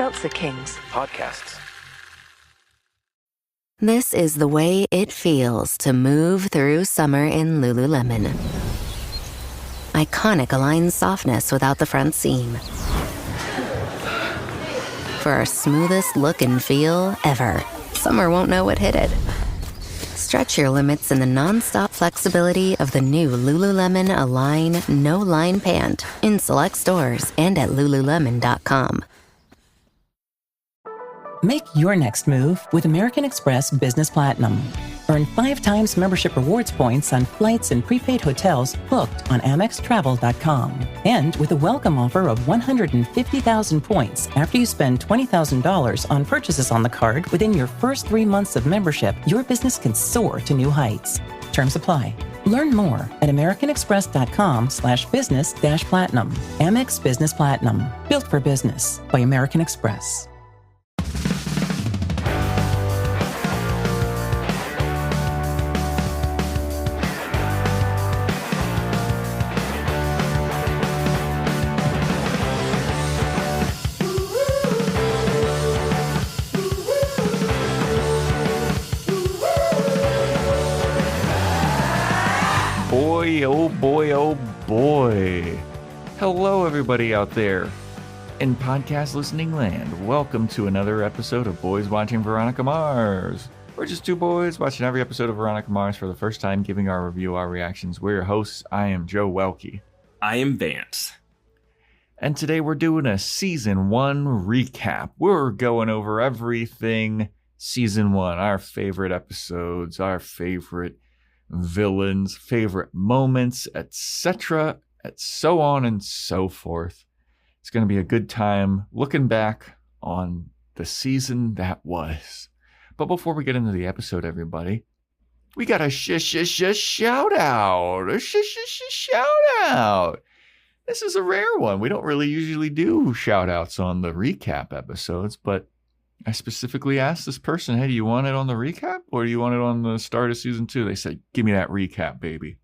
Seltzer Kings podcasts. This is the way it feels to move through summer in Lululemon. Iconic Align softness without the front seam. For our smoothest look and feel ever, summer won't know what hit it. Stretch your limits in the non-stop flexibility of the new Lululemon Align No-Line Pant in select stores and at Lululemon.com. Make your next move with American Express Business Platinum. Earn 5 times membership rewards points on flights and prepaid hotels booked on AmexTravel.com. And with a welcome offer of 150,000 points after you spend $20,000 on purchases on the card within your first 3 months of membership, your business can soar to new heights. Terms apply. Learn more at americanexpress.com/business-platinum. Amex Business Platinum. Built for business by American Express. Oh boy. Hello, everybody out there in podcast listening land. Welcome to another episode of Boys Watching Veronica Mars. We're just two boys watching every episode of Veronica Mars for the first time, giving our review, our reactions. We're your hosts. I am Joe Welke. I am Vance. And today we're doing a season 1 recap. We're going over everything season 1, our favorite episodes, our favorite villains, favorite moments, etc., and so on and so forth. It's going to be a good time looking back on the season that was. But before we get into the episode, everybody, we got a shout out. A shout out. This is a rare one. We don't really usually do shout outs on the recap episodes, but I specifically asked this person, hey, do you want it on the recap or do you want it on the start of season 2? They said, give me that recap, baby.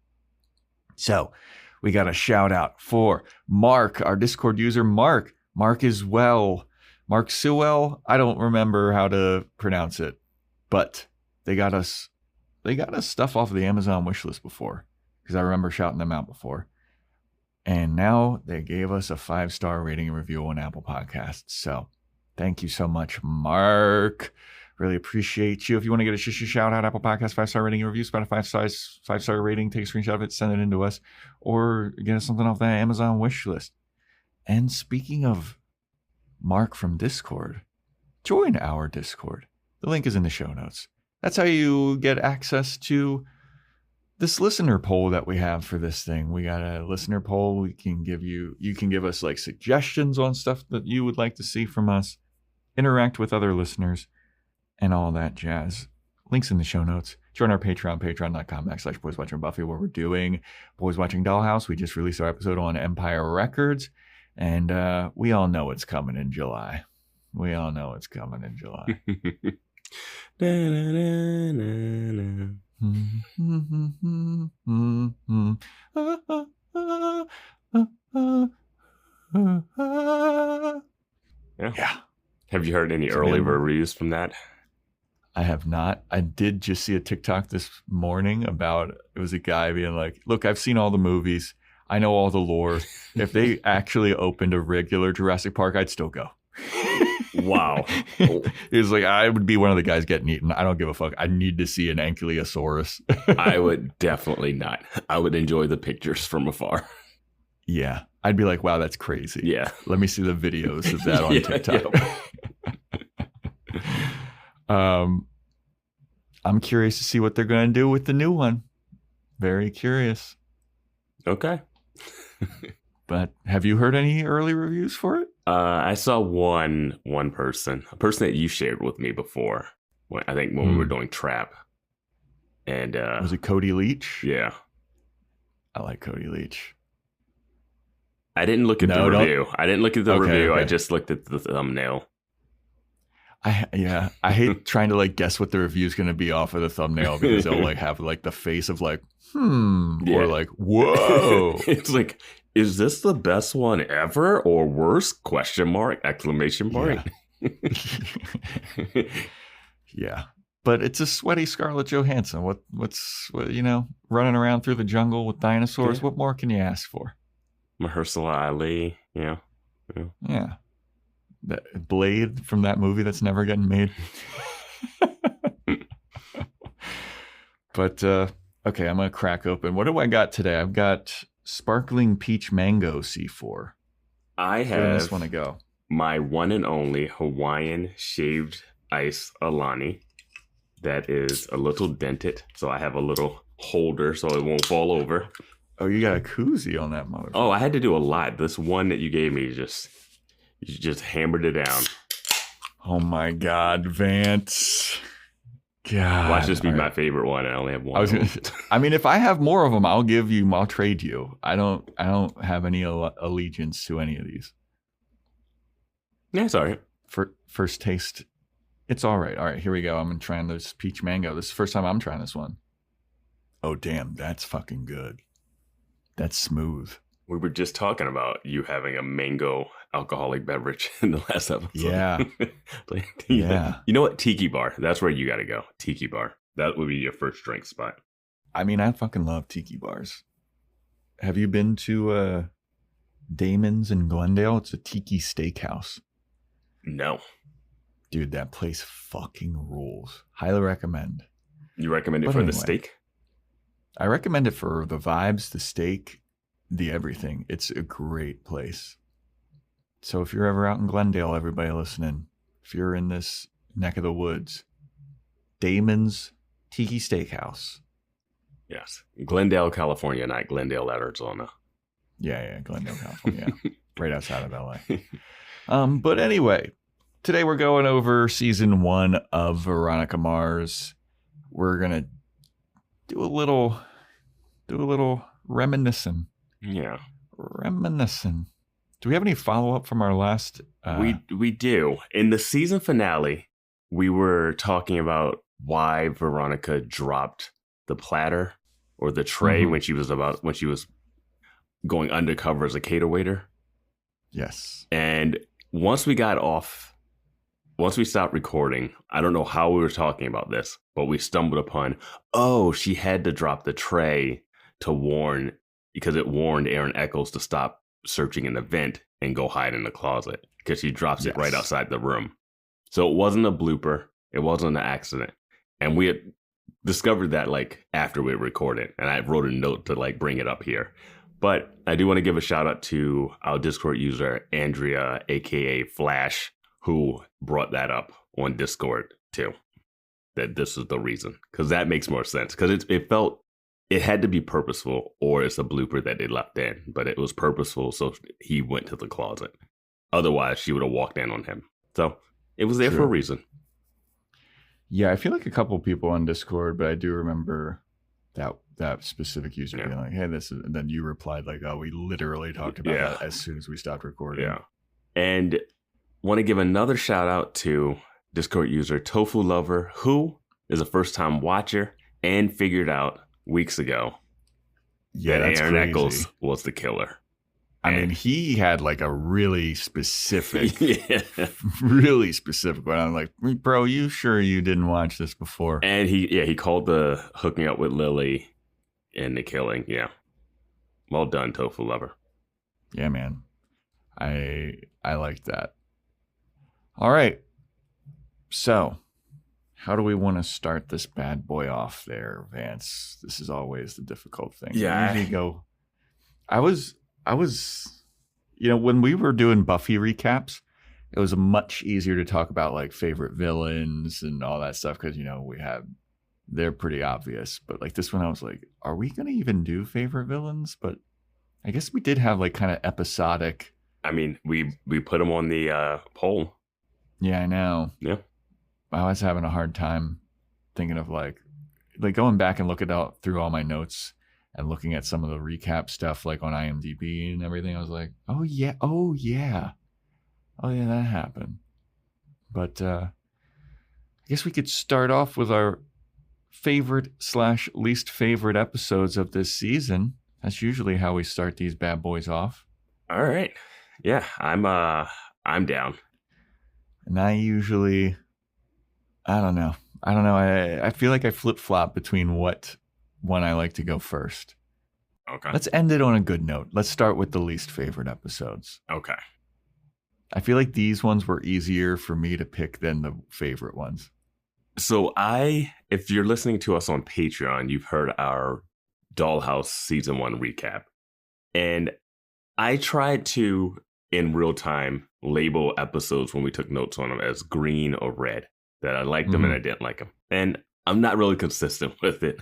So we got a shout out for Mark, our Discord user, Mark. Mark is well. Mark Sewell. I don't remember how to pronounce it, but they got us stuff off of the Amazon wishlist before because I remember shouting them out before. And now they gave us a 5-star rating and review on Apple Podcasts. So thank you so much, Mark. Really appreciate you. If you want to get a shout out, Apple Podcast 5-star rating and review, spot a 5-star rating, take a screenshot of it, send it in to us, or get us something off that Amazon wish list. And speaking of Mark from Discord, join our Discord. The link is in the show notes. That's how you get access to this listener poll that we have for this thing. We got a listener poll. You can give us like suggestions on stuff that you would like to see from us, interact with other listeners, and all that jazz. Links in the show notes. Join our Patreon, patreon.com/Boys Watching Buffy, where we're doing Boys Watching Dollhouse. We just released our episode on Empire Records, and we all know it's coming in July. Yeah. Have you heard any early reviews from that? I have not. I did just see a TikTok this morning about, it was a guy being like, look, I've seen all the movies. I know all the lore. If they actually opened a regular Jurassic Park, I'd still go. Wow. He was like, I would be one of the guys getting eaten. I don't give a fuck. I need to see an Ankylosaurus. I would definitely not. I would enjoy the pictures from afar. Yeah. I'd be like, wow, that's crazy. Yeah. Let me see the videos of that on TikTok. Yeah. I'm curious to see what they're going to do with the new one. Very curious. Okay. But have you heard any early reviews for it? I saw one person, a person that you shared with me before. I think when we were doing Trap. And was it Cody Leach? Yeah. I like Cody Leach. I didn't look at the review. I didn't look at the review. Okay. I just looked at the thumbnail. I hate trying to like guess what the review is going to be off of the thumbnail because they'll like have like the face of like or like whoa. It's like, is this the best one ever or worse? Exclamation mark. Yeah. But it's a sweaty Scarlett Johansson. What's running around through the jungle with dinosaurs? Yeah. What more can you ask for? Mahershala Ali, Yeah. That Blade from that movie that's never getting made. But okay, I'm gonna crack open. What do I got today? I've got sparkling peach mango C4. I Giving have this one a go. my one and only Hawaiian shaved ice Alani. That is a little dented, so I have a little holder so it won't fall over. Oh, you got a koozie on that motherfucker. Oh, I had to do a lot. This one that you gave me you just hammered it down. Oh my God, Vance. God. Watch this be my favorite one. I only have one. I mean, if I have more of them, I'll trade you. I don't have any allegiance to any of these. Yeah, sorry. First taste, it's all right. All right, here we go. I'm trying this peach mango. This is the first time I'm trying this one. Oh, damn, that's fucking good. That's smooth. We were just talking about you having a mango alcoholic beverage in the last episode. Yeah. Yeah. You know what? Tiki bar. That's where you got to go. Tiki bar. That would be your first drink spot. I mean, I fucking love tiki bars. Have you been to Damon's in Glendale? It's a tiki steakhouse. No. Dude, that place fucking rules. Highly recommend. You recommend it for the steak? I recommend it for the vibes, the steak, the everything. It's a great place. So if you're ever out in Glendale, everybody listening, if you're in this neck of the woods, Damon's Tiki Steakhouse. Yes. Glendale, California, not Glendale, Arizona. Yeah, Glendale, California. Right outside of LA. But anyway, today we're going over season 1 of Veronica Mars. We're going to do a little reminiscing. Yeah. Reminiscing. Do we have any follow-up from our last? We do. In the season finale, we were talking about why Veronica dropped the platter or the tray when she was going undercover as a cater waiter. Yes. And once we stopped recording, I don't know how we were talking about this, but we stumbled upon, she had to drop the tray to warn, because it warned Aaron Eccles to stop searching in the vent and go hide in the closet, because she drops it right outside the room. So it wasn't a blooper. It wasn't an accident. And we had discovered that after we recorded, and I wrote a note to bring it up here. But I do want to give a shout out to our Discord user, Andrea, aka Flash, who brought that up on Discord too, that this is the reason, because that makes more sense, because it felt it had to be purposeful, or it's a blooper that they left in, but it was purposeful, so he went to the closet. Otherwise, she would have walked in on him. So it was there for a reason. Yeah, I feel like a couple people on Discord, but I do remember that specific user being like, hey, this is, and then you replied we literally talked about that as soon as we stopped recording. Yeah. And want to give another shout out to Discord user Tofu Lover, who is a first-time watcher and figured out weeks ago that Aaron Eccles was the killer. I mean, he had a really specific, really specific one. I'm like, bro, you sure you didn't watch this before? And he called the hooking up with Lily and the killing. Yeah. Well done, Tofu Lover. Yeah, man. I like that. All right. So, how do we want to start this bad boy off there, Vance? This is always the difficult thing. Yeah. I usually go. I was, when we were doing Buffy recaps, it was much easier to talk about favorite villains and all that stuff because, they're pretty obvious. But this one, I was like, are we going to even do favorite villains? But I guess we did have kind of episodic. I mean, we put them on the poll. Yeah, I know. Yeah. I was having a hard time thinking of going back and looking through all my notes and looking at some of the recap stuff on IMDb and everything. I was like, oh yeah, that happened. But I guess we could start off with our favorite / least favorite episodes of this season. That's usually how we start these bad boys off. All right. Yeah, I'm down. And I usually, I don't know. I feel like I flip-flop between what one I like to go first. Okay. Let's end it on a good note. Let's start with the least favorite episodes. Okay. I feel like these ones were easier for me to pick than the favorite ones. So if you're listening to us on Patreon, you've heard our Dollhouse season 1 recap. And I tried to, in real time, label episodes when we took notes on them as green or red. That I liked them and I didn't like them. And I'm not really consistent with it.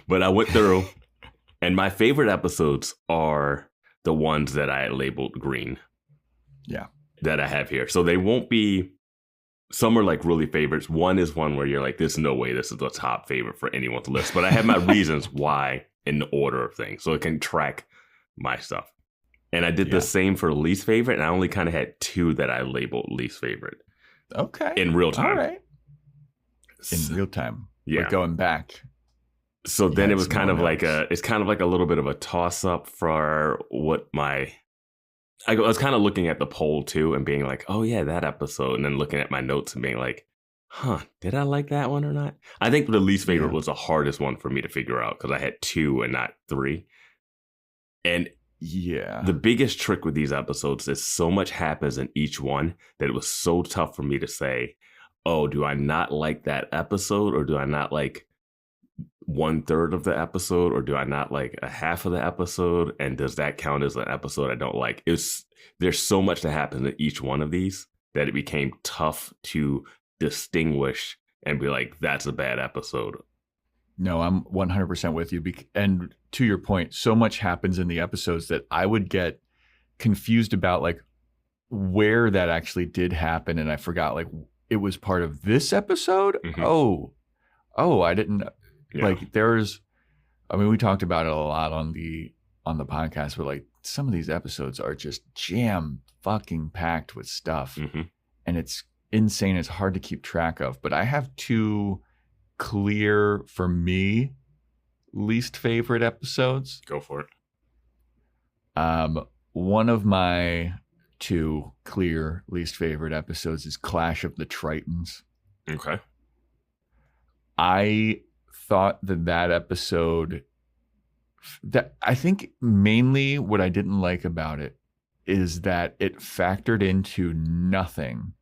But I went through, and my favorite episodes are the ones that I labeled green. Yeah. That I have here. So they won't be, some are like really favorites. One is one where you're like, there's no way this is the top favorite for anyone's list. But I have my reasons why in the order of things. So it can track my stuff. And I did the same for least favorite. And I only kind of had 2 that I labeled least favorite. Okay. In real time. All right. In real time. Yeah. Like going back. So then it was kind of like it's kind of like a little bit of a toss up for what I was kind of looking at the poll too and being like, oh yeah, that episode. And then looking at my notes and being like, did I like that one or not? I think the least favorite was the hardest one for me to figure out because I had 2 and not 3. And the biggest trick with these episodes is so much happens in each one that it was so tough for me to say, oh, do I not like that episode or do I not like 1/3 of the episode or do I not like a half of the episode? And does that count as an episode I don't like? There's so much that happens in each one of these that it became tough to distinguish and be like, that's a bad episode. No, I'm 100% with you. And to your point, so much happens in the episodes that I would get confused about like where that actually did happen. And I forgot like it was part of this episode. Mm-hmm. Oh, I didn't like we talked about it a lot on the podcast, but like some of these episodes are just jam fucking packed with stuff. Mm-hmm. And it's insane. It's hard to keep track of, but I have 2 clear for me least favorite episodes. Go for it. One of my 2 clear least favorite episodes is Clash of the Tritons. Okay. I thought that episode, that I think mainly what I didn't like about it is that it factored into nothing.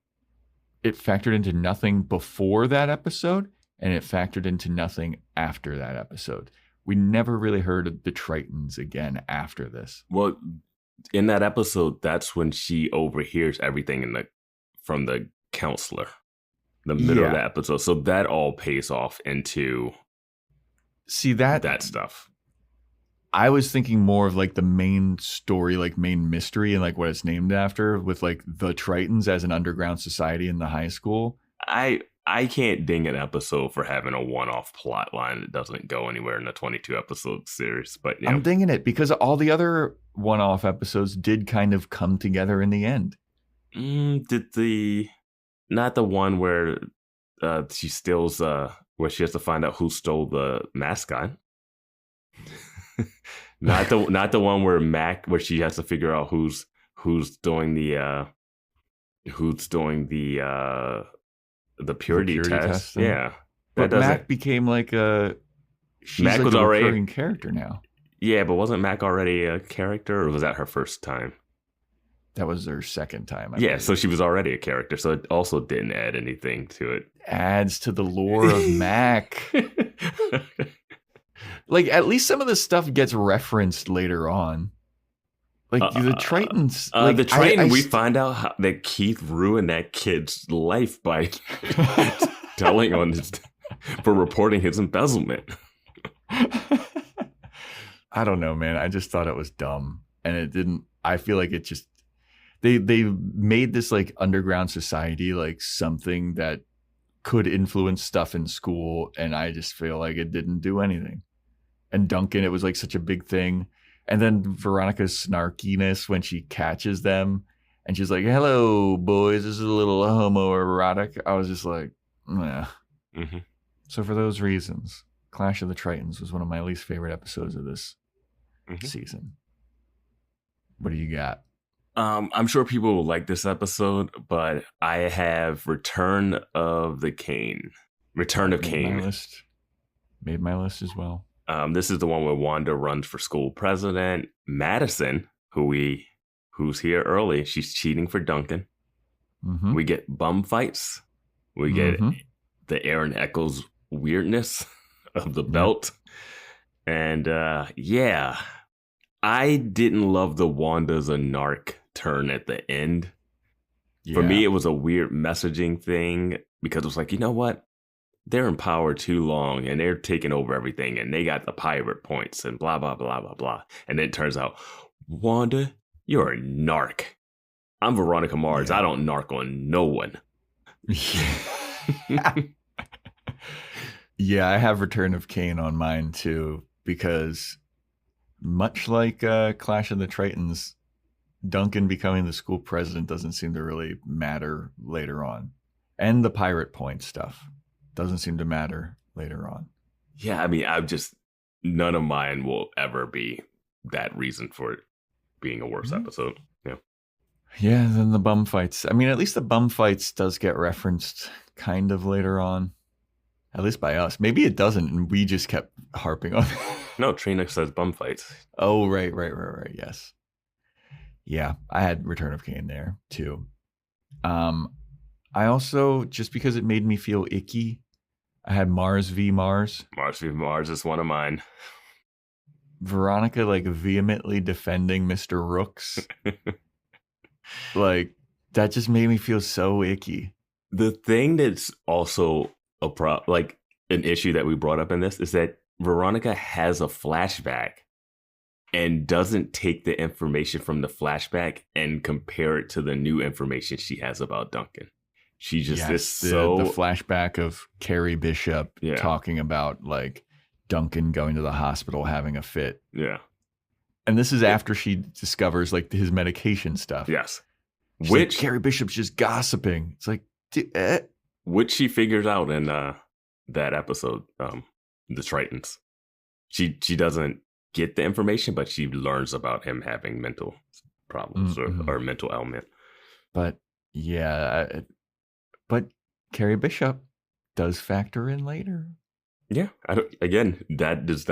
It factored into nothing before that episode, and it factored into nothing after that episode. We never really heard of the Tritons again after this. Well, in that episode, that's when she overhears everything from the counselor, the middle of the episode. So that all pays off into that stuff. I was thinking more of like the main story, like main mystery and like what it's named after with like the Tritons as an underground society in the high school. I can't ding an episode for having a one-off plot line that doesn't go anywhere in a 22-episode series. But I'm dinging it because all the other one-off episodes did kind of come together in the end. Not the one where she steals, where she has to find out who stole the mascot. not the one where she has to figure out who's doing the purity test. Yeah. But Mac became like she's Mac like was a already recurring character now. Yeah, but wasn't Mac already a character or was that her first time? That was her second time. I yeah, believe. So she was already a character. So it also didn't add anything to it. Adds to the lore of Mac. Like at least some of the stuff gets referenced later on. Like the Tritons. Like, the Triton, we find out that Keith ruined that kid's life by telling on for reporting his embezzlement. I don't know, man. I just thought it was dumb, and it didn't. I feel like it just they made this like underground society like something that could influence stuff in school, and I just feel like it didn't do anything. And Duncan, it was like such a big thing. And then Veronica's snarkiness when she catches them and she's like, hello, boys, this is a little homoerotic. I was just like, nah. Mm-hmm. So for those reasons, Clash of the Tritons was one of my least favorite episodes of this season. What do you got? I'm sure people will like this episode, but I have Return of Cain. Made my list as well. This is the one where Wanda runs for school president. Madison, who's here early, she's cheating for Duncan. Mm-hmm. We get bum fights. We get the Aaron Eccles weirdness of the belt. And yeah, I didn't love the Wanda's a narc turn at the end. Yeah. For me, it was a weird messaging thing because it was like, you know what? They're in power too long and they're taking over everything and they got the pirate points and blah, blah, blah, blah, blah. And then it turns out, Wanda, you're a narc. I'm Veronica Mars. Yeah. I don't narc on no one. Yeah, I have Return of Cain on mine too, because much like Clash of the Tritons, Duncan becoming the school president doesn't seem to really matter later on. And the pirate point stuff doesn't seem to matter later on. Yeah, I mean, none of mine will ever be that reason for it being a worse episode. Yeah. Yeah, then the bum fights. I mean, at least the bum fights does get referenced kind of later on. At least by us. Maybe it doesn't, and we just kept harping on it. No, Trina says bum fights. Oh, right. Yes. Yeah, I had Return of Cain there, too. I also, just because it made me feel icky, I had Mars v. Mars. Mars v. Mars is one of mine. Veronica, like, vehemently defending Mr. Rooks. Like, that just made me feel so icky. The thing that's also an issue that we brought up in this is that Veronica has a flashback and doesn't take the information from the flashback and compare it to the new information she has about Duncan. She just is the flashback of Carrie Bishop talking about like Duncan going to the hospital having a fit. Yeah. And this is after she discovers like his medication stuff. Yes. Which Carrie Bishop's just gossiping. It's like, which she figures out in that episode, the Tritons. She doesn't get the information, but she learns about him having mental problems or mental ailment. But yeah, but Carrie Bishop does factor in later. Yeah, that is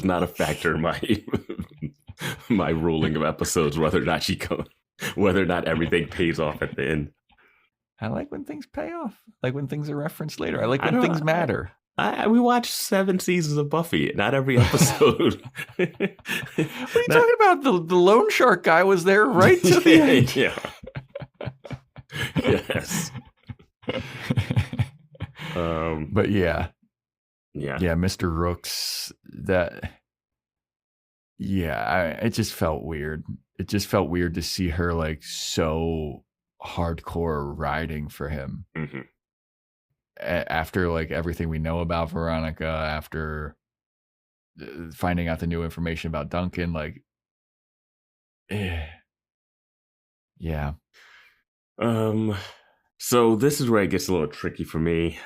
not a factor in my ruling of episodes whether or not everything pays off at the end. I like when things pay off. I like when things are referenced later. I like when things matter. We watched 7 seasons of Buffy. Not every episode. What are you talking about? The loan shark guy was there right to the end. Yeah. Yes. But yeah, Mr. Rooks. It just felt weird. It just felt weird to see her like so hardcore riding for him after like everything we know about Veronica, after finding out the new information about Duncan, like yeah. So this is where it gets a little tricky for me.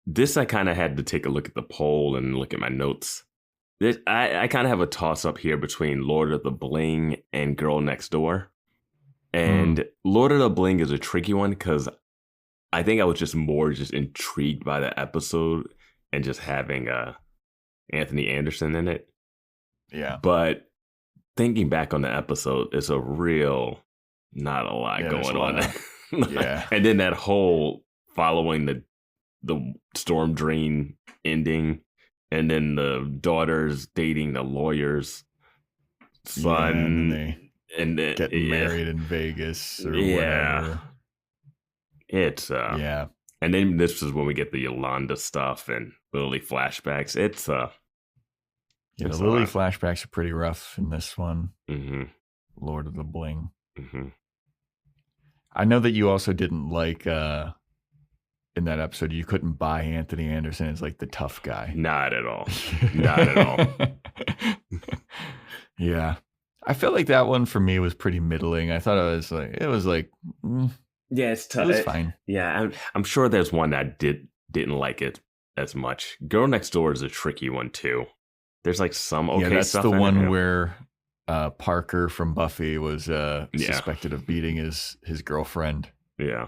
This I kind of had to take a look at the poll and look at my notes. I kind of have a toss up here between Lord of the Bling and Girl Next Door. And Lord of the Bling is a tricky one because I think I was just more intrigued by the episode and just having Anthony Anderson in it. Yeah. But thinking back on the episode, it's a real not a lot going on. Yeah. And then that whole following the Storm Drain ending, and then the daughters dating the lawyer's son. And getting married in Vegas or whatever. It's and then this is when we get the Yolanda stuff and Lily flashbacks. The Lily flashbacks are pretty rough in this one. Lord of the Bling. I know that you also didn't like in that episode you couldn't buy Anthony Anderson as like the tough guy. Not at all. Not at all. Yeah. I felt like that one for me was pretty middling. I thought it was like yeah, it's tough. It was fine. Yeah, I'm sure there's one that didn't like it as much. Girl Next Door is a tricky one too. There's like some okay stuff. Yeah, that's the one where Parker from Buffy was suspected of beating his girlfriend. Yeah,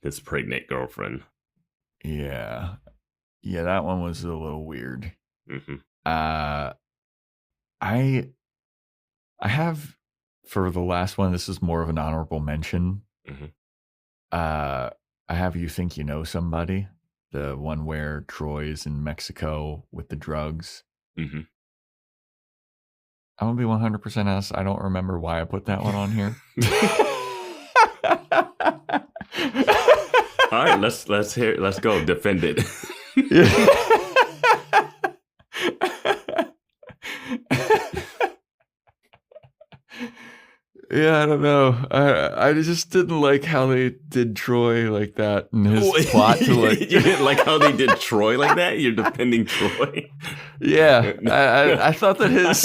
his pregnant girlfriend. Yeah, that one was a little weird. Mm-hmm. I have, for the last one, this is more of an honorable mention. Mm-hmm. I have You Think You Know Somebody, the one where Troy's in Mexico with the drugs. Mm-hmm. I'm gonna be 100% honest. I don't remember why I put that one on here. All right, let's hear. Let's go. Defend it. Yeah, I don't know. I just didn't like how they did Troy like that and his plot to like. You didn't like how they did Troy like that? You're defending Troy? Yeah, I thought that his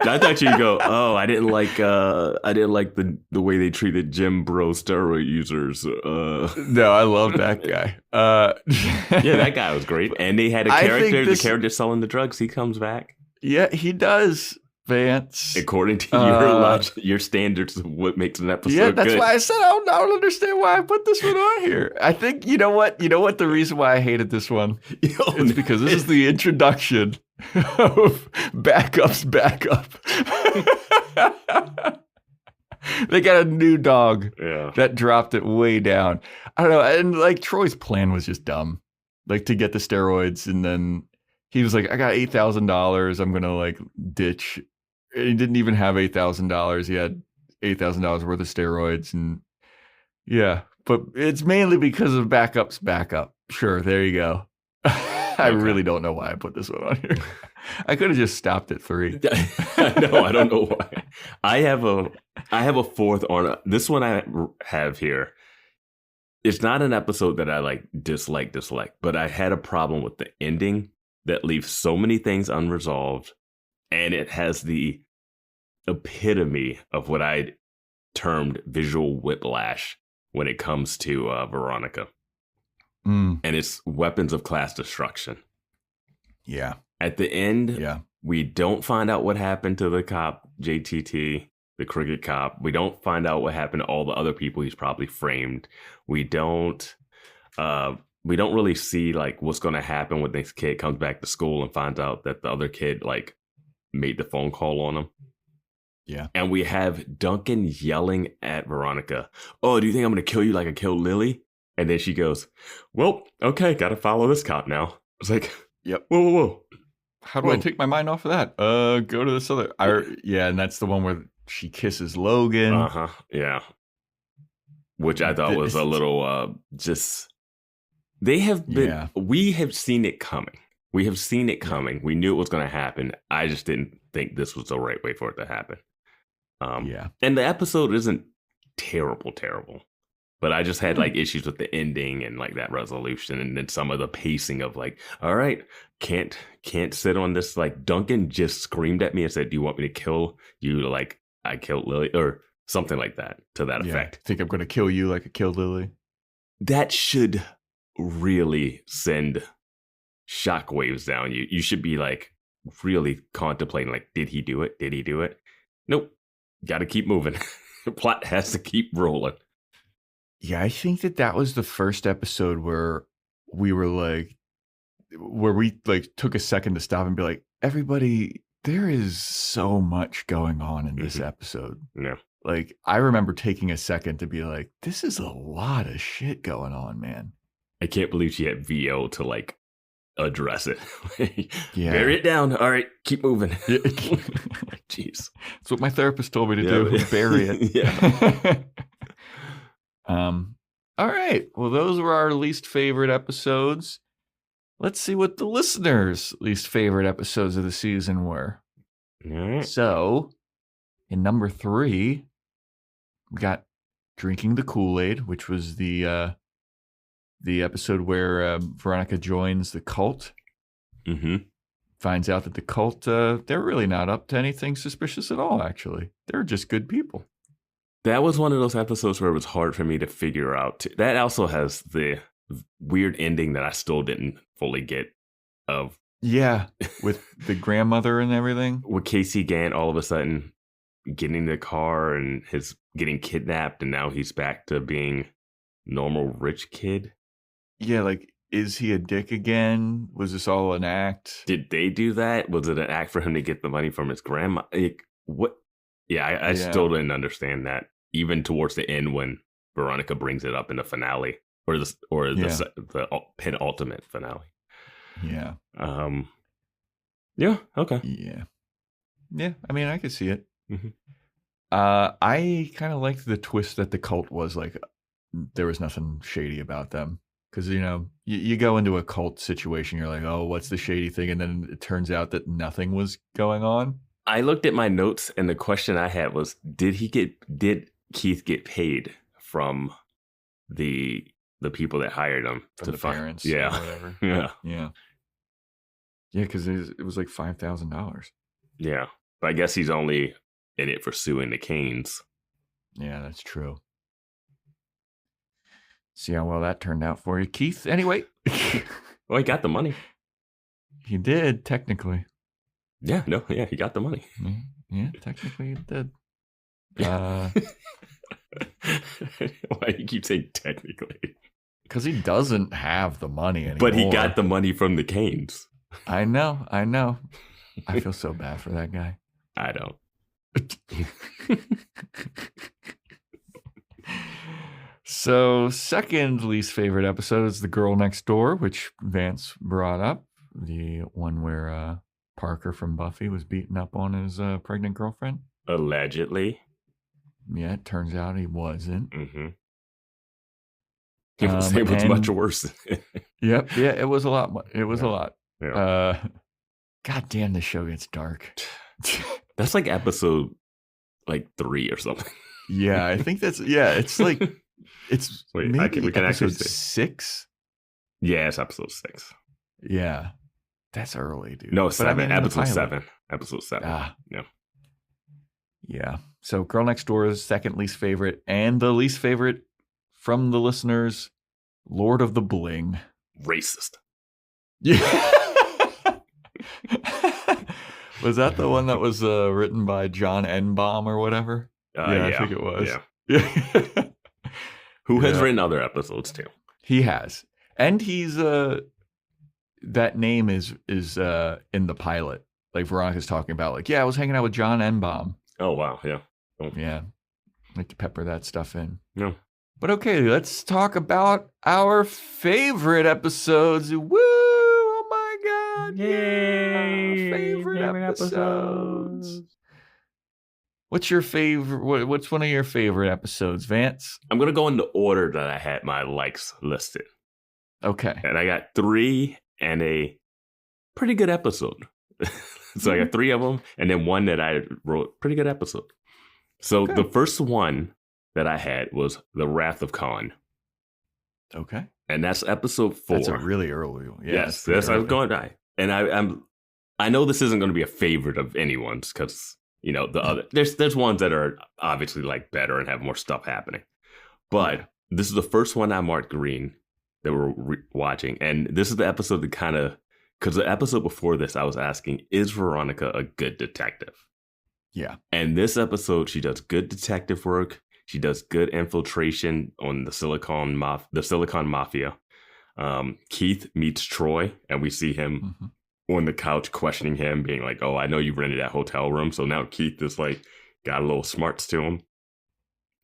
I thought you'd go, oh, I didn't like the way they treated Jim Bro steroid users. No, I love that guy. Yeah, that guy was great. And they had a character, the character selling the drugs, he comes back. Yeah, he does, Vance. According to your standards of what makes an episode good. Yeah, that's why I said I don't understand why I put this one on here. I think, you know what the reason why I hated this one is because this is the introduction of Backup's Backup. They got a new dog that dropped it way down. I don't know. And like Troy's plan was just dumb, like to get the steroids. And then he was like, I got $8,000. I'm going to like ditch. And he didn't even have $8,000. He had $8,000 worth of steroids. And yeah, but it's mainly because of Backup's Backup. Sure. There you go. I really don't know why I put this one on here. I could have just stopped at 3. No, I don't know why. I have a fourth on this one I have here. It's not an episode that I like dislike, but I had a problem with the ending that leaves so many things unresolved, and it has the epitome of what I termed visual whiplash when it comes to Veronica. And it's weapons of class destruction. Yeah. At the end, we don't find out what happened to the cop, JTT, the cricket cop. We don't find out what happened to all the other people he's probably framed. We don't really see like what's going to happen when this kid comes back to school and finds out that the other kid like made the phone call on him. Yeah. And we have Duncan yelling at Veronica, "Oh, do you think I'm going to kill you like I killed Lily?" And then she goes, "Well, okay, got to follow this cop now." It's like, yep. Whoa. How do I take my mind off of that? Go to this other. And that's the one where she kisses Logan. Yeah. Which I thought was a little just. They have been. Yeah. We have seen it coming. We We knew it was going to happen. I just didn't think this was the right way for it to happen. And the episode isn't terrible. But I just had like issues with the ending and like that resolution, and then some of the pacing of like, all right, can't sit on this. Like Duncan just screamed at me and said, "Do you want me to kill you like I killed Lily?" or something like that to that effect. Think I'm going to kill you like I killed Lily? That should really send shockwaves down you. You should be like really contemplating like, did he do it? Nope. Got to keep moving. The plot has to keep rolling. Yeah, I think that was the first episode where we took a second to stop and be like, everybody, there is so much going on in this episode. Yeah. Like, I remember taking a second to be like, this is a lot of shit going on, man. I can't believe she had VO to like address it. Yeah. Bury it down. All right, keep moving. Jeez. That's what my therapist told me to do. Bury it. Yeah. All right. Well, those were our least favorite episodes. Let's see what the listeners' least favorite episodes of the season were. All right. So, in number 3, we got Drinking the Kool-Aid, which was the episode where Veronica joins the cult. Mm-hmm. Finds out that the cult, they're really not up to anything suspicious at all, actually. They're just good people. That was one of those episodes where it was hard for me to figure out. That also has the weird ending that I still didn't fully get of Yeah, with the grandmother and everything. With Casey Gant all of a sudden getting in the car and his getting kidnapped, and now he's back to being normal rich kid. Yeah, like, is he a dick again? Was this all an act? Did they do that? Was it an act for him to get the money from his grandma? Like, what? Yeah, I still didn't understand that. Even towards the end when Veronica brings it up in the finale or the penultimate finale. Yeah. Yeah. Okay. Yeah. Yeah. I mean, I could see it. Mm-hmm. I kind of liked the twist that the cult was like, there was nothing shady about them. Because, you go into a cult situation, you're like, oh, what's the shady thing? And then it turns out that nothing was going on. I looked at my notes, and the question I had was, did Keith get paid from the people that hired him? From the parents? Yeah. Or whatever. Yeah. Yeah. Yeah, because it was like $5,000. Yeah. But I guess he's only in it for suing the Canes. Yeah, that's true. See how well that turned out for you, Keith. Anyway. Well, he got the money. He did, technically. Yeah, he got the money. Yeah, technically he did. Why do you keep saying technically? Because he doesn't have the money anymore. But he got the money from the Canes. I know. I feel so bad for that guy. I don't. So, second least favorite episode is The Girl Next Door, which Vance brought up. The one where Parker from Buffy was beaten up on his pregnant girlfriend. Allegedly. Yeah, it turns out he wasn't. Mm-hmm. It was much worse. Yep. Yeah, it was a lot. It was a lot. Yeah. God damn, the show gets dark. That's like episode 3 or something. Yeah, I think that's, it's like, it's maybe we can episode actually 6. Yeah, it's episode 6. Yeah. That's early, dude. No, 7. Episode 7. Episode 7. Yeah. Yeah. So Girl Next Door is second least favorite, and the least favorite from the listeners, Lord of the Bling. Racist. Yeah. Was that the one that was written by John Enbaum or whatever? Yeah, I think it was. Yeah. Who has written other episodes too? He has. And he's that name is in the pilot. Like Veronica's talking about, like, I was hanging out with John Enbaum. Oh wow, yeah. Oh. Yeah. I like to pepper that stuff in. No. But okay, let's talk about our favorite episodes. Woo! Oh my God! Yay! Favorite episodes. What's your favorite? What's one of your favorite episodes, Vance? I'm gonna go in the order that I had my likes listed. Okay. And I got 3 and a pretty good episode. So I got 3 of them, and then one that I wrote pretty good episode. So the first one that I had was The Wrath of Khan. Okay. And that's episode 4. That's a really early one. Yeah, yes, that's I'm going to. And I know this isn't going to be a favorite of anyone's because the other there's ones that are obviously like better and have more stuff happening. But this is the first one I marked green that we're watching, and this is the episode that kind of, because the episode before this I was asking, is Veronica a good detective? Yeah. And this episode, she does good detective work. She does good infiltration on the Silicon Mafia. Keith meets Troy, and we see him on the couch questioning him, being like, "Oh, I know you rented that hotel room." So now Keith is like got a little smarts to him.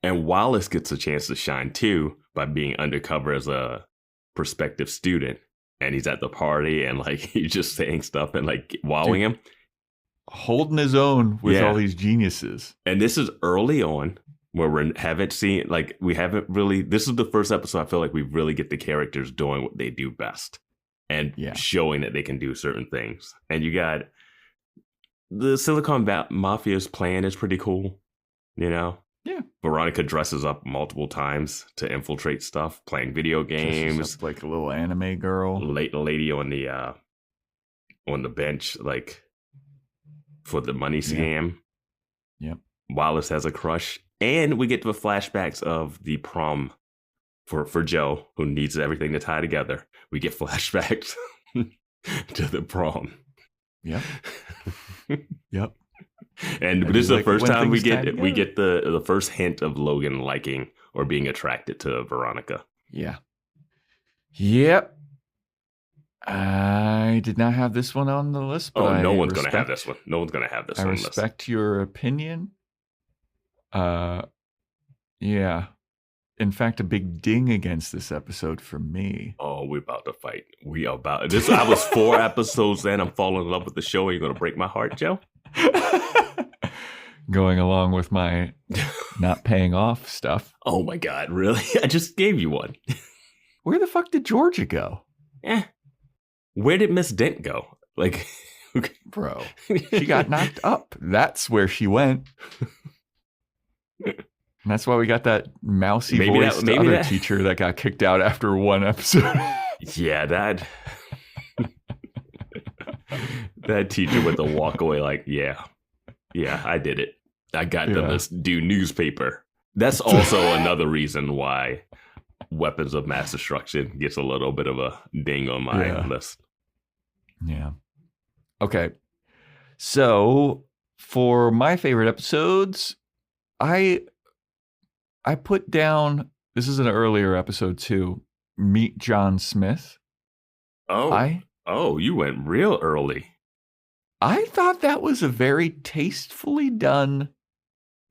And Wallace gets a chance to shine too by being undercover as a prospective student, and he's at the party and like he's just saying stuff and like wowing him, holding his own with all these geniuses. And this is early on, where we haven't really, this is the first episode I feel like we really get the characters doing what they do best and showing that they can do certain things. And you got the Silicon Mafia's plan is pretty cool, Yeah. Veronica dresses up multiple times to infiltrate stuff, playing video games. Like a little anime girl. Lady on the bench, like for the money scam. Yep. Wallace has a crush. And we get the flashbacks of the prom for Joe, who needs everything to tie together. We get flashbacks. to the prom. Yep. Yep. And this is the first time we get the first hint of Logan liking or being attracted to Veronica. Yeah. Yep. I did not have this one on the list, but no one's going to have this one. No one's going to have this one. I respect your opinion. Yeah. In fact, a big ding against this episode for me. Oh, we're about to fight. We are about this. I was 4 episodes in. I'm falling in love with the show. Are you going to break my heart, Joe? Going along with my not paying off stuff. Oh my God, really? I just gave you one. Where the fuck did Georgia go? Where did Miss Dent go? Like, bro, she got knocked up. That's where she went. And that's why we got that mousy voiced other teacher that got kicked out after 1 episode. Yeah, that teacher with the walk away like, yeah, I did it. I got to do newspaper. That's also another reason why Weapons of Mass Destruction gets a little bit of a ding on my list. Yeah. Okay. So for my favorite episodes, I put down, this is an earlier episode too, Meet John Smith. Oh, you went real early. I thought that was a very tastefully done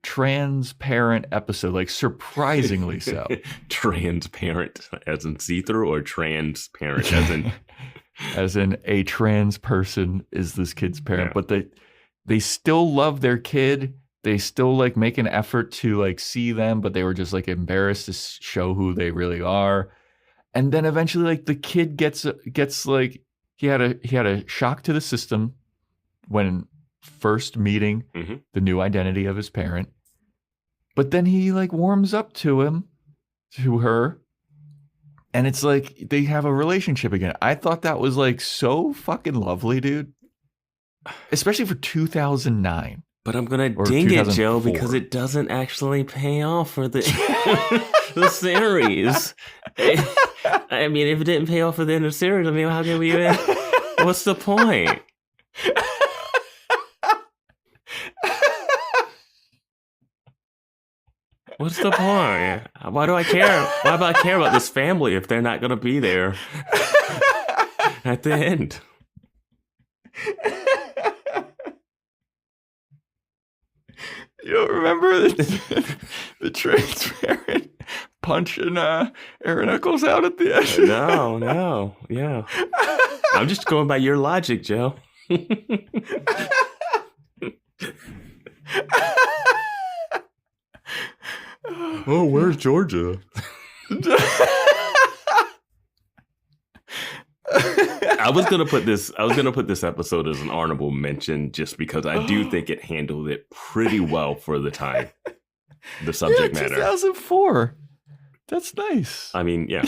transparent episode, like surprisingly so. Transparent as in see-through, or transparent as in as in a trans person is this kid's parent, but they still love their kid. They still like make an effort to like see them, but they were just like embarrassed to show who they really are. And then eventually like the kid gets like he had a shock to the system when first meeting the new identity of his parent. But then he like warms up to her, and it's like they have a relationship again. I thought that was like so fucking lovely, dude. Especially for 2009. But I'm going to ding it, Joe, because it doesn't actually pay off for the the series. I mean, if it didn't pay off for the end of the series, I mean, how can we even... What's the point? What's the point? Why do I care? Why do I care about this family if they're not going to be there at the end? You don't remember the transparent punching Aaron Eccles out at the end? No, yeah. I'm just going by your logic, Joe. Oh, where's Georgia? I was gonna put this episode as an honorable mention just because I do think it handled it pretty well for the time. The subject matter. 2004. That's nice. I mean, yeah.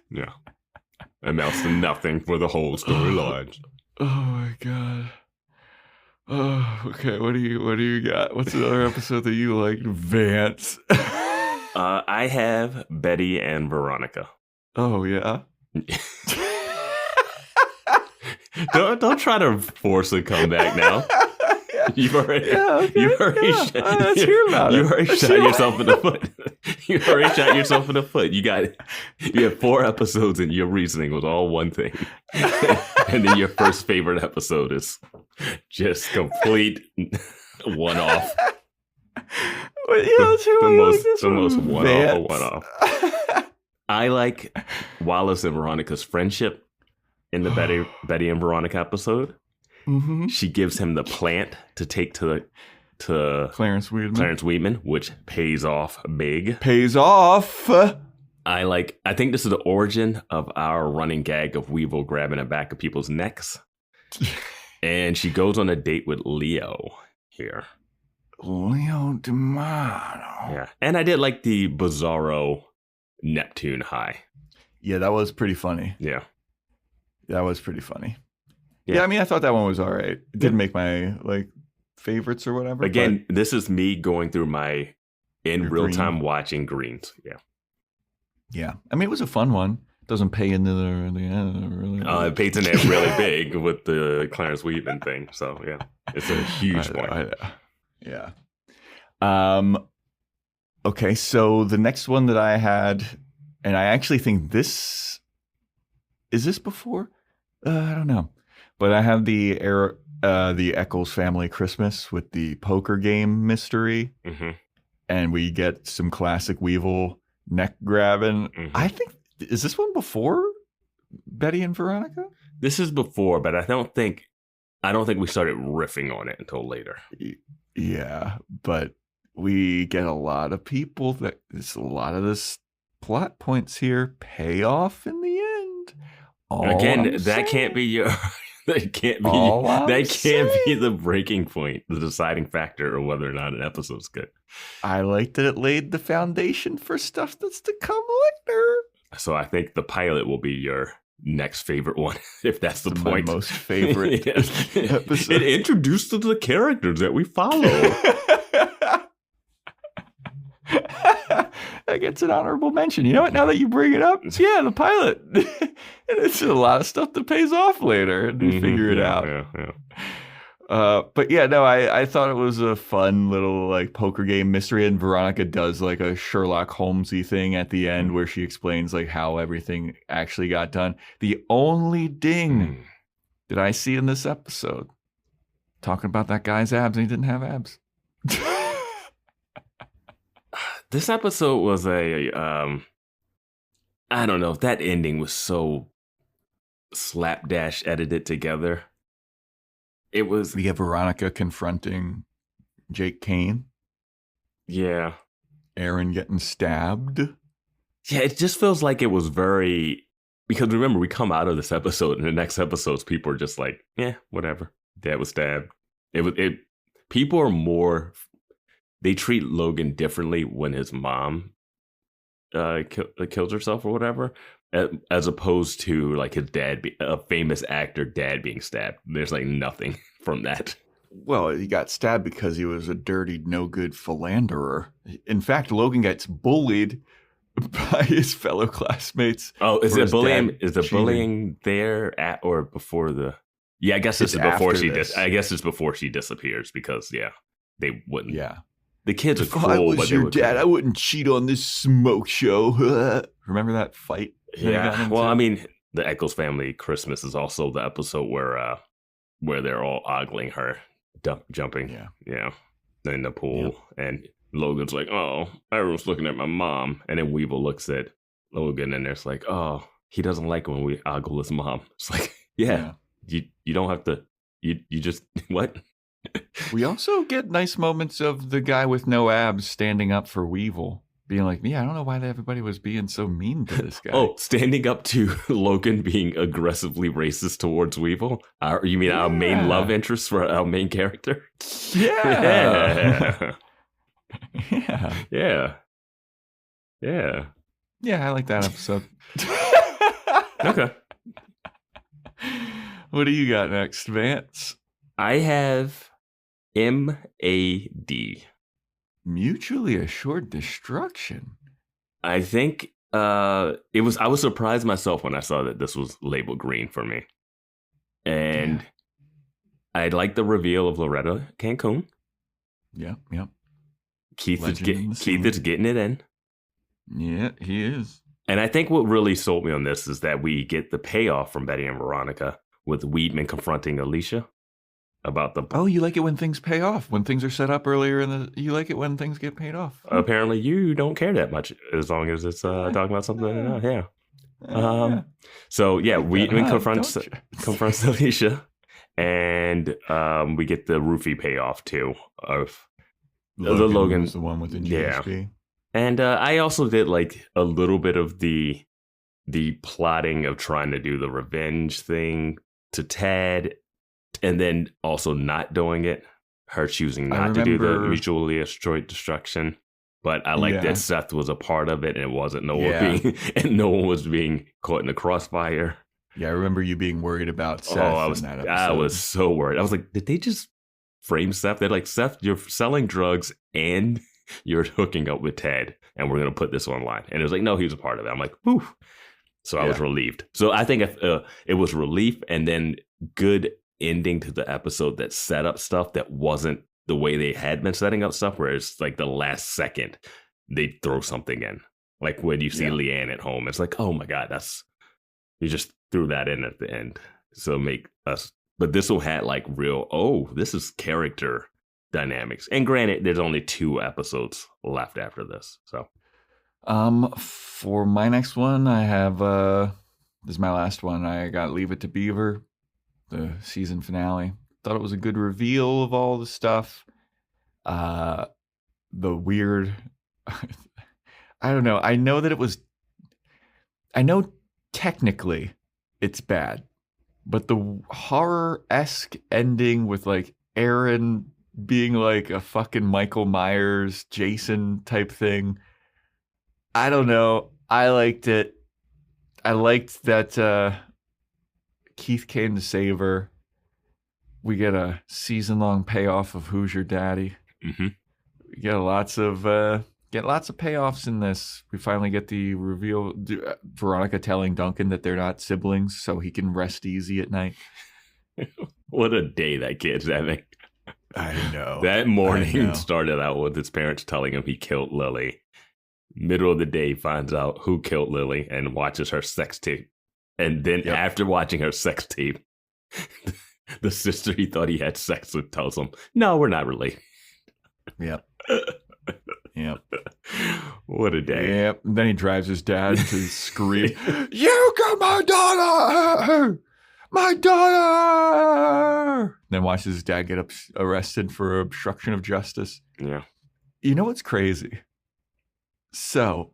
Yeah. Amounts to nothing for the whole storyline. Oh my God. Oh, okay. What do you got? What's another episode that you liked? Vance. I have Betty and Veronica. Oh yeah. Don't try to force a comeback now. You've already shot yourself in the foot. You already shot yourself in the foot. You have 4 episodes and your reasoning was all one thing. And then your first favorite episode is just complete one-off. The most one-off. I like Wallace and Veronica's friendship in the Betty and Veronica episode. Mm-hmm. She gives him the plant to take to Clarence Weedman, which pays off big. Pays off. I think this is the origin of our running gag of Weevil grabbing the back of people's necks. And she goes on a date with Leo here. Leo D'Amato. Yeah. And I did like the Bizarro Neptune high. Yeah, that was pretty funny. Yeah. That was pretty funny. Yeah, I mean, I thought that one was all right. It didn't make my favorites or whatever. Again, this is me going through in real time watching greens. Yeah. Yeah. I mean, it was a fun one. Doesn't pay into the end. Really it pays in it really big with the Clarence Weedman thing. So yeah, it's a huge point. Yeah. Okay, so the next one that I had, and I actually think is this before? I don't know, but I have the Eccles family Christmas with the poker game mystery, and we get some classic Weevil neck grabbing. I think, is this one before Betty and Veronica? This is before, but I don't think we started riffing on it until later. Yeah, but we get a lot of people a lot of this plot points here pay off in the end. That can't be the breaking point, the deciding factor of whether or not an episode's good. I like that it laid the foundation for stuff that's to come later. So I think the pilot will be your next favorite one, if that's the point. My most favorite episode. It introduced the characters that we follow. That gets an honorable mention. You know what? Now that you bring it up, yeah, the pilot. And it's a lot of stuff that pays off later, and we figure it out. Yeah. But yeah, no, I thought it was a fun little like poker game mystery, and Veronica does like a Sherlock Holmesy thing at the end where she explains like how everything actually got done. The only ding that I see in this episode, talking about that guy's abs, and he didn't have abs. This episode was I don't know, that ending was so slapdash edited together. It was... We have Veronica confronting Jake Kane. Yeah. Aaron getting stabbed. Yeah, it just feels like it was very... Because remember, we come out of this episode, and the next episodes, people are just like, yeah, whatever. Dad was stabbed. People are more... They treat Logan differently when his mom kills herself or whatever, as opposed to like his dad, a famous actor dad being stabbed. There's like nothing from that. Well, he got stabbed because he was a dirty, no good philanderer. In fact, Logan gets bullied by his fellow classmates. Oh, is it bullying? Is the bullying there at or before the? Yeah, I guess this is before she. I guess it's before she disappears because they wouldn't. Yeah. The kids are if cool. I was your dad, I wouldn't cheat on this smoke show. Remember that fight? Yeah. Well, I mean, the Eccles family Christmas is also the episode where they're all ogling her, jumping. Yeah. In the pool, and Logan's like, "Oh, everyone's looking at my mom," and then Weevil looks at Logan, and there's like, "Oh, he doesn't like when we ogle his mom." It's like, yeah. You don't have to. You just what? We also get nice moments of the guy with no abs standing up for Weevil, being like, I don't know why everybody was being so mean to this guy. Oh, standing up to Logan being aggressively racist towards Weevil? You mean our main love interest for our main character? Yeah. Yeah, I like that episode. Okay. What do you got next, Vance? I have MAD. Mutually assured destruction. I think I was surprised myself when I saw that this was labeled green for me. And I like the reveal of Loretta Cancun. Yeah. Keith is getting it in. Yeah, he is. And I think what really sold me on this is that we get the payoff from Betty and Veronica with Weedman confronting Alicia about the... Oh, you like it when things pay off, when things are set up earlier you like it when things get paid off. Apparently you don't care that much as long as it's talking about something. So yeah, Weedman confronts Alicia, and we get the roofie payoff too of Logan was the one with the GHB. Yeah. And I also did like a little bit of the plotting of trying to do the revenge thing to Ted, and then also not doing it. Her choosing not to do the mutually assured destruction. But I like that Seth was a part of it, and it wasn't no one was being caught in the crossfire. Yeah, I remember you being worried about Seth. I was so worried. I was like, did they just frame Seth? They're like, Seth, you're selling drugs and you're hooking up with Ted, and we're going to put this online. And it was like, no, he was a part of it. I'm like, whew. So I was relieved. So I think it was relief and then good ending to the episode that set up stuff that wasn't the way they had been setting up stuff, where it's like the last second they throw something in. Like when you see Leanne at home, it's like, oh my God, you just threw that in at the end. So but this one had like real, this is character dynamics. And granted, there's only 2 episodes left after this. So for my next one, I have this is my last one. I got Leave It to Beaver, the season finale. Thought it was a good reveal of all the stuff. The weird I don't know. I know technically it's bad, but the horror-esque ending with like Aaron being like a fucking Michael Myers, Jason type thing. I don't know. I liked it. I liked that Keith came to save her. We get a season-long payoff of Who's Your Daddy. Mm-hmm. We get lots of payoffs in this. We finally get the reveal. Veronica telling Duncan that they're not siblings, so he can rest easy at night. What a day that kid's having. I know. That morning started out with his parents telling him he killed Lily. Middle of the day, finds out who killed Lily and watches her sex tape. And then after watching her sex tape, the sister he thought he had sex with tells him, no, we're not related. Yep. Yep. What a day. Yep. And then he drives his dad to scream, you got my daughter! My daughter! Then watches his dad get arrested for obstruction of justice. Yeah. You know what's crazy? So,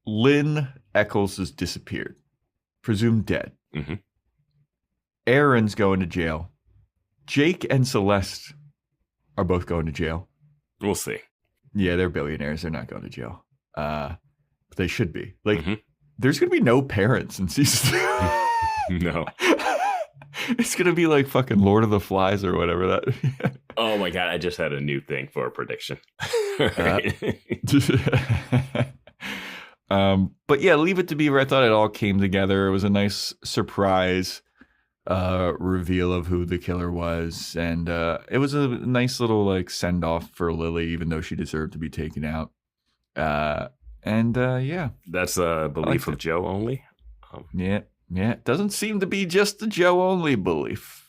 Lynn Eccles has disappeared. Presumed dead. Mm-hmm. Aaron's going to jail. Jake and Celeste are both going to jail. We'll see. Yeah, they're billionaires. They're not going to jail. But they should be. Like, there's going to be no parents in season 2. No. It's going to be like fucking Lord of the Flies or whatever that. Oh my God, I just had a new thing for a prediction. But yeah, Leave It to Beaver. I thought it all came together. It was a nice surprise reveal of who the killer was. And it was a nice little like send off for Lily, even though she deserved to be taken out. Yeah. That's a belief of Joe only. Yeah. It doesn't seem to be just the Joe only belief.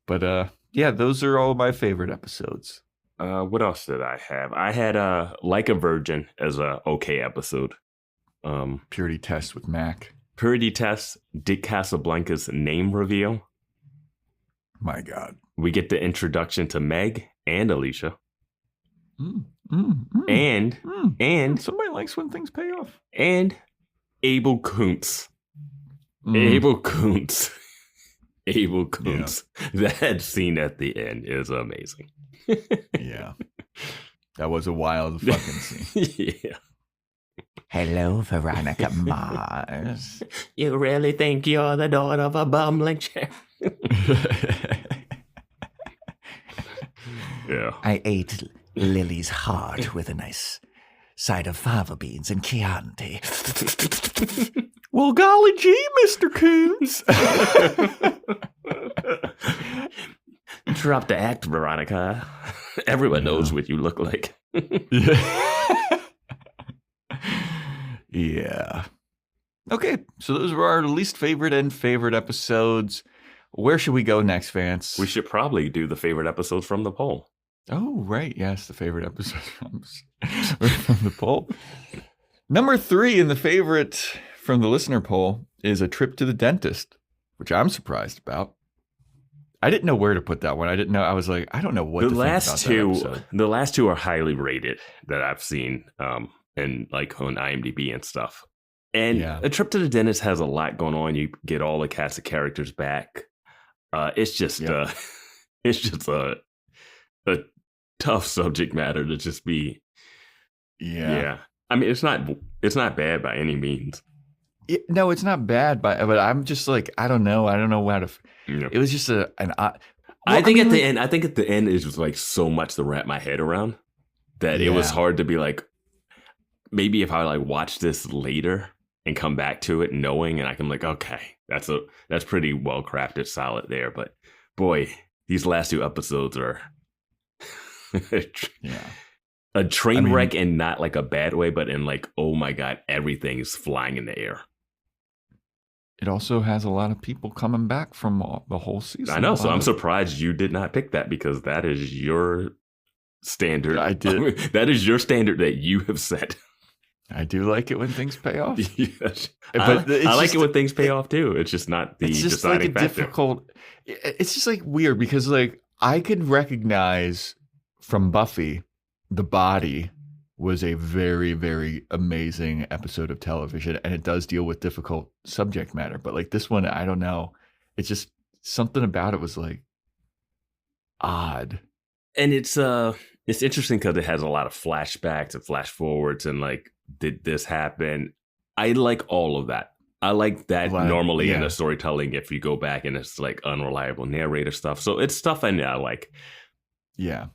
But yeah, those are all my favorite episodes. What else did I have? I had Like a Virgin as a okay episode. Purity Test with Mac. Purity Test, Dick Casablanca's name reveal. My God. We get the introduction to Meg and Alicia. And somebody likes when things pay off. And Abel Kuntz. Abel Kuntz. Abel Kuntz. Yeah. That scene at the end is amazing. Yeah. That was a wild fucking scene. Yeah. Hello, Veronica Mars. You really think you're the daughter of a bumbling sheriff? Yeah. I ate Lily's heart with a nice side of fava beans and Chianti. Well, golly gee, Mr. Coons. Drop the act, Veronica. Everyone knows what you look like. Yeah. Okay, so those were our least favorite and favorite episodes. Where should we go next, Vance? We should probably do the favorite episodes from the poll. Oh, right. Yes, the favorite episode from the poll. Number 3 in the favorite from the listener poll is A Trip to the Dentist, which I'm surprised about. I didn't know where to put that one. I didn't know. I was like, I don't know what to think about that episode. The last two are highly rated that I've seen and like on IMDb and stuff. And A Trip to the Dentist has a lot going on. You get all the cast of characters back. It's just a tough subject matter to just be. Yeah. I mean, it's not bad by any means. No, it's not bad, but I'm just like, I don't know how to. It was just an odd. I think at the end, it was like so much to wrap my head around that it was hard to be like, maybe if I like watch this later and come back to it knowing, and I can like, okay, that's pretty well crafted, solid there. But boy, these last 2 episodes are a train wreck, and not like a bad way, but in like, oh my God, everything is flying in the air. It also has a lot of people coming back from the whole season. I know, so I'm surprised you did not pick that, because that is your standard. I did. That is your standard that you have set. I do like it when things pay off. Yes. But I like it when things pay off too. It's just not the deciding factor. Difficult. It's just like weird, because like I could recognize from Buffy, the body was a very, very amazing episode of television, and it does deal with difficult subject matter. But like this one, I don't know. It's just something about it was like odd. And it's interesting because it has a lot of flashbacks and flash forwards, and like, did this happen? I like all of that. I like that normally in the storytelling, if you go back and it's like unreliable narrator stuff. So it's stuff I like. Yeah.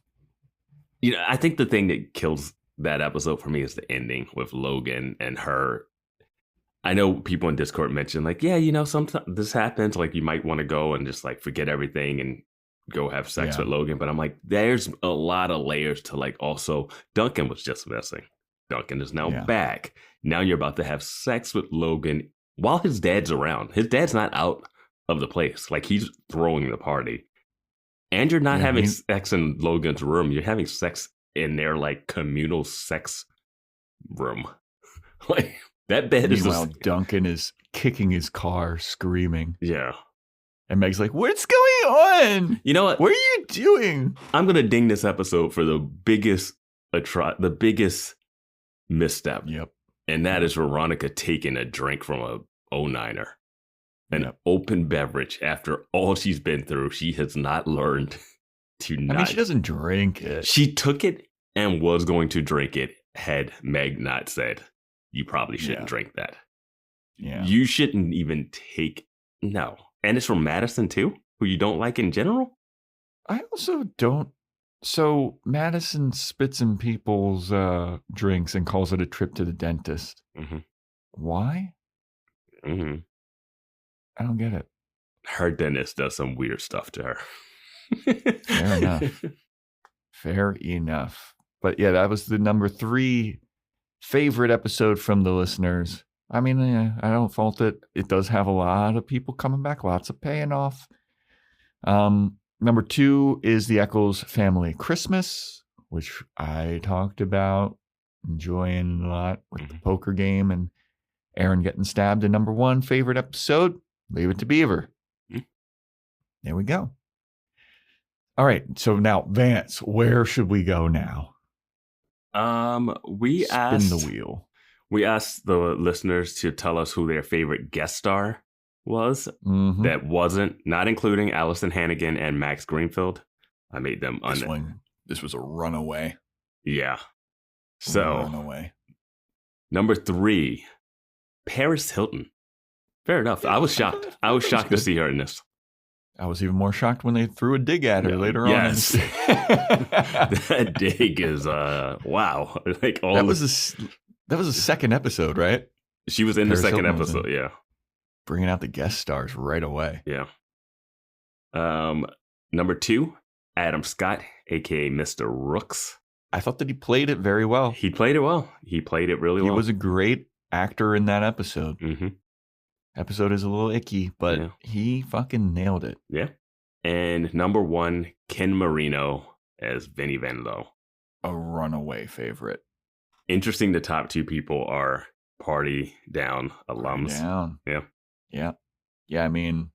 You know, I think the thing that kills that episode for me is the ending with Logan and her. I know people in Discord mentioned like, yeah, you know, sometimes this happens. Like, you might want to go and just like forget everything and go have sex with Logan. But I'm like, there's a lot of layers to like, also Duncan was just missing. Duncan is now back. Now you're about to have sex with Logan while his dad's around. His dad's not out of the place. Like, he's throwing the party. And you're not having sex in Logan's room. You're having sex in their like communal sex room. Like, that bed is. Meanwhile, Duncan is kicking his car, screaming. Yeah. And Meg's like, what's going on? You know what? What are you doing? I'm going to ding this episode for the biggest misstep. Yep. And that is Veronica taking a drink from a 09er. An open beverage after all she's been through. She has not learned to not. I mean, she doesn't drink it. She took it and was going to drink it had Meg not said, you probably shouldn't drink that. Yeah. You shouldn't even take. No. And it's from Madison too, who you don't like in general? I also don't. So Madison spits in people's drinks and calls it a trip to the dentist. Mm-hmm. Why? Mm-hmm. I don't get it. Her dentist does some weird stuff to her. Fair enough. Fair enough. But yeah, that was the number 3 favorite episode from the listeners. I mean, I don't fault it. It does have a lot of people coming back, lots of paying off. Number 2 is the Eccles family Christmas, which I talked about, enjoying a lot with the poker game and Aaron getting stabbed. And number 1 favorite episode, Leave It to Beaver. There we go. All right. So now, Vance, where should we go now? We Spin the wheel. We asked the listeners to tell us who their favorite guest star was. That wasn't, not including Allison Hannigan and Max Greenfield. I made them This was a runaway. Yeah. So runaway. Number 3, Paris Hilton. Fair enough. I was shocked. I was shocked to see her in this. I was even more shocked when they threw a dig at her later on. Yes. That dig is wow. Like all that was a second episode, right? She was in Paris the second Hilton episode, yeah. Bringing out the guest stars right away. Yeah. Number 2, Adam Scott, aka Mr. Rooks. I thought that he played it very well. He played it well. He played it really well. He was a great actor in that episode. Mm-hmm. Episode is a little icky, but he fucking nailed it. Yeah. And number 1, Ken Marino as Vinny Van Lowe. A runaway favorite. Interesting, the top 2 people are Party Down alums. Party Down. Yeah. Yeah. Yeah, I mean,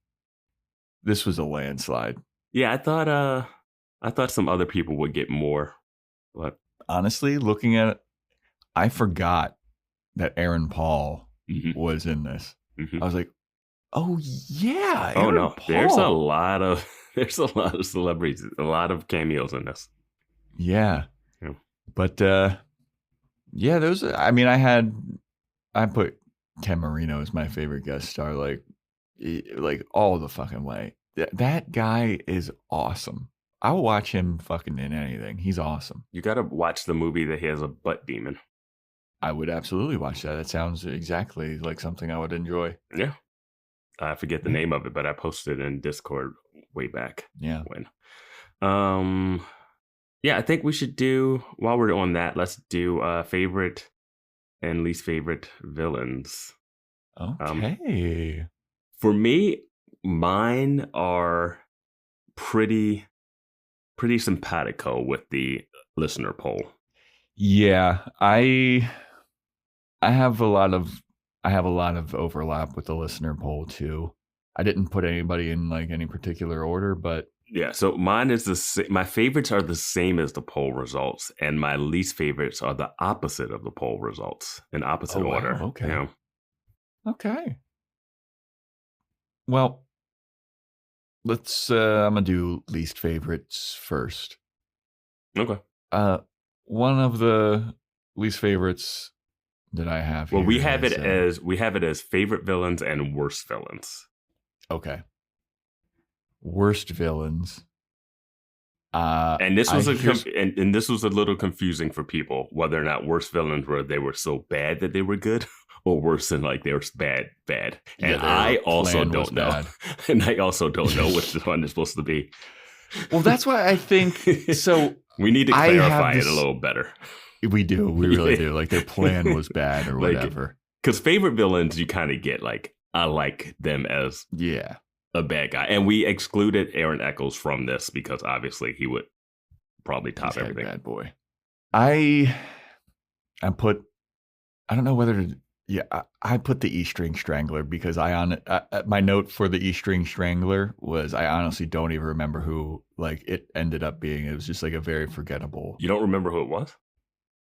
this was a landslide. Yeah, I thought some other people would get more. But honestly, looking at it, I forgot that Aaron Paul was in this. I was like, oh yeah. Aaron Paul. There's a lot of celebrities, a lot of cameos in this. Yeah. But yeah, those, I mean, I put Ken Marino as my favorite guest star, like all the fucking way. That guy is awesome. I'll watch him fucking in anything. He's awesome. You got to watch the movie that he has a butt demon. I would absolutely watch that. That sounds exactly like something I would enjoy. Yeah. I forget the name of it, but I posted it in Discord way back Yeah. when. Yeah, I think we should do, while we're on that, let's do favorite and least favorite villains. Okay. For me, mine are pretty simpatico with the listener poll. Yeah, I have a lot of overlap with the listener poll too. I didn't put anybody in like any particular order, but yeah, so mine is my favorites are the same as the poll results, and my least favorites are the opposite of the poll results in opposite order. Wow, okay. You know? Okay. Well, let's I'm gonna do least favorites first. Okay. One of the least favorites that I have well, here we have it as favorite villains and worst villains. Okay. Worst villains. And this was and this was a little confusing for people, whether or not worst villains were they were so bad that they were good, or worse than like they were bad. And Yeah, I also don't know. bad. And I also don't know which one is supposed to be. Well, that's why I think so. We need to clarify it a little better. We do. We really do. Like their plan was bad or whatever. Because favorite villains, you kind of get like, I like them as a bad guy. And we excluded Aaron Eccles from this because obviously he would probably top everything. Bad boy. I put, I don't know whether to, I put the E String Strangler because my note for the E String Strangler was I honestly don't even remember who like it ended up being. It was just like a very forgettable. You don't remember who it was?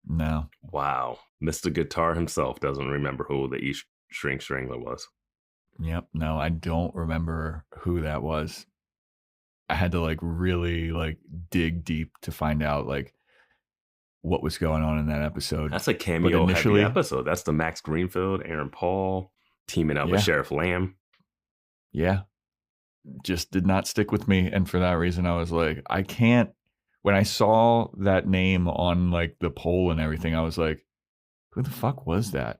No. Wow. Mr. Guitar himself doesn't remember who the E String Strangler was. Yep. No, I don't remember who that was. I had to like really like dig deep to find out like what was going on in that episode. That's a cameo heavy episode. That's the Max Greenfield, Aaron Paul teaming up with Sheriff Lamb. Yeah. Just did not stick with me. And for that reason, I was like, I can't. When I saw that name on like the poll and everything, I was like, who the fuck was that?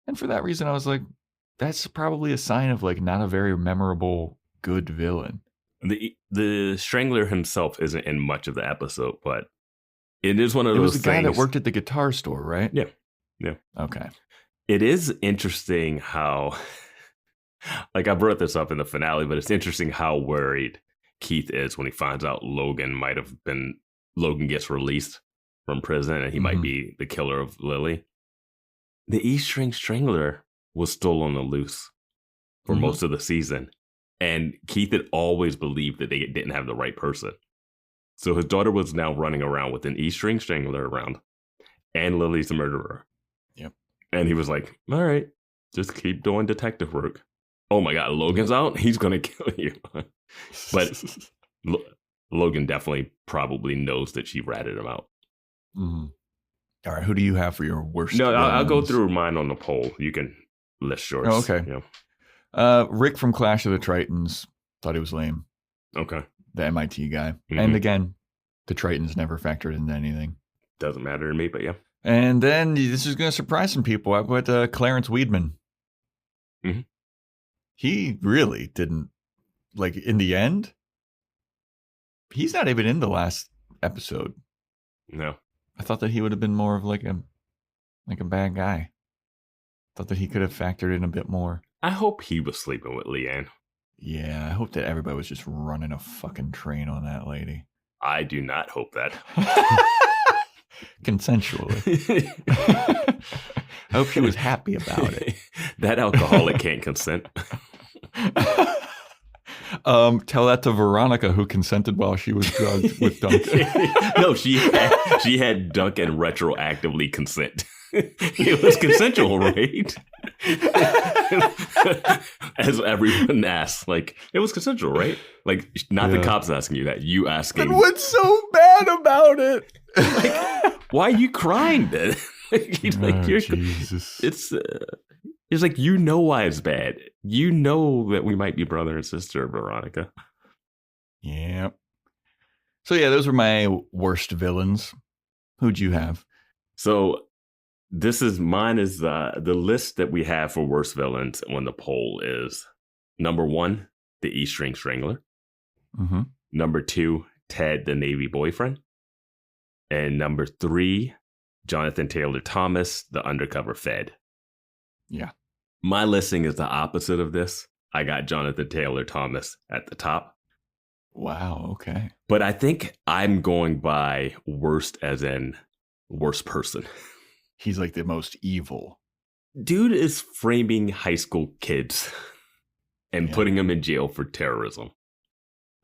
And for that reason, I was like, that's probably a sign of like not a very memorable, good villain. The Strangler himself isn't in much of the episode, but it is one of those things. It was the guy that worked at the guitar store, right? Yeah. Yeah. Okay. It is interesting how, like I brought this up in the finale, but it's interesting how worried Keith is when he finds out Logan gets released from prison and he might be the killer of Lily. The E String Strangler was still on the loose for most of the season. And Keith had always believed that they didn't have the right person. So his daughter was now running around with an E String Strangler around, and Lily's the murderer. Yep. And he was like, all right, just keep doing detective work. Oh my God, Logan's out? He's going to kill you. But Logan definitely probably knows that she ratted him out. Mm-hmm. All right, who do you have for your worst? No, I'll go through mine on the poll. You can list yours. Oh, okay. Yeah. Rick from Clash of the Tritons, thought he was lame. Okay. The MIT guy. Mm-hmm. And again, the Tritons never factored into anything. Doesn't matter to me, but yeah. And then this is going to surprise some people. I put Clarence Weedman. Mm-hmm. He really didn't, like, in the end, he's not even in the last episode. No. I thought that he would have been more of like a bad guy. Thought that he could have factored in a bit more. I hope he was sleeping with Leanne. Yeah, I hope that everybody was just running a fucking train on that lady. I do not hope that. Consensually. I hope she was happy about it. That alcoholic can't consent. Tell that to Veronica, who consented while she was drugged with Duncan. No, she had Duncan retroactively consent. It was consensual, right? As everyone asks, like, it was consensual, right? Like, not the cops asking you that, you asking. And what's so bad about it? Like, why are you crying then? Jesus. It's like, you know why it's bad. You know that we might be brother and sister, Veronica. Yeah. So yeah, those were my worst villains. Who'd you have? So Mine is the list that we have for worst villains on the poll is number 1, the E-string strangler. Mm-hmm. Number 2, Ted, the Navy boyfriend. And number 3, Jonathan Taylor Thomas, the undercover Fed. Yeah. My listing is the opposite of this. I got Jonathan Taylor Thomas at the top. Wow. Okay. But I think I'm going by worst as in worst person. He's like the most evil. Dude is framing high school kids and putting them in jail for terrorism.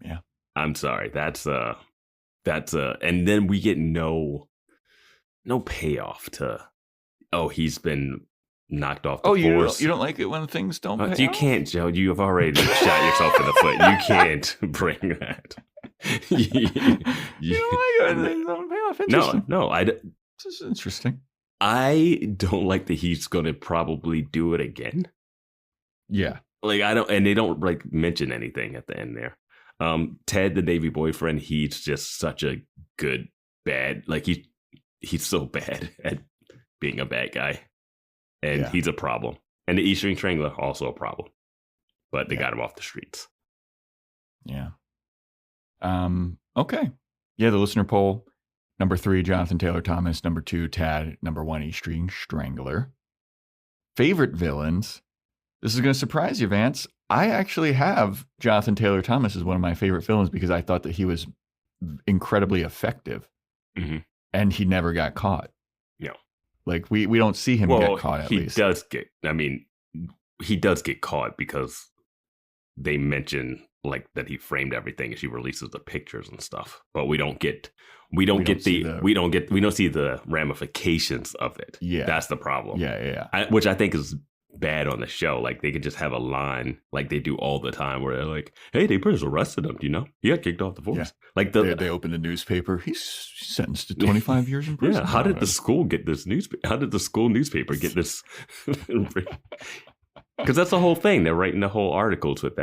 Yeah. I'm sorry. That's and then we get no payoff to, he's been knocked off the force. You don't like it when things don't pay You off? can't, Joe. You have already shot yourself in the foot. You can't bring that. You don't like it when things don't pay off? Interesting. No. This is interesting. I don't like that he's going to probably do it again. Yeah. Like, I don't, and they don't like mention anything at the end there. Ted, the Navy boyfriend, he's just such a good bad. Like he's so bad at being a bad guy, and he's a problem. And the E-string strangler also a problem, but they got him off the streets. Yeah. Okay. Yeah. The listener poll: number 3, Jonathan Taylor Thomas; number 2, Tad; number 1, E-string strangler. Favorite villains. This is going to surprise you, Vance. I actually have Jonathan Taylor Thomas as one of my favorite villains because I thought that he was incredibly effective, and he never got caught. Yeah, like we don't see him get caught. At least he does get. I mean, he does get caught because they mention like that he framed everything, and she releases the pictures and stuff. But we don't see the ramifications of it. Yeah, that's the problem. Yeah. Which I think is bad on the show. Like they could just have a line like they do all the time where they're like, hey, they just arrested him, he got kicked off the force. Like they open the newspaper, he's sentenced to 25 years in prison. How did the school get this newspaper? How did the school newspaper get this? Because that's the whole thing. They're writing the whole articles with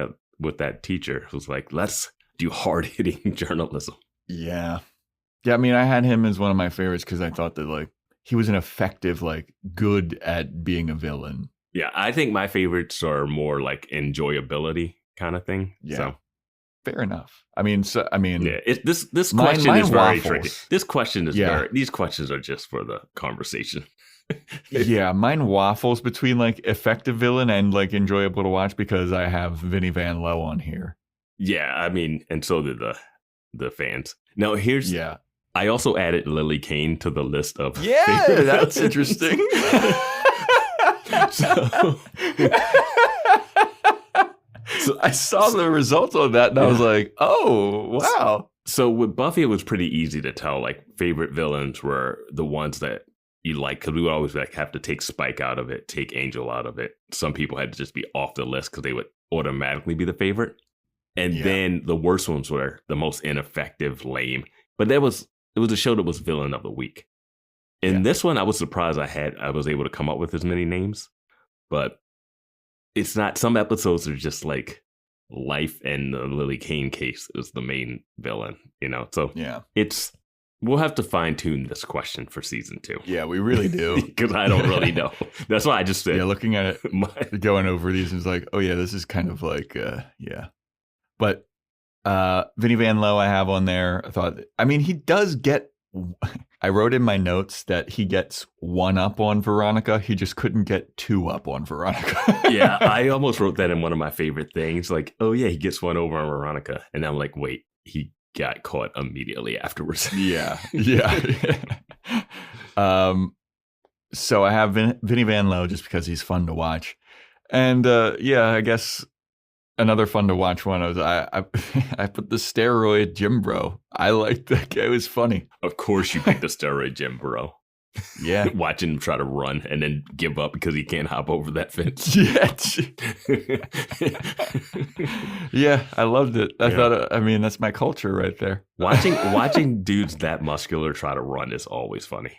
that teacher who's like, let's do hard-hitting journalism. Yeah. I mean, I had him as one of my favorites because I thought that like he was an effective, like good at being a villain. Yeah, I think my favorites are more like enjoyability kind of thing. Yeah, so. Fair enough. I mean, this question is very tricky. This question is these questions are just for the conversation. Yeah, mine waffles between like effective villain and like enjoyable to watch because I have Vinnie Van Lowe on here. Yeah, I mean, and so did the fans. Now here's I also added Lily Kane to the list of favorites. That's interesting. So I saw the results on that and I was like, oh, wow. So with Buffy, it was pretty easy to tell, like, favorite villains were the ones that you like, because we would always like have to take Spike out of it, take Angel out of it. Some people had to just be off the list because they would automatically be the favorite. And then the worst ones were the most ineffective, lame. But it was a show that was villain of the week. In this one, I was surprised I was able to come up with as many names, but it's not. Some episodes are just like Life, and the Lily Kane case is the main villain, So we'll have to fine tune this question for season 2. Yeah, we really do, because I don't really know. That's why I just said. Yeah, looking at it, going over these, is like, oh yeah, this is kind of like, But Vinnie Van Lowe I have on there. He does get. I wrote in my notes that he gets 1 up on Veronica. He just couldn't get 2 up on Veronica. Yeah, I almost wrote that in one of my favorite things. Like, oh yeah, he gets 1 over on Veronica. And I'm like, wait, he got caught immediately afterwards. Yeah. So I have Vinnie Van Lowe just because he's fun to watch. And I guess another fun to watch one was I put the steroid Jim Bro. I liked that guy. It was funny. Of course you picked the steroid Jim Bro. Yeah. Watching him try to run and then give up because he can't hop over that fence. Yeah, I loved it. I thought, that's my culture right there. Watching dudes that muscular try to run is always funny.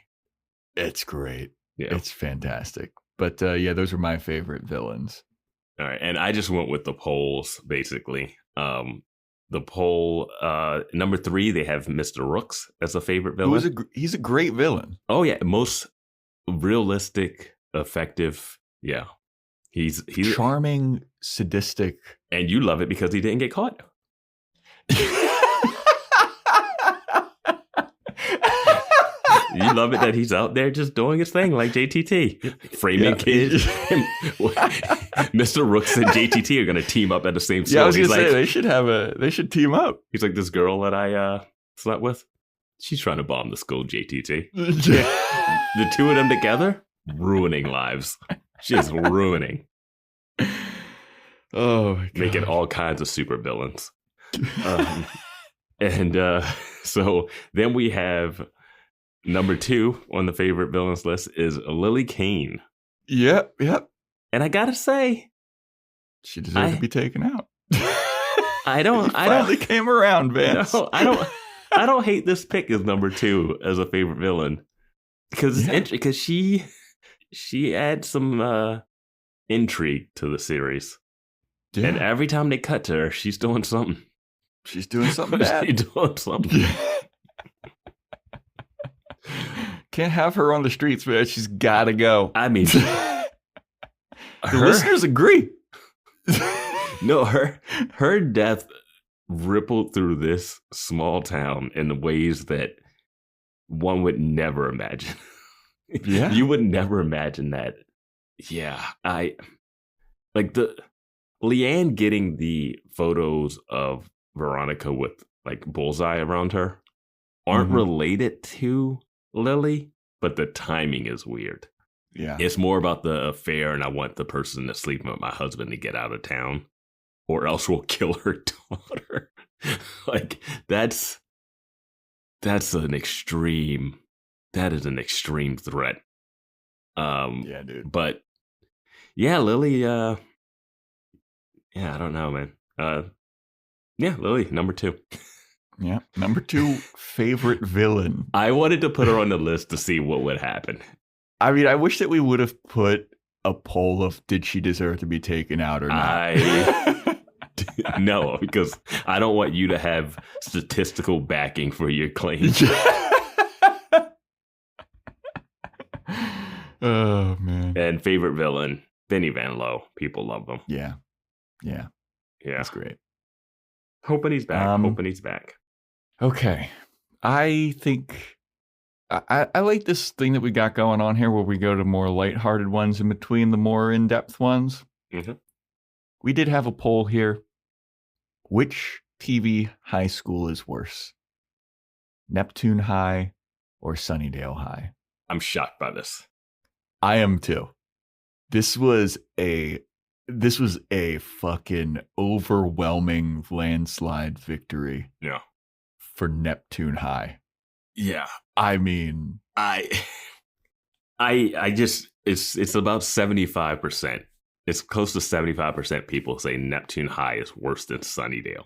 It's great. Yeah. It's fantastic. But those were my favorite villains. All right, and I just went with the polls, basically. The poll, number 3, they have Mr. Rooks as a favorite villain. He's a great villain. Oh, yeah. realistic, effective. Yeah. He's charming, sadistic. And you love it because he didn't get caught. You love it that he's out there just doing his thing like JTT. Framing kids. Mr. Rooks and JTT are going to team up at the same school. Yeah, I was going to say, they should team up. He's like, this girl that I slept with, she's trying to bomb the school, JTT. The two of them together, ruining lives. Just ruining. Oh, my God. Making all kinds of super villains. So then we have number 2 on the favorite villains list is Lily Kane. Yep. And I gotta say, she deserved to be taken out. I finally came around, Vance. No, I don't hate this pick as number 2 as a favorite villain because because she adds some intrigue to the series. Yeah. And every time they cut to her, she's doing something. She's doing something bad. She's doing something. Can't have her on the streets, man. She's got to go. I mean, the listeners agree. No, her death rippled through this small town in the ways that one would never imagine. Yeah. You would never imagine that. Yeah. I like the Leanne getting the photos of Veronica with like bullseye around her aren't related to Lily, but the timing is weird. Yeah. It's more about the affair, and I want the person that's sleeping with my husband to get out of town, or else we'll kill her daughter. Like that is an extreme threat. Yeah, dude. But yeah, Lily, I don't know, man. Yeah, Lily, number 2. Yeah, number 2 favorite villain. I wanted to put her on the list to see what would happen. I mean, I wish that we would have put a poll of did she deserve to be taken out or not. No, because I don't want you to have statistical backing for your claims. Oh, man. And favorite villain, Benny Van Lowe. People love him. Yeah. That's great. Hoping he's back. Okay. I think I like this thing that we got going on here where we go to more lighthearted ones in between the more in-depth ones. Mm-hmm. We did have a poll here. Which TV high school is worse? Neptune High or Sunnydale High? I'm shocked by this. I am too. This was a fucking overwhelming landslide victory. Yeah. For Neptune High. Yeah. I mean, I just it's about 75%. It's close to 75% people say Neptune High is worse than Sunnydale.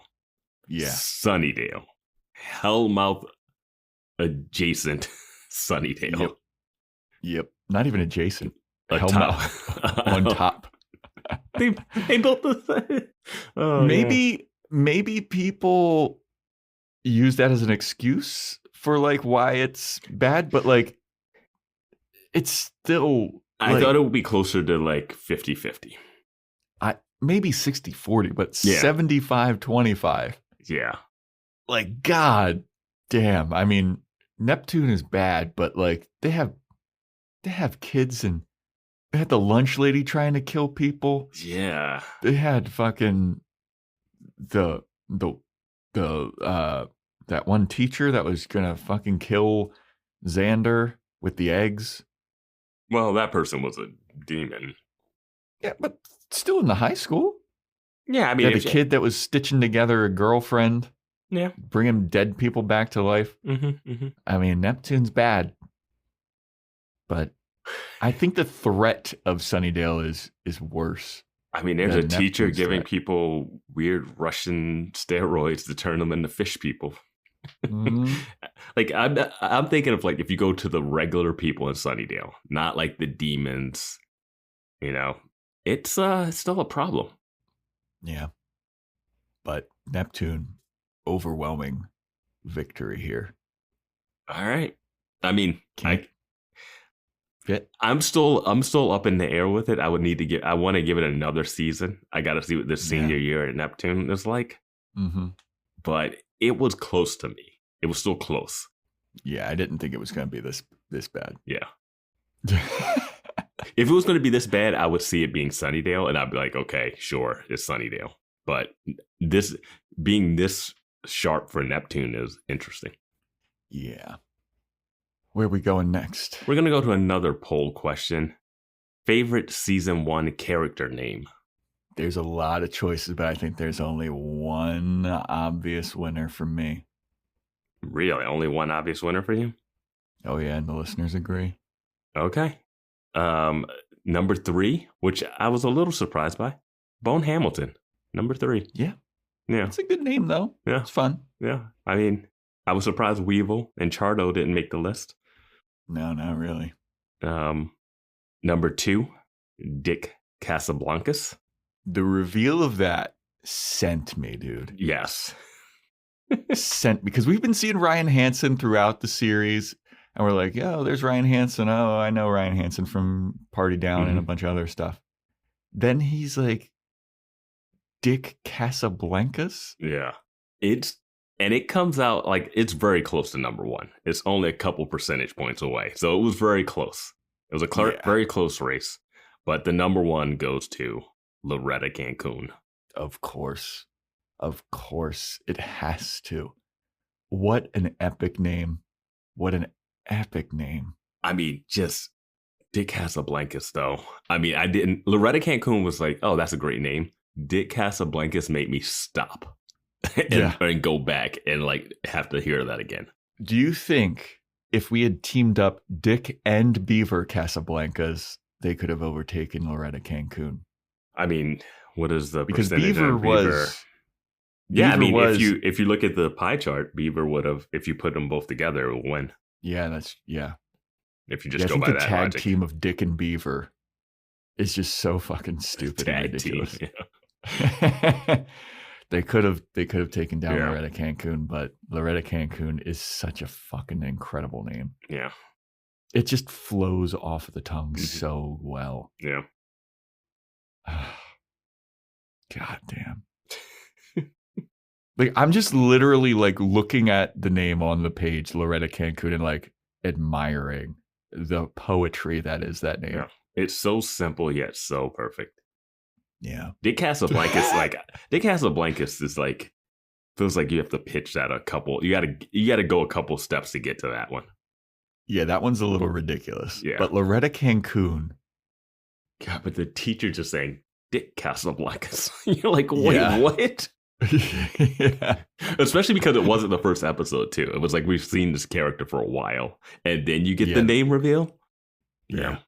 Yeah. Sunnydale. Hellmouth adjacent Sunnydale. Yep. Not even adjacent. Hellmouth on top. They built the maybe people use that as an excuse for like why it's bad, but like it's still I thought it would be closer to like 50-50. Maybe 60-40, but 75-25. Yeah. Like, god damn. I mean, Neptune is bad, but like they have kids, and they had the lunch lady trying to kill people. Yeah. They had fucking the that one teacher that was gonna fucking kill Xander with the eggs. Well, that person was a demon. Yeah, but still in the high school. Yeah, I mean, the kid that was stitching together a girlfriend. Yeah, bringing dead people back to life. I mean, Neptune's bad, but I think the threat of Sunnydale is worse. I mean, there's a teacher Neptune's giving threat. people weird Russian steroids to turn them into fish people. Mhm. Like I'm thinking of like if you go to the regular people in Sunnydale, not like the demons. You know, it's still a problem. Yeah, but Neptune, overwhelming victory here. All right. I mean, I'm still up in the air with it. I want to give it another season. I got to see what this senior year at Neptune is like. Mm-hmm. But it was close to me. It was still close. Yeah, I didn't think it was going to be this bad. Yeah. If it was going to be this bad, I would see it being Sunnydale, and I'd be like, okay, sure, it's Sunnydale. But this being this sharp for Neptune is interesting. Yeah. Where are we going next? We're going to go to another poll question. Favorite season 1 character name? There's a lot of choices, but I think there's only one obvious winner for me. Really? Only one obvious winner for you? Oh, yeah, and the listeners agree. Okay. Number 3, which I was a little surprised by. Bone Hamilton. Number 3. Yeah. Yeah. It's a good name, though. Yeah. It's fun. Yeah. I mean, I was surprised Weevil and Chardo didn't make the list. No, not really. Number 2, Dick Casablancas. The reveal of that sent me, dude. Yes. Sent, because we've been seeing Ryan Hansen throughout the series, and we're like, oh, there's Ryan Hansen. Oh, I know Ryan Hansen from Party Down and a bunch of other stuff. Then he's like, Dick Casablancas? Yeah. It comes out like it's very close to number 1. It's only a couple percentage points away. So it was very close. It was a very close race. But the number 1 goes to Loretta Cancun. Of course. Of course. It has to. What an epic name. What an epic name. I mean, just Dick Casablancas, though. I mean, Loretta Cancun was like, oh, that's a great name. Dick Casablancas made me stop and go back and like have to hear that again. Do you think if we had teamed up Dick and Beaver Casablancas, they could have overtaken Loretta Cancun? I mean, what is the because percentage Beaver of Beaver? Was yeah, Beaver I mean, was, if you look at the pie chart, Beaver would have, if you put them both together, it would win. Yeah, If you just I go think by the that tag logic. team of Dick and Beaver is just so fucking stupid and Tag team, ridiculous. yeah. They could have taken down Yeah. Loretta Cancun, but Loretta Cancun is such a fucking incredible name. Yeah. It just flows off of the tongue so well. Yeah. God damn. Like, I'm just literally like looking at the name on the page, Loretta Cancun, and like admiring the poetry that is that name. Yeah. It's so simple yet so perfect. Yeah. Dick Casablancas is like, feels like you have to pitch that a couple. You gotta go a couple steps to get to that one. Yeah, that one's a little ridiculous. Yeah. But Loretta Cancun. God, but the teacher just saying Dick Casablancas. You're like, wait, Yeah. what? Yeah. Especially because it wasn't the first episode too. It was like we've seen this character for a while, and then you get Yeah. the name reveal. Yeah.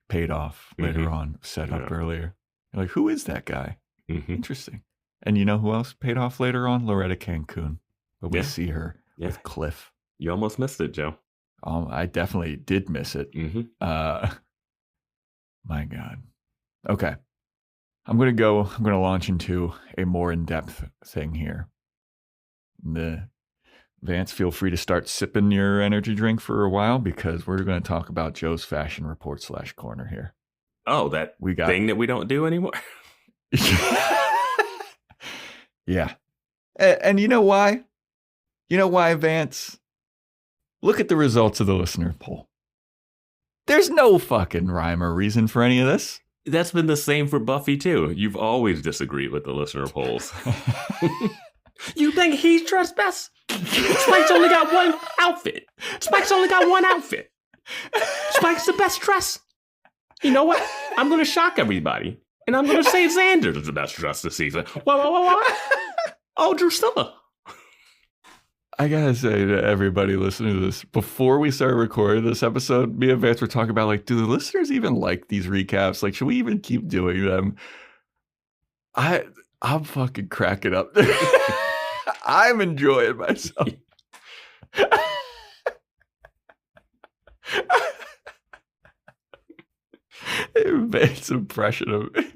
Paid off later on, set up earlier. You're like, who is that guy? Mm-hmm. Interesting. And you know who else paid off later on? Loretta Cancun. But we Yeah. see her Yeah. with Cliff. You almost missed it, Joe. I definitely did miss it. Mm-hmm. My God. Okay. I'm going to launch into a more in-depth thing here. Vance, feel free to start sipping your energy drink for a while because we're going to talk about Joe's fashion report / corner here. Oh, that We got thing that we don't do anymore. Yeah. And you know why? You know why, Vance? Look at the results of the listener poll. There's no fucking rhyme or reason for any of this. That's been the same for Buffy too. You've always disagreed with the listener polls. You think he's dressed best? Spike's only got one outfit. Spike's the best dress. You know what? I'm going to shock everybody. And I'm going to say Xander is the best dress this season. What? Oh, Drusilla. I gotta say to everybody listening to this, before we started recording this episode, me and Vance were talking about, like, do the listeners even like these recaps? Like, should we even keep doing them? I'm fucking cracking up. I'm enjoying myself. Vance's impression of it.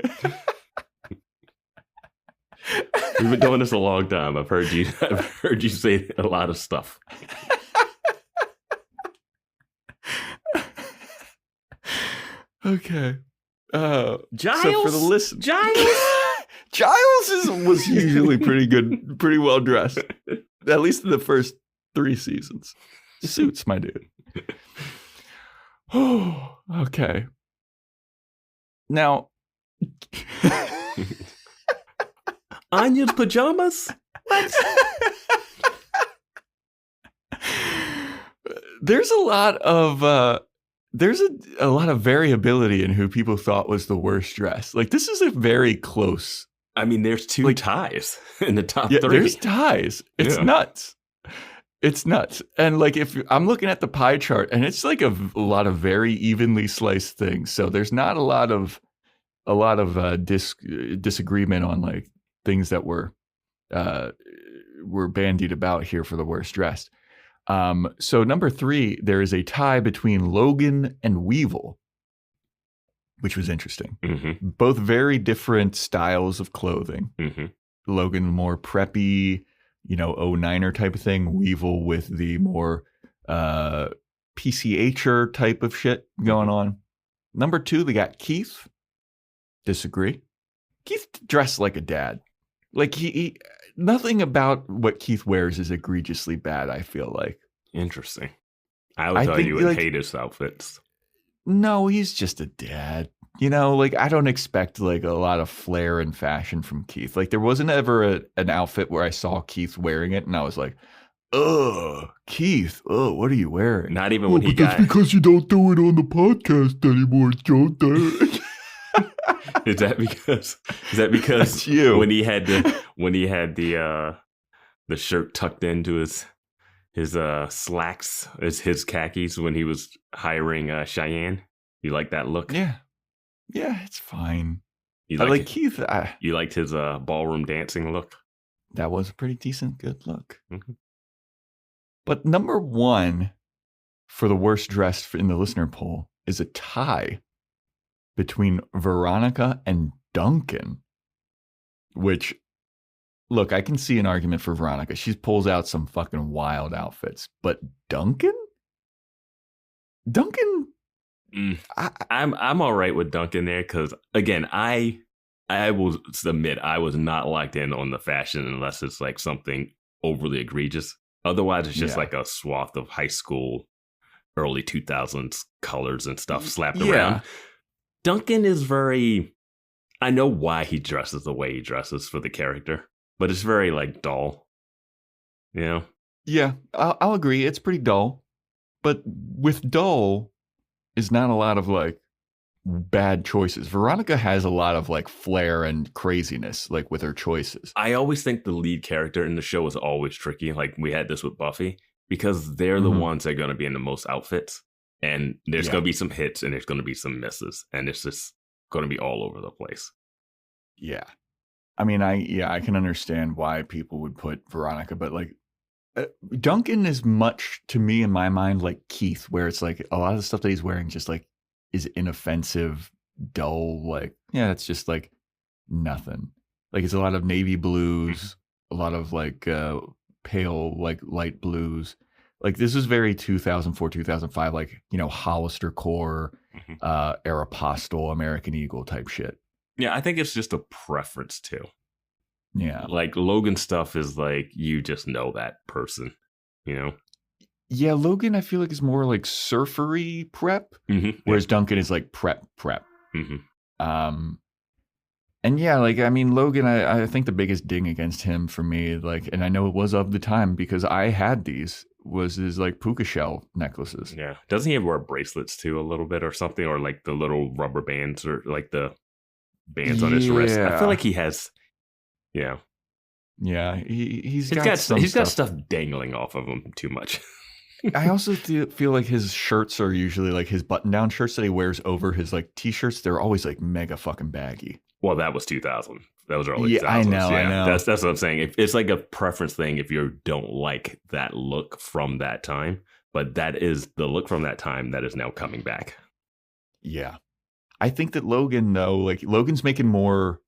We've been doing this a long time. I've heard you say a lot of stuff. Okay. Giles? So for the listen, Giles? Was usually pretty good, pretty well dressed. At least in the first 3 seasons. Suits, my dude. Oh, okay. Now, Anya's pajamas? What? There's a lot of a lot of variability in who people thought was the worst dressed. Like, this is a very close. I mean, there's 2 ties in the top 3. There's ties. It's nuts. It's nuts. And like, if I'm looking at the pie chart, and it's like a lot of very evenly sliced things. So there's not a lot of disagreement on like things that were bandied about here for the worst dressed. So number 3, there is a tie between Logan and Weevil, which was interesting. Mm-hmm. Both very different styles of clothing. Mm-hmm. Logan more preppy, 09er type of thing. Weevil with the more PCHer type of shit going on. Number 2, they got Keith. Disagree. Keith dressed like a dad. Like he nothing about what Keith wears is egregiously bad, I feel like. Interesting. I would thought you would hate his outfits. No, he's just a dad. Like I don't expect like a lot of flair and fashion from Keith. Like there wasn't ever an outfit where I saw Keith wearing it and I was like, "Ugh, Keith, what are you wearing?" Not even when he That's because you don't do it on the podcast anymore, Joe. Is that because you. when he had the shirt tucked into his slacks as his khakis when he was hiring Cheyenne? You like that look? Yeah, it's fine. I like Keith. You liked his ballroom dancing look? That was a pretty decent, good look. Mm-hmm. But number 1 for the worst dressed in the listener poll is a tie between Veronica and Duncan, which, look, I can see an argument for Veronica. She pulls out some fucking wild outfits, but Duncan? I'm all right with Duncan there because, again, I will admit I was not locked in on the fashion unless it's like something overly egregious. Otherwise, it's just like a swath of high school, early 2000s colors and stuff slapped around. Duncan is very... I know why he dresses the way he dresses for the character, but it's very, like, dull. Yeah, I'll agree. It's pretty dull. But with dull is not a lot of, like, bad choices. Veronica has a lot of, like, flair and craziness, like, with her choices. I always think the lead character in the show is always tricky. Like, we had this with Buffy, because they're the ones that are going to be in the most outfits. And there's going to be some hits and there's going to be some misses. And it's just going to be all over the place. Yeah. I mean, I can understand why people would put Veronica, but like Duncan is much to me in my mind like Keith, where it's like a lot of the stuff that he's wearing just like is inoffensive, dull, like, yeah, it's just like nothing. Like it's a lot of navy blues, a lot of like pale, like light blues. Like this is very 2004, 2005, like, Hollister Core, Aeropostale, American Eagle type shit. Yeah, I think it's just a preference too. Yeah. Like Logan stuff is like, you just know that person, Yeah, Logan, I feel like is more like surfery prep, whereas Duncan is like prep. Mm-hmm. And yeah, like, I mean, Logan, I think the biggest ding against him for me, like, and I know it was of the time because I had these, was his like puka shell necklaces. Yeah. Doesn't he wear bracelets too a little bit or something? Or like the little rubber bands or like the bands on his wrist? I feel like he has, Yeah, he's got stuff dangling off of him too much. I also feel like his shirts are usually like his button-down shirts that he wears over his like t-shirts. They're always like mega fucking baggy. Well, that was 2000. That was early 2000s. I know. That's what I'm saying. It's like a preference thing if you don't like that look from that time. But that is the look from that time that is now coming back. Yeah. I think that Logan, though, like Logan's making more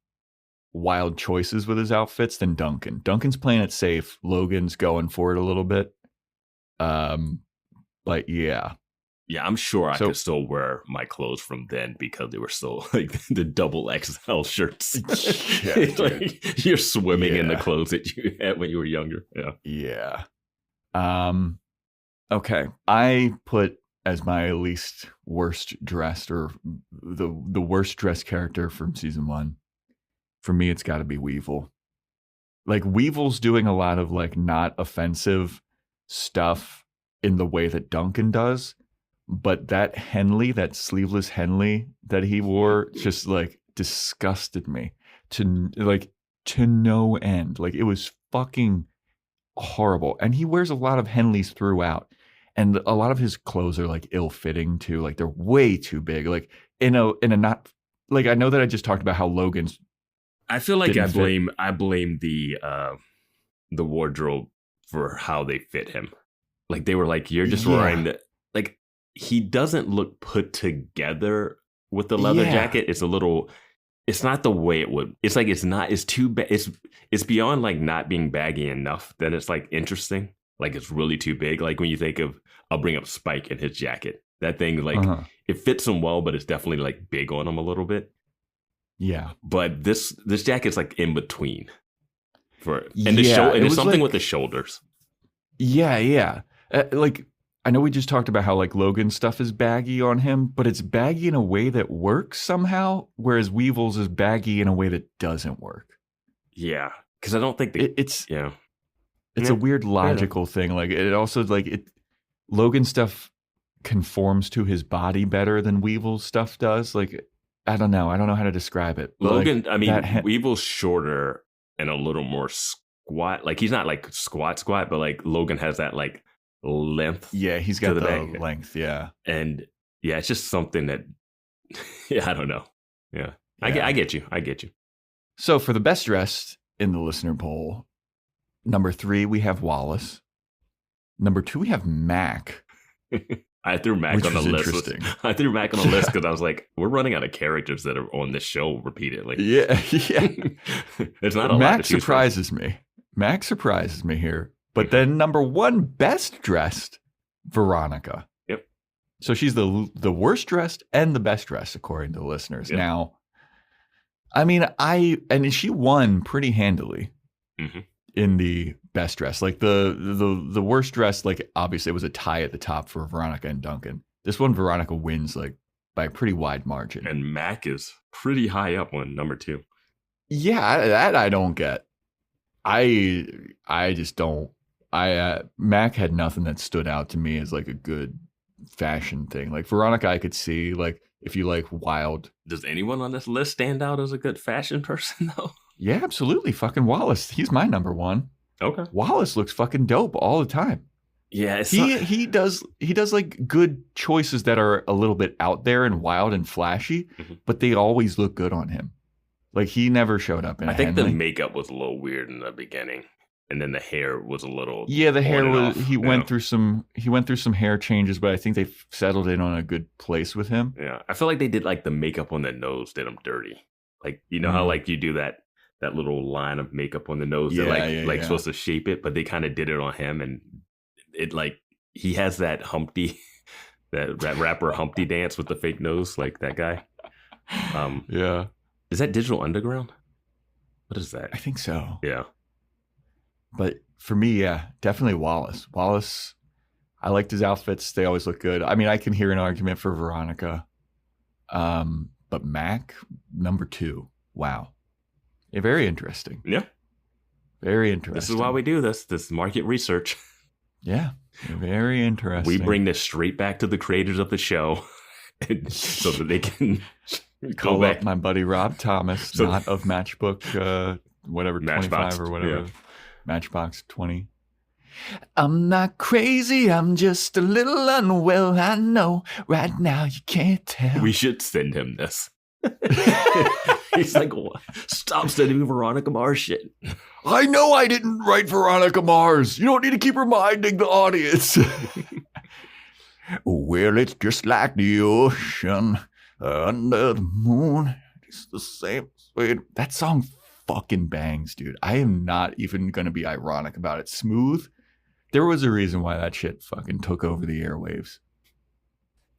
wild choices with his outfits than Duncan. Duncan's playing it safe. Logan's going for it a little bit. But yeah. Yeah, I'm sure I could still wear my clothes from then because they were still like the double XL shirts. Yeah, like you're swimming in the clothes that you had when you were younger. Yeah. Okay. I put as my least worst dressed or the worst dressed character from season 1. For me, it's got to be Weevil. Like Weevil's doing a lot of like not offensive stuff in the way that Duncan does. But that Henley, that sleeveless Henley that he wore just like disgusted me to no end. Like it was fucking horrible. And he wears a lot of Henleys throughout. And a lot of his clothes are like ill-fitting too. Like they're way too big. Like in a not like I know that I just talked about how Logan's. I feel like I blame the wardrobe for how they fit him. Like they were like, you're just wearing the like. He doesn't look put together with the leather jacket. It's a little, it's not the way it would. It's like, it's too bad. It's beyond like not being baggy enough. Then it's like interesting. Like it's really too big. Like when you think of, I'll bring up Spike in his jacket. That thing, like it fits him well, but it's definitely like big on him a little bit. Yeah. But this jacket's like in between and it's something like, with the shoulders. Yeah. Yeah. Like, I know we just talked about how like Logan's stuff is baggy on him, but it's baggy in a way that works somehow, whereas Weevil's is baggy in a way that doesn't work. Yeah, because I don't think it's a weird logical thing. Like it also like Logan's stuff conforms to his body better than Weevil's stuff does. Like I don't know how to describe it. Logan, like, I mean, Weevil's shorter and a little more squat. Like he's not like squat, but like Logan has that like length. Yeah, he's got the length. Yeah, and yeah, it's just something that I don't know. Yeah. I get you. So for the best dressed in the listener poll, number 3 we have Wallace. Number 2 we have Mac. I threw Mac on the list. I threw Mac on the list because I was like, we're running out of characters that are on this show repeatedly. Yeah. It's not a lot. Mac surprises me. Mac surprises me here. But then number 1 best dressed, Veronica. Yep. So she's the worst dressed and the best dressed according to the listeners. Yep. Now, I mean, and she won pretty handily in the best dress. Like the worst dressed, like obviously it was a tie at the top for Veronica and Duncan. This one, Veronica wins like by a pretty wide margin. And Mac is pretty high up on number 2. Yeah, that I don't get. I just don't. Mac had nothing that stood out to me as like a good fashion thing. Like Veronica, I could see like if you like wild. Does anyone on this list stand out as a good fashion person though? Yeah, absolutely. Fucking Wallace. He's my number 1. Okay. Wallace looks fucking dope all the time. Yeah, he does like good choices that are a little bit out there and wild and flashy, but they always look good on him. Like he never showed up in. I think the makeup was a little weird in the beginning. And then the hair was a little. Yeah, the hair was. He went through some hair changes, but I think they settled in on a good place with him. Yeah, I feel like they did like the makeup on the nose did him dirty. Like you know how like you do that little line of makeup on the nose that supposed to shape it, but they kind of did it on him, and it like he has that Humpty, that rapper Humpty dance with the fake nose, like that guy. Yeah, is that Digital Underground? What is that? I think so. Yeah. But for me, yeah, definitely Wallace. Wallace, I liked his outfits. They always look good. I mean, I can hear an argument for Veronica. But Mac, number 2. Wow. Yeah, very interesting. Yeah. Very interesting. This is why we do this market research. Yeah. Very interesting. We bring this straight back to the creators of the show so that they can call back my buddy Rob Thomas, not of Matchbook, whatever, Matchbox, 25 or whatever. Yeah. Matchbox 20. I'm not crazy, I'm just a little unwell. I know right now you can't tell. We should send him this. He's like, stop sending me Veronica Mars shit. I know I didn't write Veronica Mars. You don't need to keep reminding the audience. Well, it's just like the ocean under the moon. It's the same. That song fucking bangs, dude. I am not even going to be ironic about it. Smooth. There was a reason why that shit fucking took over the airwaves.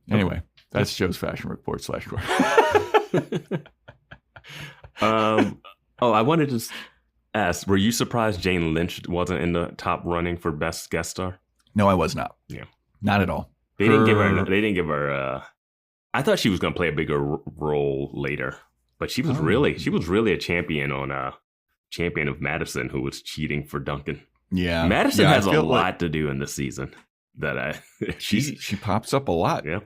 Anyway, that's Joe's fashion report / court. I wanted to ask, were you surprised Jane Lynch wasn't in the top running for best guest star? No, I was not. Yeah. Not at all. They didn't give her I thought she was going to play a bigger role later, but she was really a champion of Madison, who was cheating for Duncan. Yeah. Madison has a lot to do in this season. She pops up a lot. Yeah.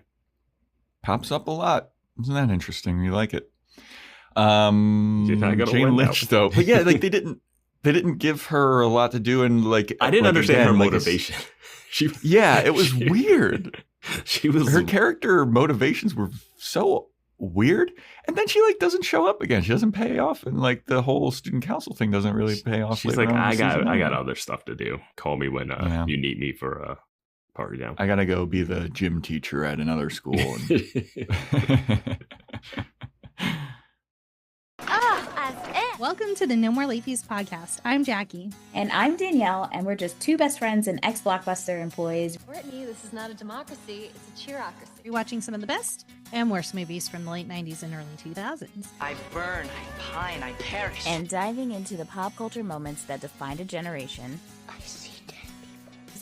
Pops up a lot. Isn't that interesting? You like it. Jane Lynch though. But yeah, like they didn't give her a lot to do, and like I didn't understand her motivation. It was weird. Her character motivations were so weird, and then she like doesn't show up again. She doesn't pay off, and like the whole student council thing doesn't really pay off. She's like, I got other stuff to do. Call me when you need me for a party down. I gotta go be the gym teacher at another school. Welcome to the No More Late Fees podcast. I'm Jackie. And I'm Danielle, and we're just two best friends and ex-Blockbuster employees. Brittany, this is not a democracy, it's a cheerocracy. We're watching some of the best and worst movies from the late 90s and early 2000s. I burn, I pine, I perish. And diving into the pop culture moments that defined a generation. I see dead people.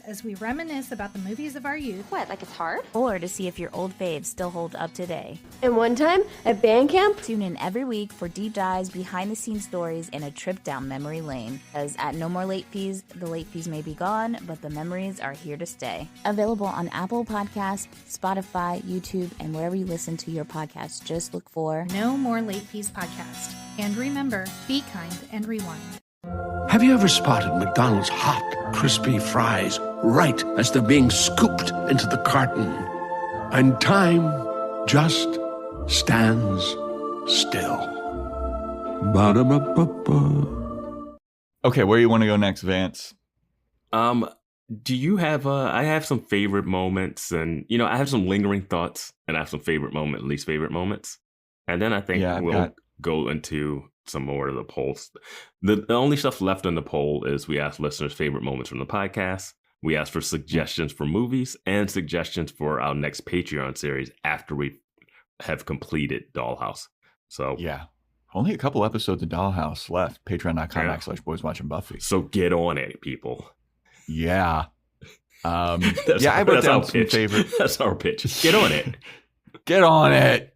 As we reminisce about the movies of our youth. What, like it's hard? Or to see if your old faves still hold up today. And one time, at band camp? Tune in every week for deep dives, behind-the-scenes stories, and a trip down memory lane. Because at No More Late Fees, the late fees may be gone, but the memories are here to stay. Available on Apple Podcasts, Spotify, YouTube, and wherever you listen to your podcasts. Just look for No More Late Fees podcast. And remember, be kind and rewind. Have you ever spotted McDonald's hot, crispy fries right as they're being scooped into the carton? And time just stands still. Ba-da-ba-ba-ba. Okay, where you want to go next, Vance? Do you have I have some favorite moments, and I have some lingering thoughts, and I have some favorite moment, least favorite moments. And then I think we'll go into some more of the polls. The only stuff left on the poll is we asked listeners' favorite moments from the podcast. We asked for suggestions for movies and suggestions for our next Patreon series after we have completed Dollhouse. So only a couple episodes of Dollhouse left. Patreon.com/boyswatching Buffy. So get on it, people. Yeah. I wrote down some favorite. That's our pitch. Get on it. Get on it.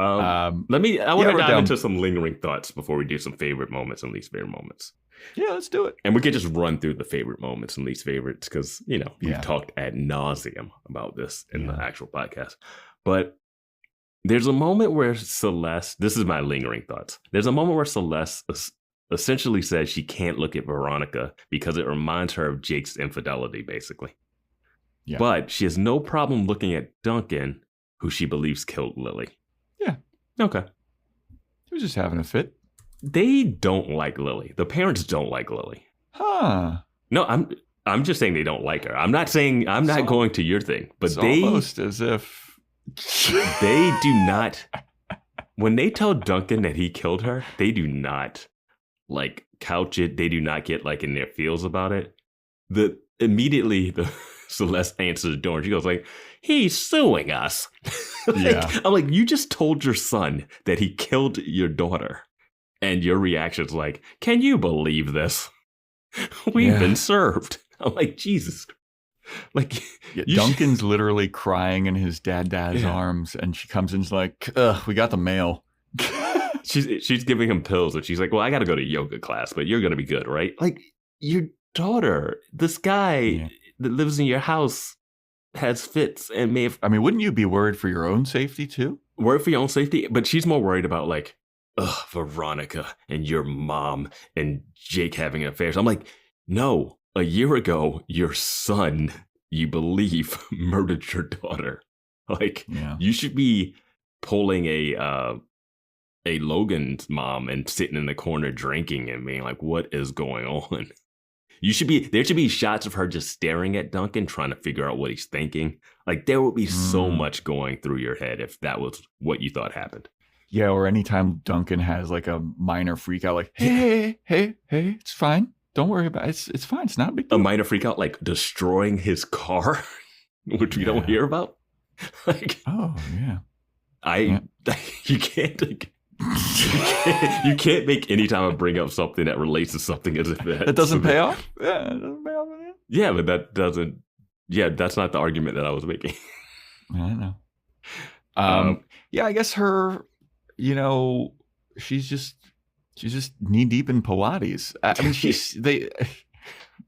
I want to dive into some lingering thoughts before we do some favorite moments and least favorite moments. Yeah, let's do it. And we could just run through the favorite moments and least favorites because, we've talked ad nauseum about this in the actual podcast. But there's a moment where Celeste, this is my lingering thoughts. There's a moment where Celeste essentially says she can't look at Veronica because it reminds her of Jake's infidelity, basically. Yeah. But she has no problem looking at Duncan, who she believes killed Lily. Yeah. Okay. He was just having a fit. They don't like Lily. The parents don't like Lily. Huh. No, I'm just saying they don't like her. I'm not going to your thing, but they almost as if they do not. When they tell Duncan that he killed her, they do not like couch it. They do not get like in their feels about it. Immediately the Celeste answers the door and she goes like, he's suing us. I'm like, you just told your son that he killed your daughter. And your reaction's like, can you believe this? We've been served. I'm like, Jesus. Like, Duncan's literally crying in his dad's arms. And she comes in and is like, we got the mail. She's giving him pills. And she's like, well, I got to go to yoga class, but you're going to be good, right? Like, your daughter, this guy that lives in your house has fits and may have... I mean, wouldn't you be worried for your own safety too? Worried for your own safety? But she's more worried about like, Veronica and your mom and Jake having affairs. I'm like, no, a year ago, your son, you believe, murdered your daughter. Like, you should be pulling a Logan's mom and sitting in the corner drinking and being like, what is going on? There should be shots of her just staring at Duncan, trying to figure out what he's thinking. Like, there would be so much going through your head if that was what you thought happened. Yeah, or anytime Duncan has like a minor freak out, like, hey, it's fine. Don't worry about it. It's fine. It's not a big deal. A minor freak out, like destroying his car, which we don't hear about. Like, oh yeah, you can't. You can't make any time I bring up something that relates to something as if that doesn't pay off. Yeah, it doesn't pay off. Yeah, but that doesn't. Yeah, that's not the argument that I was making. I know. Yeah, I guess her. You know, she's just knee deep in Pilates. I mean,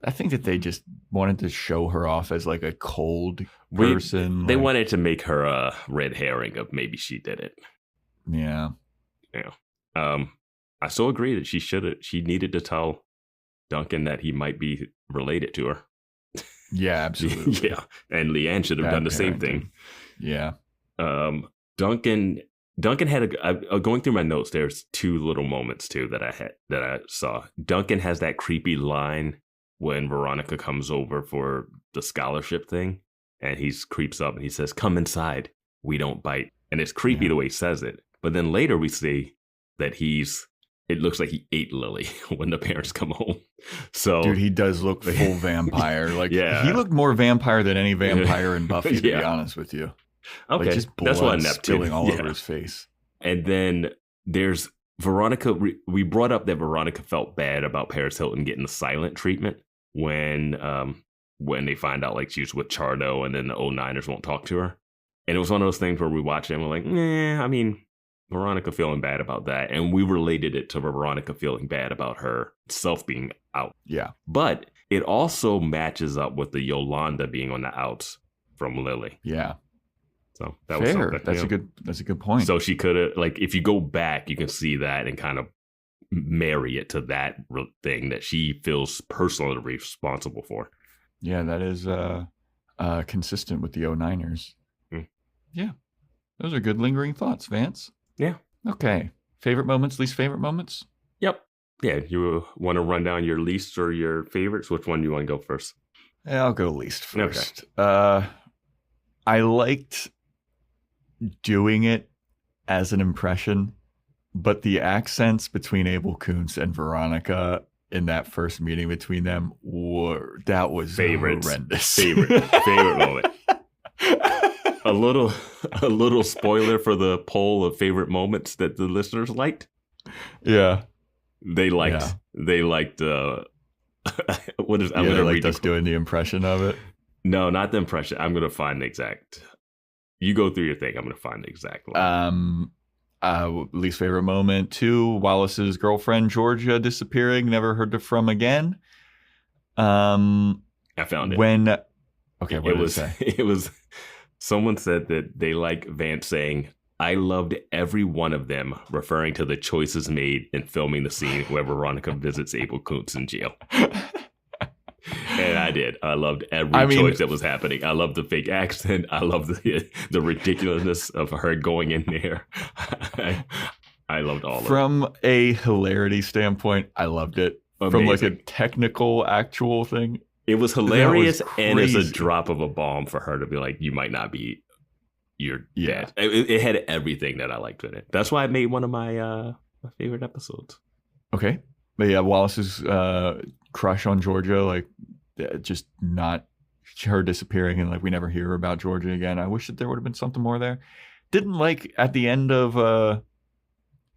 I think that they just wanted to show her off as like a cold person. They wanted to make her a red herring of maybe she did it. Yeah. Yeah. I so agree that she needed to tell Duncan that he might be related to her. Yeah, absolutely. Yeah. And Leanne should have done the same thing. Yeah. Duncan had going through my notes, there's two little moments too that I saw. Duncan has that creepy line when Veronica comes over for the scholarship thing, and he creeps up and he says, "Come inside. We don't bite." And it's creepy the way he says it. But then later we see that it looks like he ate Lily when the parents come home. So, dude, he does look full vampire. Like, yeah. He looked more vampire than any vampire in Buffy, to be honest with you. Okay, like just blood that's what spilling all over his face. And then there's Veronica. We brought up that Veronica felt bad about Paris Hilton getting the silent treatment when they find out like she was with Chardo, and then the 09ers won't talk to her. And it was one of those things where we watched it and we're like, I mean, Veronica feeling bad about that. And we related it to Veronica feeling bad about herself being out. Yeah. But it also matches up with the Yolanda being on the outs from Lily. Yeah. So that Fair. was something. That's a good point. So she could have, like, if you go back, you can see that and kind of marry it to that thing that she feels personally responsible for. Yeah, that is consistent with the 09ers. Yeah. Those are good lingering thoughts, Vance. Yeah. Okay. Favorite moments, least favorite moments? Yep. Yeah. You want to run down your least or your favorites? Which one do you want to go first? Yeah, I'll go least first. Okay. I liked doing it as an impression, but the accents between Abel Kuntz and Veronica in that first meeting between them was horrendous. Favorite moment. A little spoiler for the poll of favorite moments that the listeners liked. Yeah, they liked. What is? I'm gonna read us doing the impression of it. No, not the impression. I'm gonna find the exact. You go through your thing. I'm gonna find the exact line. Least favorite moment 2: Wallace's girlfriend Georgia disappearing, never heard from again. I found it. What it was. Someone said that they like Vance saying, "I loved every one of them," referring to the choices made in filming the scene where Veronica visits Abel Kuntz in jail. And I did. I loved every choice that was happening. I loved the fake accent. I loved the ridiculousness of her going in there. I loved all of it. From a hilarity standpoint, I loved it. Amazing. From like a technical, actual thing. It was hilarious, and it's a drop of a bomb for her to be like, "You might not be your dad." It had everything that I liked in it. That's why it made one of my favorite episodes. Okay. But yeah, Wallace's crush on Georgia, like just not her disappearing, and like we never hear about Georgia again. I wish that there would have been something more there. Didn't like at the end of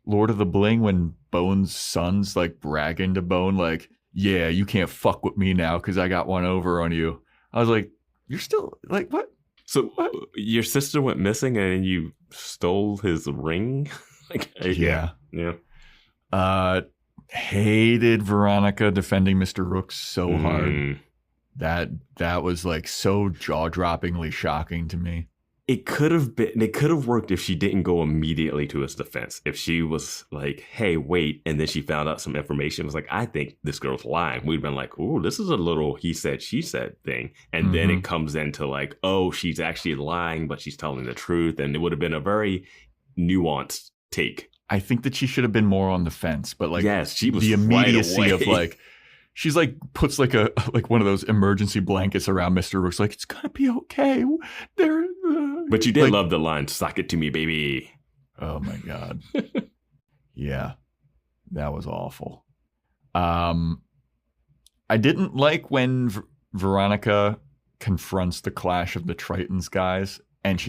Lord of the Bling when Bone's son's like bragging to Bone like, "Yeah, you can't fuck with me now because I got one over on you." I was like, "You're still like what?" So what? Your sister went missing and you stole his ring? Yeah. Hated Veronica defending Mr. Rooks so hard. That was like so jaw-droppingly shocking to me. It could have worked if she didn't go immediately to his defense. If she was like, "Hey, wait," and then she found out some information, was like, "I think this girl's lying." We'd been like, "Ooh, this is a little he said, she said thing." And then it comes into like, "Oh, she's actually lying, but she's telling the truth." And it would have been a very nuanced take. I think that she should have been more on the fence, but like, yes, she was the immediacy right of like, she's like puts like one of those emergency blankets around Mr. Rooks, like it's gonna be okay. But you did love the line, "Sock it to me, baby." Oh my god. Yeah, that was awful. I didn't like when Veronica confronts the Clash of the Tritons guys And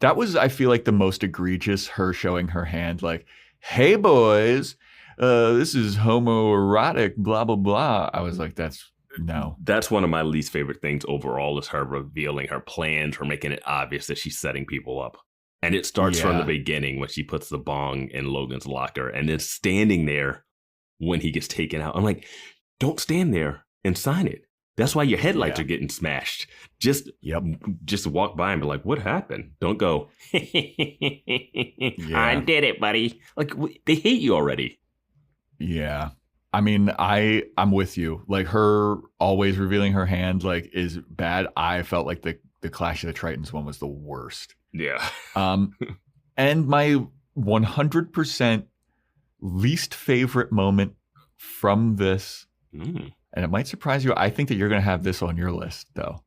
that was, I feel like, the most egregious, her showing her hand like, hey, boys, this is homoerotic, blah, blah, blah. I was like, no. That's one of my least favorite things overall is her revealing her plans, her making it obvious that she's setting people up. And it starts from the beginning when she puts the bong in Logan's locker and then standing there when he gets taken out. I'm like, don't stand there and sign it. That's why your headlights are getting smashed. Just walk by and be like, what happened? Don't go, I did it, buddy. Like, they hate you already. Yeah. I mean, I'm with you. Like, her always revealing her hand, like, is bad. I felt like the Clash of the Tritons one was the worst. Yeah. And my 100% least favorite moment from this, and it might surprise you, I think that you're going to have this on your list, though.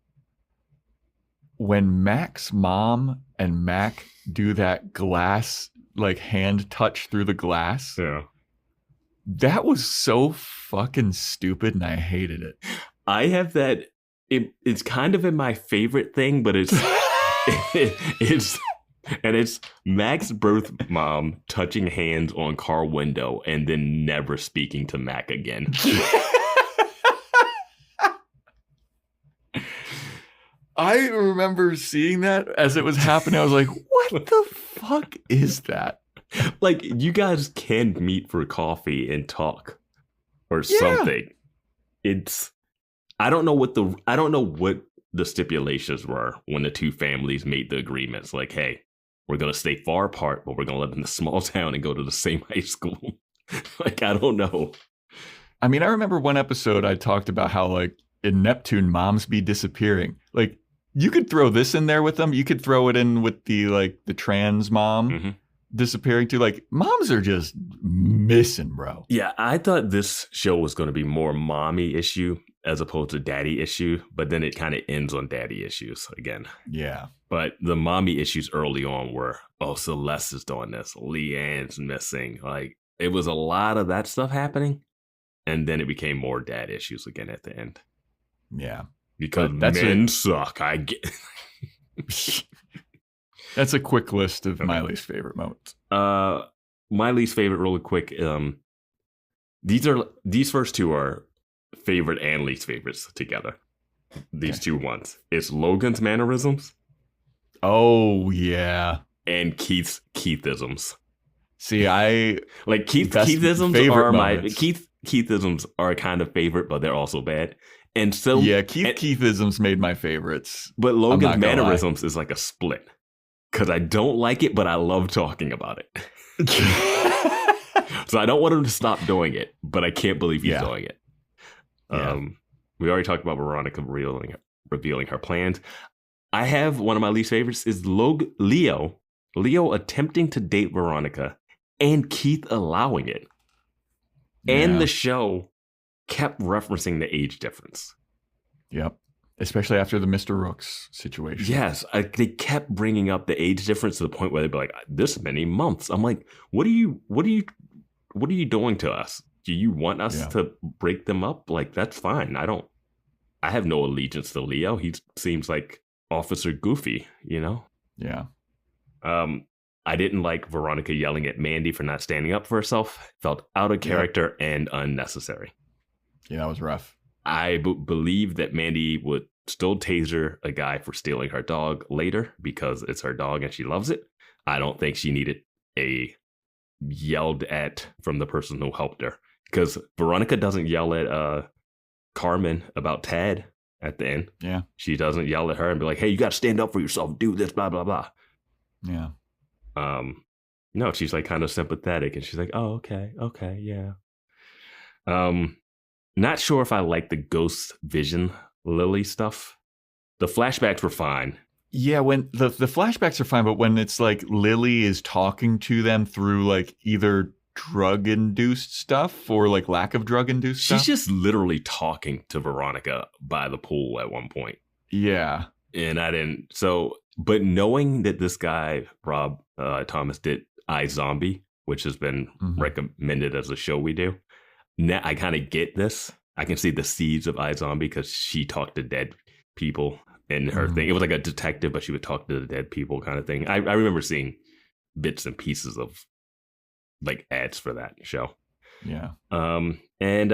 When Mac's mom and Mac do that glass, like, hand touch through the glass. Yeah. That was so fucking stupid, and I hated it. I have that. It's kind of in my favorite thing, but it's it's Mac's birth mom touching hands on car window and then never speaking to Mac again. I remember seeing that as it was happening. I was like, what the fuck is that? Like, you guys can meet for coffee and talk or something. I don't know what the stipulations were when the two families made the agreements. Like, hey, we're going to stay far apart, but we're going to live in the small town and go to the same high school. Like, I don't know. I mean, I remember one episode I talked about how, like, in Neptune, moms be disappearing. Like, you could throw this in there with them. You could throw it in with the trans mom disappearing too. Like, moms are just missing, bro. Yeah, I thought this show was going to be more mommy issue as opposed to daddy issue, but then it kind of ends on daddy issues again. Yeah. But the mommy issues early on were, Celeste is doing this, Leanne's missing. Like, it was a lot of that stuff happening. And then it became more dad issues again at the end. Yeah. Because men suck. I get. That's a quick list of my least favorite moments. My least favorite, really quick. These first two are favorite and least favorites together. These two ones. It's Logan's mannerisms. Oh yeah. And Keithisms. See, I like Keithisms are moments. Keithisms are kind of favorite, but they're also bad. And so Keithisms made my favorites. But Logan's mannerisms is like a split. Because I don't like it, but I love talking about it. So I don't want him to stop doing it, but I can't believe he's doing it. We already talked about Veronica revealing her plans. I have one of my least favorites is Leo attempting to date Veronica and Keith allowing it. Yeah. And the show kept referencing the age difference. Yep. Especially after the Mr. Rooks situation. Yes. They kept bringing up the age difference to the point where they'd be like, this many months. I'm like, what are you doing to us? Do you want us to break them up? Like, that's fine. I have no allegiance to Leo. He seems like Officer Goofy, you know? Yeah. I didn't like Veronica yelling at Mandy for not standing up for herself. Felt out of character and unnecessary. Yeah, that was rough. I believe that Mandy would still taser a guy for stealing her dog later because it's her dog and she loves it. I don't think she needed a yelled at from the person who helped her. Because Veronica doesn't yell at Carmen about Tad at the end. Yeah. She doesn't yell at her and be like, hey, you got to stand up for yourself. Do this, blah, blah, blah. Yeah. No, she's like kind of sympathetic. And she's like, oh, okay, yeah. Not sure if I like the ghost vision Lily stuff. The flashbacks were fine. Yeah, when the flashbacks are fine, but when it's like Lily is talking to them through like either drug-induced stuff or like lack of drug-induced stuff. She's just literally talking to Veronica by the pool at one point. Yeah. And I didn't, but knowing that this guy, Rob Thomas, did iZombie, which has been recommended as a show we do, now I kind of get this. I can see the seeds of iZombie because she talked to dead people in her thing. It was like a detective, but she would talk to the dead people kind of thing. I remember seeing bits and pieces of like ads for that show. Yeah. And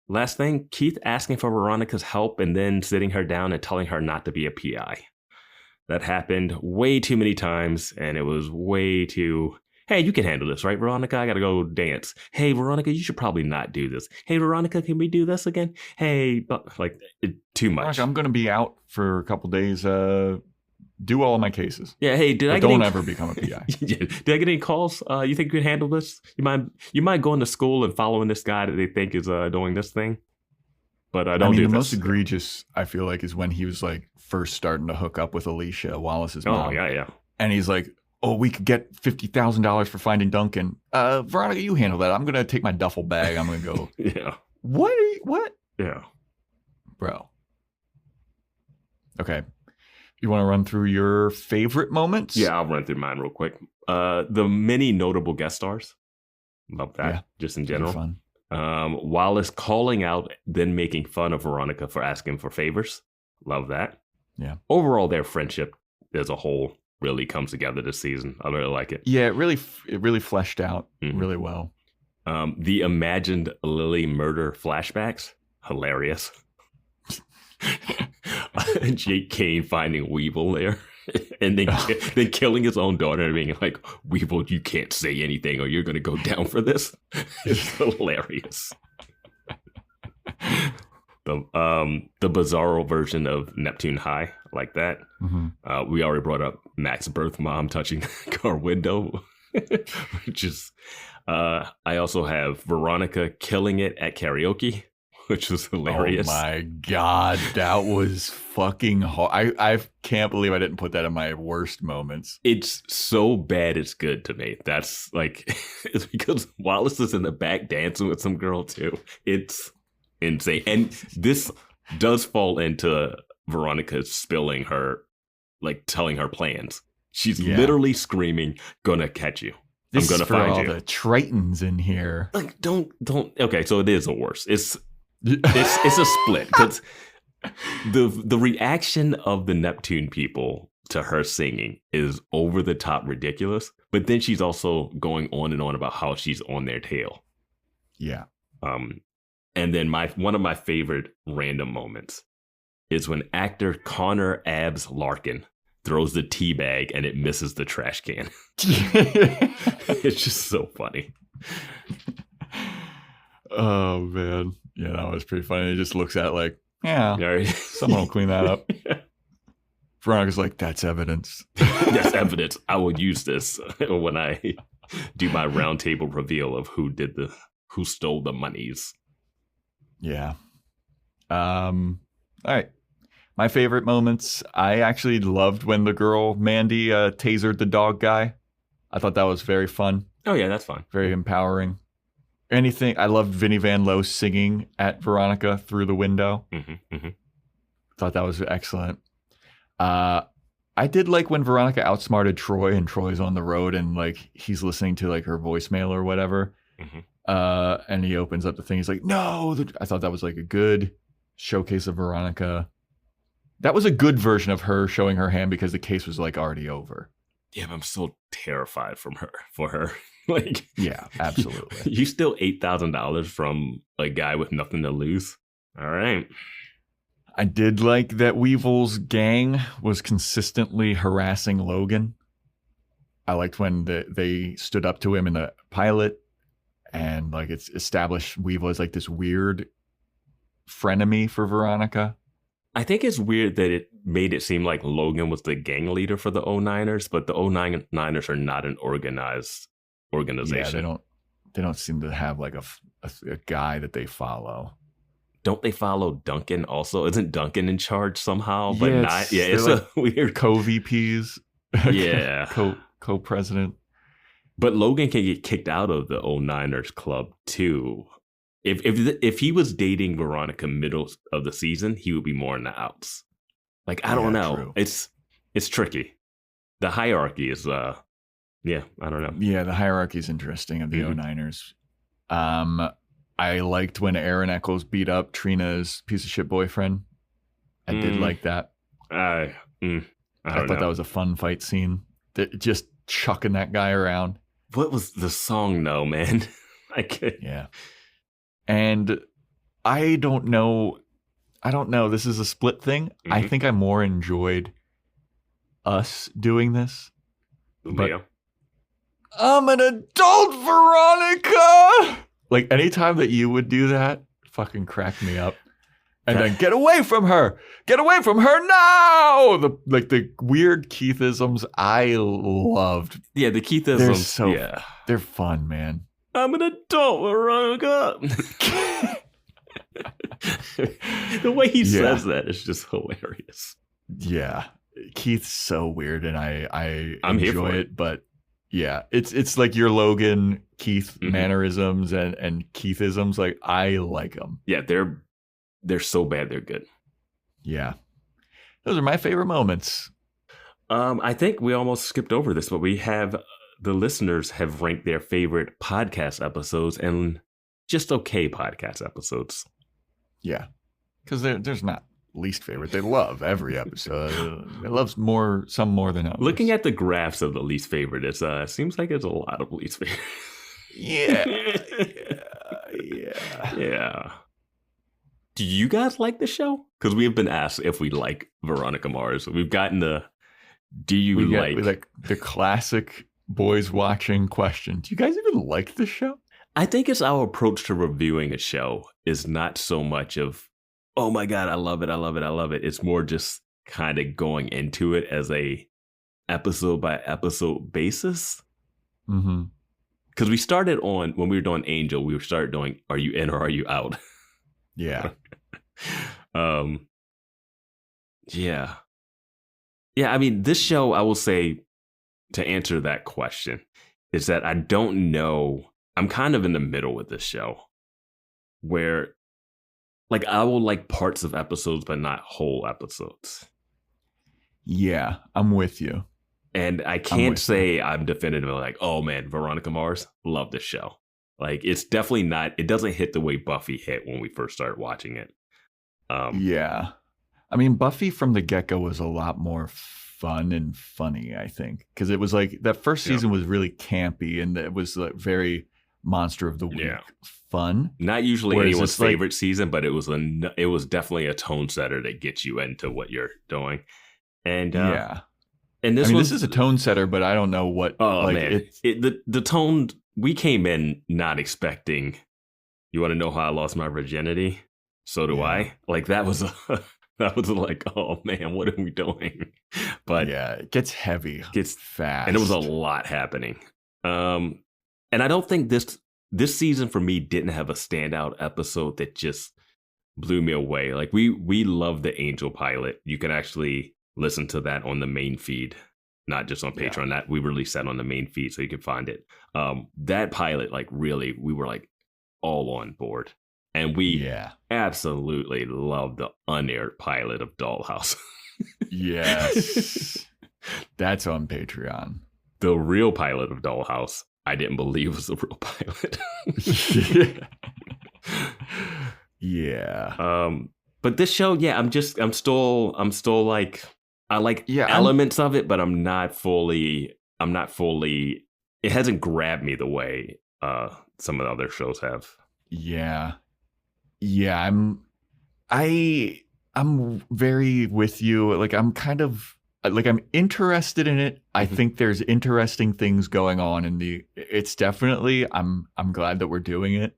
last thing, Keith asking for Veronica's help and then sitting her down and telling her not to be a PI. That happened way too many times, and it was way too, hey, you can handle this, right, Veronica? I gotta go dance. Hey, Veronica, you should probably not do this. Hey, Veronica, can we do this again? Hey, like, too much. Veronica, I'm gonna be out for a couple days. Do all of my cases. Yeah, hey, don't ever become a PI. Yeah. Did I get any calls? You think you can handle this? You might going to school and following this guy that they think is doing this thing? But don't do the this. most egregious, I feel like, is when he was like first starting to hook up with Alicia, Wallace's mom. Oh, yeah. And he's like, oh, we could get $50,000 for finding Duncan. Veronica, you handle that. I'm going to take my duffel bag. I'm going to go. Yeah. What? Yeah. Bro. Okay. You want to run through your favorite moments? Yeah, I'll run through mine real quick. The many notable guest stars. Love that, just in general. Fun. Wallace calling out, then making fun of Veronica for asking for favors. Love that. Yeah. Overall, their friendship as a whole really comes together this season. I really like it. Yeah, it really fleshed out really well. The imagined Lily murder flashbacks, hilarious. Jake Kane finding Weevil there. And then killing his own daughter and being like, Weevil, you can't say anything or you're going to go down for this. It's hilarious. The bizarro version of Neptune High, like that. Mm-hmm. We already brought up Mac's birth mom touching car window, which is, I also have Veronica killing it at karaoke, which was hilarious. Oh my God, that was fucking hard. I can't believe I didn't put that in my worst moments. It's so bad it's good to me. That's like, it's because Wallace is in the back dancing with some girl too. It's insane. And this does fall into Veronica spilling her, like telling her plans. She's literally screaming, gonna catch you. I'm gonna find you. The Tritons in here. Like, don't. Okay, so it is a worse. It's a split because the reaction of the Neptune people to her singing is over the top ridiculous, but then she's also going on and on about how she's on their tail. Yeah. And then one of my favorite random moments is when actor Connor Abs Larkin throws the tea bag and it misses the trash can. It's just so funny. Oh man. Yeah, that was pretty funny. He just looks at it like, yeah, someone will clean that up. Veronica's like, that's evidence. That's evidence. I will use this when I do my roundtable reveal of who stole the monies. Yeah. All right. My favorite moments. I actually loved when the girl Mandy tasered the dog guy. I thought that was very fun. Oh yeah, that's fun. Very empowering. I loved Vinnie Van Lowe singing at Veronica through the window. Thought that was excellent. I did like when Veronica outsmarted Troy and Troy's on the road and like he's listening to like her voicemail or whatever. And he opens up the thing. He's like, no. I thought that was like a good showcase of Veronica. That was a good version of her showing her hand because the case was like already over. Yeah, but I'm still terrified for her. Like, yeah, absolutely. You steal $8,000 from a guy with nothing to lose. All right. I did like that Weevil's gang was consistently harassing Logan. I liked when they stood up to him in the pilot and like it's established Weevil as like this weird frenemy for Veronica. I think it's weird that it made it seem like Logan was the gang leader for the 09ers, but the 09ers are not an organized organization. Yeah, they don't seem to have like a guy that they follow. Don't they follow Duncan also? Isn't Duncan in charge somehow? But yeah, not. Yeah, it's like a weird co-VPs. Yeah, co-president. But Logan can get kicked out of the 09ers club too. If he was dating Veronica middle of the season, he would be more in the outs. Like, I don't know. True. It's tricky. The hierarchy is I don't know. Yeah, the hierarchy is interesting of the 09ers. I liked when Aaron Eccles beat up Trina's piece of shit boyfriend. I did like that. I thought that was a fun fight scene. Just chucking that guy around. What was the song though, man? Yeah. And I don't know. This is a split thing. Mm-hmm. I think I more enjoyed us doing this. But yeah. I'm an adult, Veronica! Like, anytime that you would do that, fucking crack me up. And then, get away from her! Get away from her now! The weird Keithisms I loved. Yeah, the Keithisms. They're fun, man. I'm an adult, Veronica. The way he says that is just hilarious. Yeah. Keith's so weird, and I'm enjoy it, but yeah, it's like your Logan Keith mannerisms and Keithisms. Like, I like them. Yeah, they're so bad they're good. Yeah, those are my favorite moments. I think we almost skipped over this, but the listeners have ranked their favorite podcast episodes and just okay podcast episodes. Yeah, because there's not least favorite. They love every episode. They love some more than others. Looking at the graphs of the least favorite, it seems like there's a lot of least favorite. Yeah. Do you guys like the show? Because we have been asked if we like Veronica Mars. We've gotten the like the classic boys watching question. Do you guys even like the show? I think it's our approach to reviewing a show is not so much of, oh my God, I love it, I love it, I love it. It's more just kind of going into it as a episode by episode basis. Mm-hmm. Because we started when we were doing Angel, we started doing, are you in or are you out? Yeah. Yeah. Yeah, I mean, this show, I will say, to answer that question, is that I don't know. I'm kind of in the middle with this show where, like, I will like parts of episodes, but not whole episodes. Yeah, I'm with you. And I can't say I'm definitive, like, oh man, Veronica Mars, love this show. Like, it's definitely not, it doesn't hit the way Buffy hit when we first started watching it. Yeah. I mean, Buffy from the get-go was a lot more fun and funny, I think. Because it was like, that first season was really campy and it was like very Monster of the Week fun. Not usually anyone's favorite season, but it was definitely a tone setter that gets you into what you're doing. And and this is a tone setter, but I don't know what. Oh like, man, the tone. We came in not expecting. You want to know how I lost my virginity? So do I. Like that was like, oh man, what are we doing? But yeah, it gets heavy, gets fast, and it was a lot happening. And I don't think this season for me didn't have a standout episode that just blew me away. Like we love the Angel pilot. You can actually listen to that on the main feed, not just on Patreon. That we released that on the main feed, so you can find it. That pilot, like really, we were like all on board, and we absolutely loved the unaired pilot of Dollhouse. Yes, that's on Patreon. The real pilot of Dollhouse, I didn't believe was the real pilot. Yeah. But this show, I'm still like, I like elements of it, but I'm not fully, it hasn't grabbed me the way some of the other shows have. Yeah. Yeah, I'm very with you. Like I'm kind of like I'm interested in it. I think there's interesting things going on it's definitely I'm glad that we're doing it.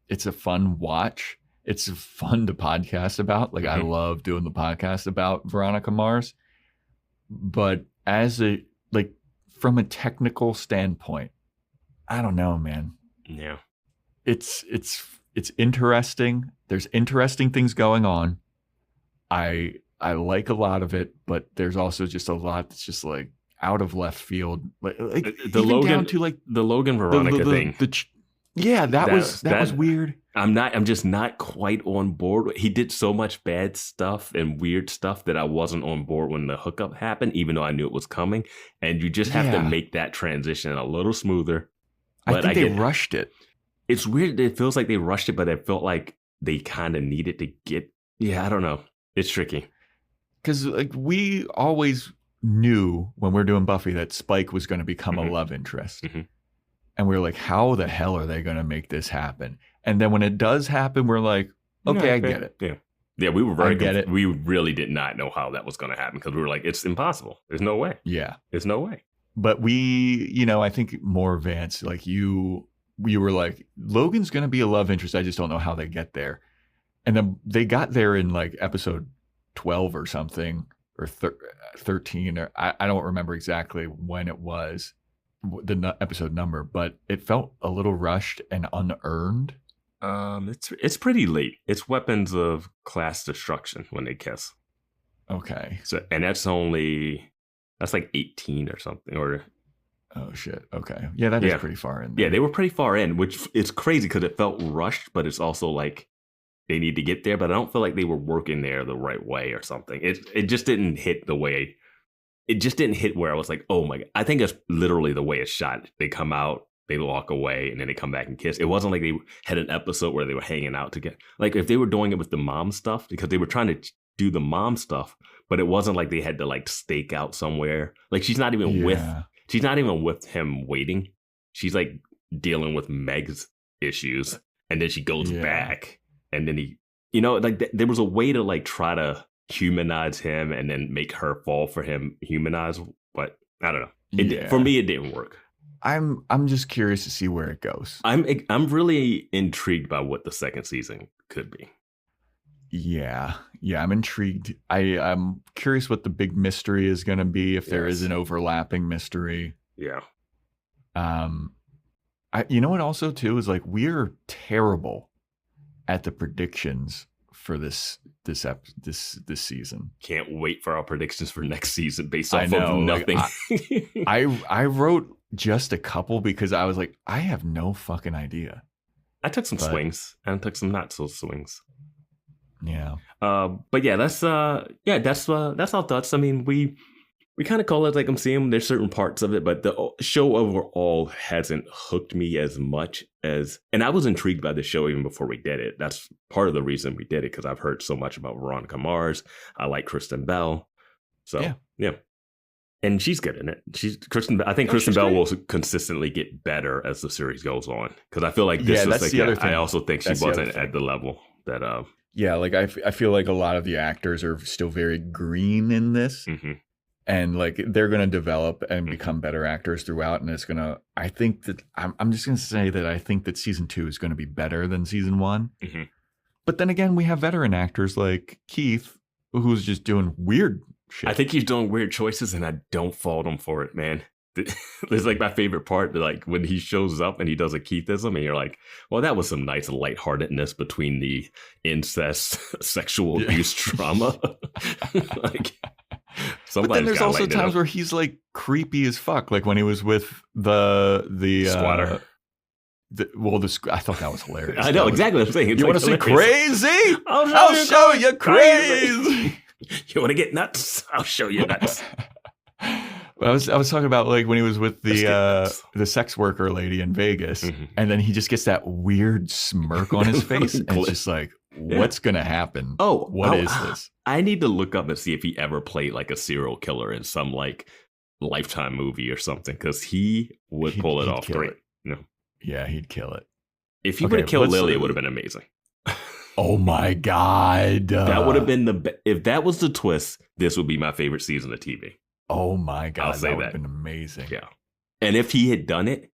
It's a fun watch. It's fun to podcast about. Like I love doing the podcast about Veronica Mars. But from a technical standpoint, I don't know, man. Yeah. It's interesting. There's interesting things going on. I like a lot of it, but there's also just a lot that's just like out of left field. Like the Logan Veronica thing. That was weird. I'm just not quite on board. He did so much bad stuff and weird stuff that I wasn't on board when the hookup happened, even though I knew it was coming. And you just have to make that transition a little smoother. But I think they rushed it. It's weird. It feels like they rushed it, but it felt like they kind of needed to get. Yeah, I don't know. It's tricky. because like we always knew when we were doing Buffy that Spike was going to become a love interest. And we were like, how the hell are they going to make this happen? And then when it does happen, we're like, okay, I get it. Yeah, we were very get it. We really did not know how that was going to happen because we were like, it's impossible. There's no way. Yeah. There's no way. But we, you know, I think more Vance, like you were like, Logan's going to be a love interest. I just don't know how they get there. And then they got there in like episode 12 or something, or 13, or I don't remember exactly when it was, the episode number, but it felt a little rushed and unearned. It's pretty late. It's weapons of class destruction when they kiss. Okay. So, and that's like 18 or something, or. Oh shit. Okay. Yeah, that is pretty far in there. Yeah, they were pretty far in, which it's crazy because it felt rushed, but it's also like they need to get there, but I don't feel like they were working there the right way or something. It just didn't hit the way. It just didn't hit where I was like, oh my God. I think it's literally the way it's shot. They come out, they walk away, and then they come back and kiss. It wasn't like they had an episode where they were hanging out together. Like if they were doing it with the mom stuff, because they were trying to do the mom stuff, but it wasn't like they had to like stake out somewhere. Like she's not even with him waiting. She's like dealing with Meg's issues, and then she goes back, and then he, you know, like there was a way to like try to humanize him and then make her fall for him humanize, but I don't know. For me, it didn't work. I'm just curious to see where it goes. I'm really intrigued by what the second season could be. Yeah, I'm intrigued. I'm curious what the big mystery is going to be, if there is an overlapping mystery. Yeah. You know what? Also, too, is like we're terrible at the predictions for this season. Can't wait for our predictions for next season based off of nothing. I wrote just a couple because I was like, I have no fucking idea. I took some swings and I took some not so swings. Yeah. But yeah, that's our thoughts. I mean, we kind of call it like I'm seeing there's certain parts of it, but the show overall hasn't hooked me as much as, and I was intrigued by the show even before we did it. That's part of the reason we did it, because I've heard so much about Veronica Mars. I like Kristen Bell. So yeah. And she's good in it. I think Kristen Bell will consistently get better as the series goes on. Because I feel like this was like the other thing. I also think she wasn't at the level that yeah, like I feel like a lot of the actors are still very green in this. Mm-hmm. And like they're going to develop and become better actors throughout. And it's going to, I think that, I'm just going to say that I think that season 2 is going to be better than season 1. Mm-hmm. But then again, we have veteran actors like Keith, who's just doing weird shit. I think he's doing weird choices and I don't fault him for it, man. It's like my favorite part, like when he shows up and he does a Keithism and you're like, well, that was some nice lightheartedness between the incest, sexual abuse drama. Like, but then there's also times where he's like creepy as fuck, like when he was with the squatter. I thought that was hilarious. I know exactly what I'm saying. You want to see crazy? I'll show you crazy. You want to get nuts? I'll show you nuts. I was talking about like when he was with the sex worker lady in Vegas, mm-hmm. and then he just gets that weird smirk on his face, and it's just like, what's gonna happen? What is this? I need to look up and see if he ever played like a serial killer in some like Lifetime movie or something, because he would pull it off great. Yeah, he'd kill it. If he would have killed Lily, it would have been amazing. Oh my God, that would have been if that was the twist. This would be my favorite season of TV. Oh my God, that would have been amazing. Yeah. And if he had done it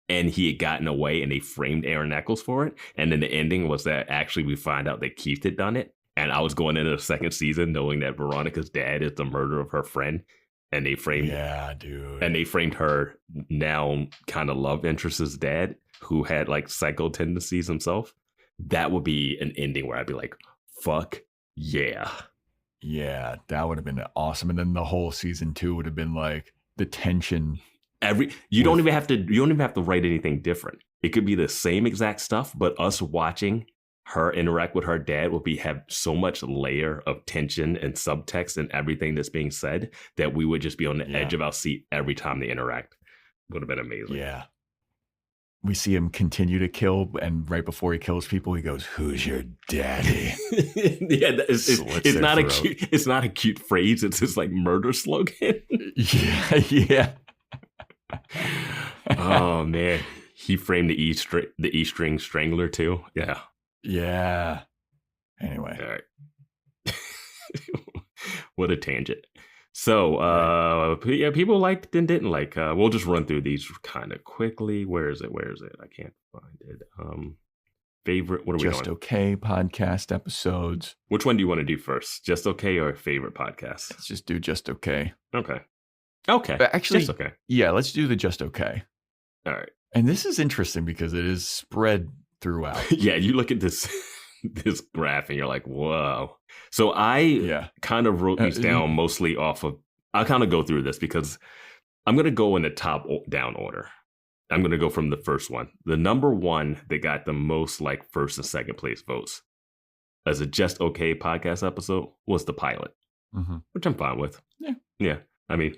and he had gotten away and they framed Aaron Eccles for it, and then the ending was that actually we find out that Keith had done it, and I was going into the second season knowing that Veronica's dad is the murderer of her friend, and they framed and they framed her now kind of love interest's dad, who had like psycho tendencies himself, that would be an ending where I'd be like, fuck yeah. Yeah, that would have been awesome. And then the whole season 2 would have been like the tension. You don't even have to write anything different. It could be the same exact stuff, but us watching her interact with her dad will have so much layer of tension and subtext and everything that's being said that we would just be on the edge of our seat every time they interact. Would have been amazing. Yeah. we see him continue to kill, and right before he kills people, he goes, "Who's your daddy?" Yeah, it's not a cute phrase. It's his like murder slogan. Yeah. Oh man, he framed the E string strangler too. Yeah. Yeah. Anyway, all right. What a tangent. So, yeah, people liked and didn't like. We'll just run through these kind of quickly. Where is it? I can't find it. Favorite? What are we Just doing? Okay podcast episodes. Which one do you want to do first? Just Okay or favorite podcast? Let's just do Just Okay. Okay. Actually, Just Okay. Yeah, let's do the Just Okay. All right. And this is interesting because it is spread throughout. Yeah, you look at this graph and you're like, whoa. So I kind of wrote these down mostly off of, I'll kind of go through this because I'm going to go in the top down order. I'm going to go from the first one. The number one that got the most like first and second place votes as a Just Okay podcast episode was the pilot, which I'm fine with. Yeah. Yeah. I mean,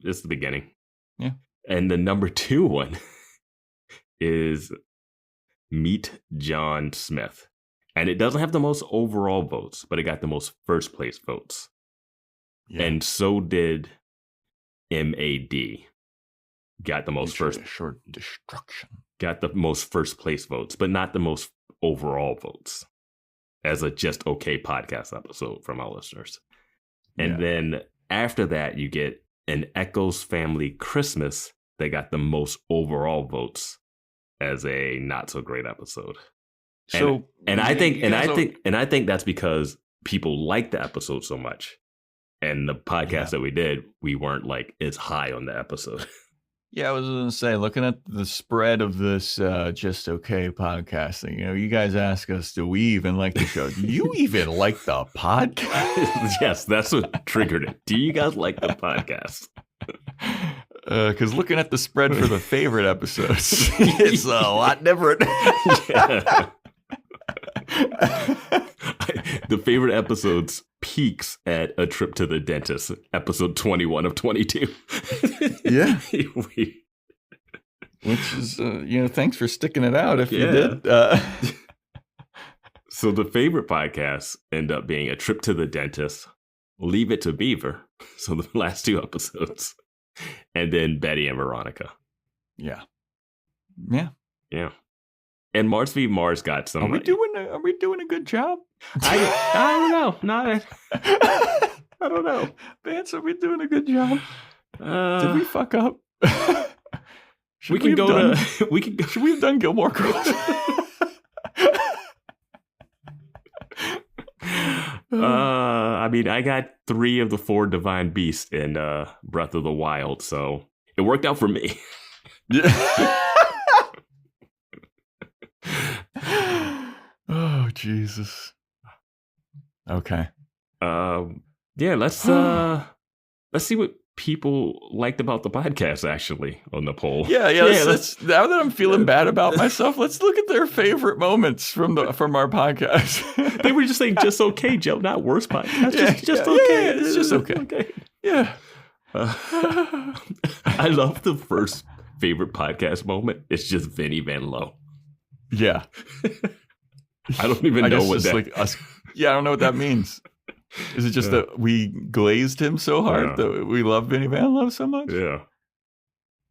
it's the beginning. Yeah. And the number two one is Meet John Smith. And it doesn't have the most overall votes, but it got the most first place votes. Yeah. And so did MAD. Got the most short destruction. Got the most first place votes, but not the most overall votes as a Just Okay podcast episode from our listeners. And then after that, you get an Echoes Family Christmas that got the most overall votes as a not so great episode. So I think that's because people liked the episode so much, and the podcast that we did, we weren't like as high on the episode. Yeah, I was going to say, looking at the spread of this Just Okay podcasting, you guys ask us, do we even like the show? Do you even like the podcast? Yes, that's what triggered it. Do you guys like the podcast? Because looking at the spread for the favorite episodes, it's a lot different. The favorite episodes peaks at A Trip to the Dentist, episode 21 of 22. Yeah. Which is, thanks for sticking it out if you did. So the favorite podcasts end up being A Trip to the Dentist, Leave It to Beaver, so the last two episodes, and then Betty and Veronica. Yeah. And Mars v. Mars got some. Are we doing a good job? I don't know. I don't know. Vance, are we doing a good job? Did we fuck up? Should we have done Gilmore Girls? I mean, I got 3 of the 4 divine beasts in Breath of the Wild, so it worked out for me. Oh, Jesus. Okay. Let's see what people liked about the podcast actually on the poll. Let's now that I'm feeling bad about myself, let's look at their favorite moments from our podcast. They were just saying Just Okay, Joe, not worst podcast. Just okay. Yeah, it's just okay. Yeah. I love the first favorite podcast moment. It's just Vinny Van Lowe. Yeah. I don't even know what that... like us. Yeah, I don't know what that means. Is it just that we glazed him so hard that we love Vinny Van Lowe so much? Yeah.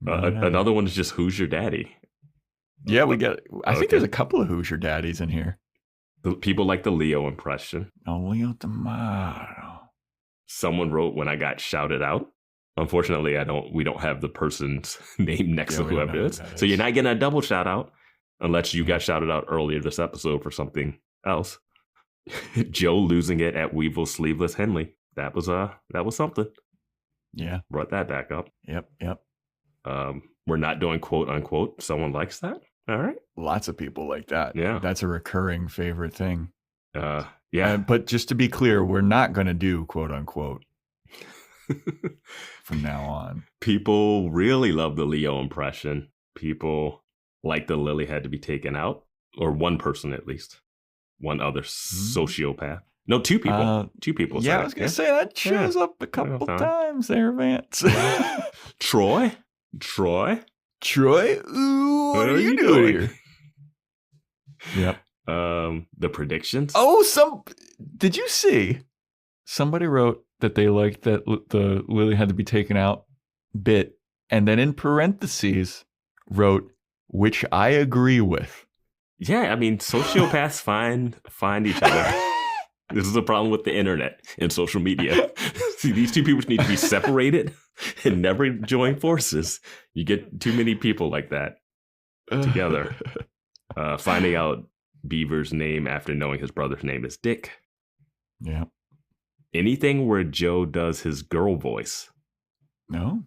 Another one is just Who's Your Daddy? Yeah, I think there's a couple of Who's Your Daddies in here. The people like the Leo impression. Oh, Leo D'Amato. Someone wrote When I Got Shouted Out. Unfortunately, we don't have the person's name next to whoever it is. So you're not getting a double shout out unless you got shouted out earlier this episode for something else. Joe losing it at Weevil Sleeveless Henley. That was something. Yeah. Brought that back up. Yep. We're not doing quote unquote. Someone likes that. All right. Lots of people like that. Yeah. That's a recurring favorite thing. Yeah. But just to be clear, we're not going to do quote unquote from now on. People really love the Leo impression. People like the Lily had to be taken out, or one person at least. One other sociopath. No, 2 people. 2 people. Yeah, I was going to say that shows up a couple times there, Vance. Troy. Troy, what are you doing here? Yep. The predictions. Oh, did you see? Somebody wrote that they liked that the Lily had to be taken out bit, and then in parentheses wrote, which I agree with. Yeah, I mean, sociopaths find each other. This is a problem with the internet and social media. See, these two people need to be separated and never join forces. You get too many people like that together. Finding out Beaver's name after knowing his brother's name is Dick. Yeah. Anything where Joe does his girl voice. No.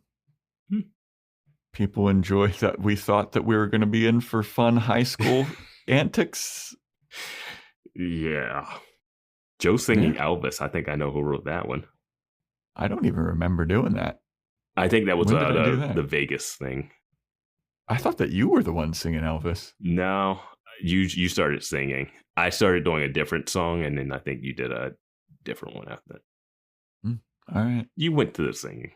People enjoy that. We thought that we were going to be in for fun high school antics. Yeah. Joe singing Elvis. I think I know who wrote that one. I don't even remember doing that. I think that was When did I do that? the Vegas thing. I thought that you were the one singing Elvis. No, you started singing. I started doing a different song, and then I think you did a different one after that. All right. You went to the singing.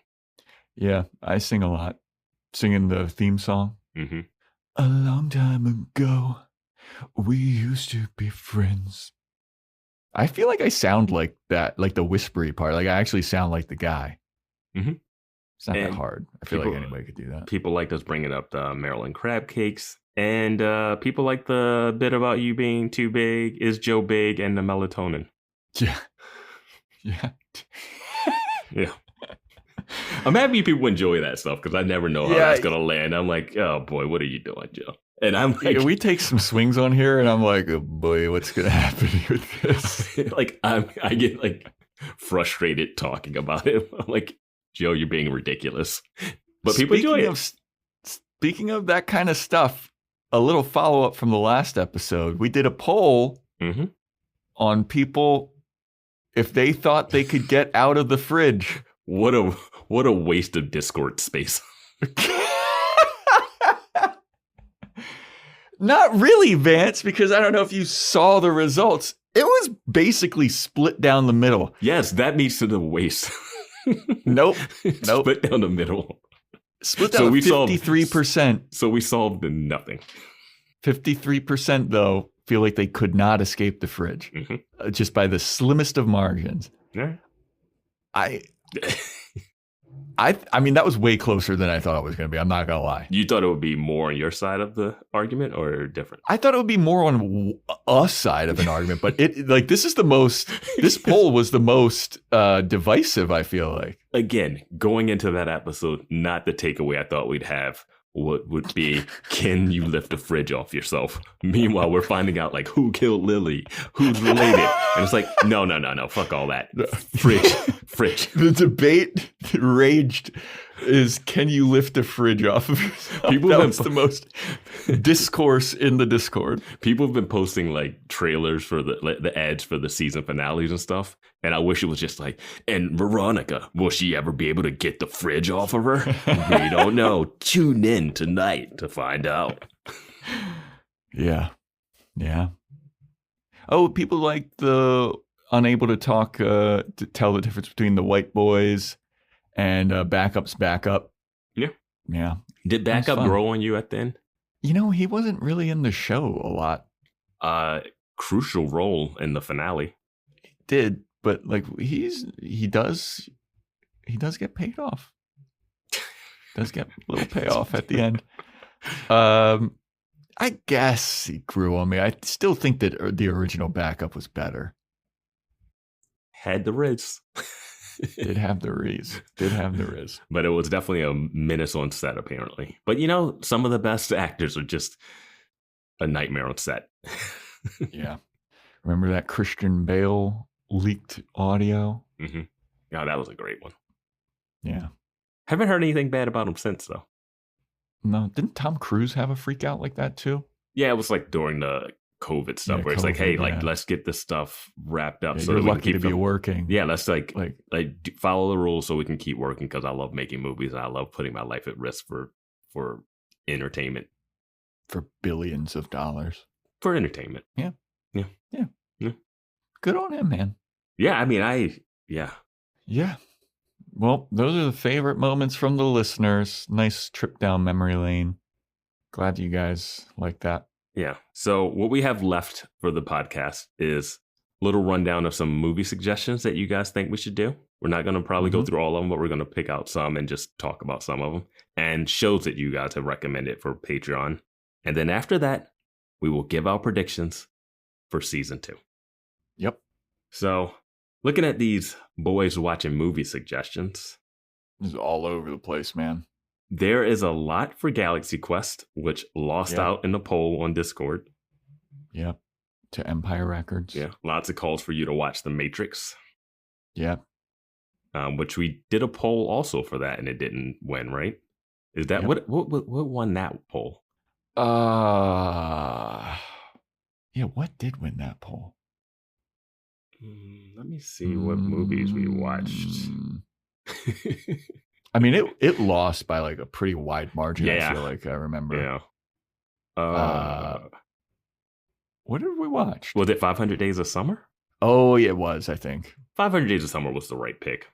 Yeah, I sing a lot. Singing the theme song. Mm-hmm. A long time ago, we used to be friends. I feel like I sound like that, like the whispery part. Like I actually sound like the guy. Mm-hmm. It's not that hard. I feel like anybody could do that. People like us bringing up the Maryland crab cakes. And people like the bit about you being too big, is Joe big, and the melatonin. Yeah. Yeah. Yeah. I'm happy people enjoy that stuff because I never know how that's going to land. I'm like, oh boy, what are you doing, Joe? And I'm like, we take some swings on here, and I'm like, oh boy, what's going to happen with this? Like, I get like frustrated talking about it. I'm like, Joe, you're being ridiculous. But people enjoy it. Speaking of that kind of stuff, a little follow up from the last episode. We did a poll on people if they thought they could get out of the fridge. What a waste of Discord space. Not really, Vance, because I don't know if you saw the results. It was basically split down the middle. Yes, that means to the waste. Nope. Split down the middle. Split down 53%. So we solved nothing. 53%, though, feel like they could not escape the fridge. Just by the slimmest of margins. Yeah. I mean, that was way closer than I thought it was going to be. I'm not going to lie. You thought it would be more on your side of the argument or different? I thought it would be more on us side of an argument, but this poll was the most divisive, I feel like. Again, going into that episode, not the takeaway I thought we'd have would be, can you lift the fridge off yourself? Meanwhile, we're finding out like who killed Lily, who's related. And it's like, no, fuck all that. Fridge. The debate raged is, can you lift a fridge off of yourself? That was the most discourse in the Discord. People have been posting like trailers for the ads for the season finales and stuff. And I wish it was just like, and Veronica, will she ever be able to get the fridge off of her? We don't know. Tune in tonight to find out. Yeah. Oh, people like the unable to talk, to tell the difference between the white boys and Backup's backup. Yeah. Did Backup grow on you at the end? You know, he wasn't really in the show a lot. Crucial role in the finale. He did, but like he does get paid off. Does get a little payoff at the end. I guess he grew on me. I still think that the original Backup was better. Had the Riz. Did have the Riz. But it was definitely a menace on set, apparently. But you know, some of the best actors are just a nightmare on set. Yeah. Remember that Christian Bale leaked audio? Mm-hmm. Yeah, that was a great one. Yeah. Haven't heard anything bad about him since, though. No, didn't Tom Cruise have a freak out like that too? Yeah, it was like during the COVID stuff where it's like, hey, like let's get this stuff wrapped up. Yeah, so you're we lucky can keep to be working. Yeah, let's like follow the rules so we can keep working because I love making movies and I love putting my life at risk for entertainment. For billions of dollars. For entertainment. Yeah. Good on him, man. Yeah, I mean, Yeah. Well, those are the favorite moments from the listeners. Nice trip down memory lane. Glad you guys like that. Yeah. So what we have left for the podcast is a little rundown of some movie suggestions that you guys think we should do. We're not going to probably go through all of them, but we're going to pick out some and just talk about some of them, and shows that you guys have recommended for Patreon. And then after that, we will give our predictions for season 2. Yep. So looking at these boys watching movie suggestions, This is all over the place, man. there is a lot for Galaxy Quest, which lost out in the poll on Discord. Yep. To Empire Records. Yeah. Lots of calls for you to watch The Matrix. Yep. Which we did a poll also for that, and it didn't win, right? Is that what won that poll? Yeah, what did win that poll? Let me see what movies we watched. I mean, it lost by like a pretty wide margin. Yeah. I feel like I remember. Yeah. What did we watch? Was it 500 Days of Summer? Oh, yeah, it was, I think. 500 Days of Summer was the right pick.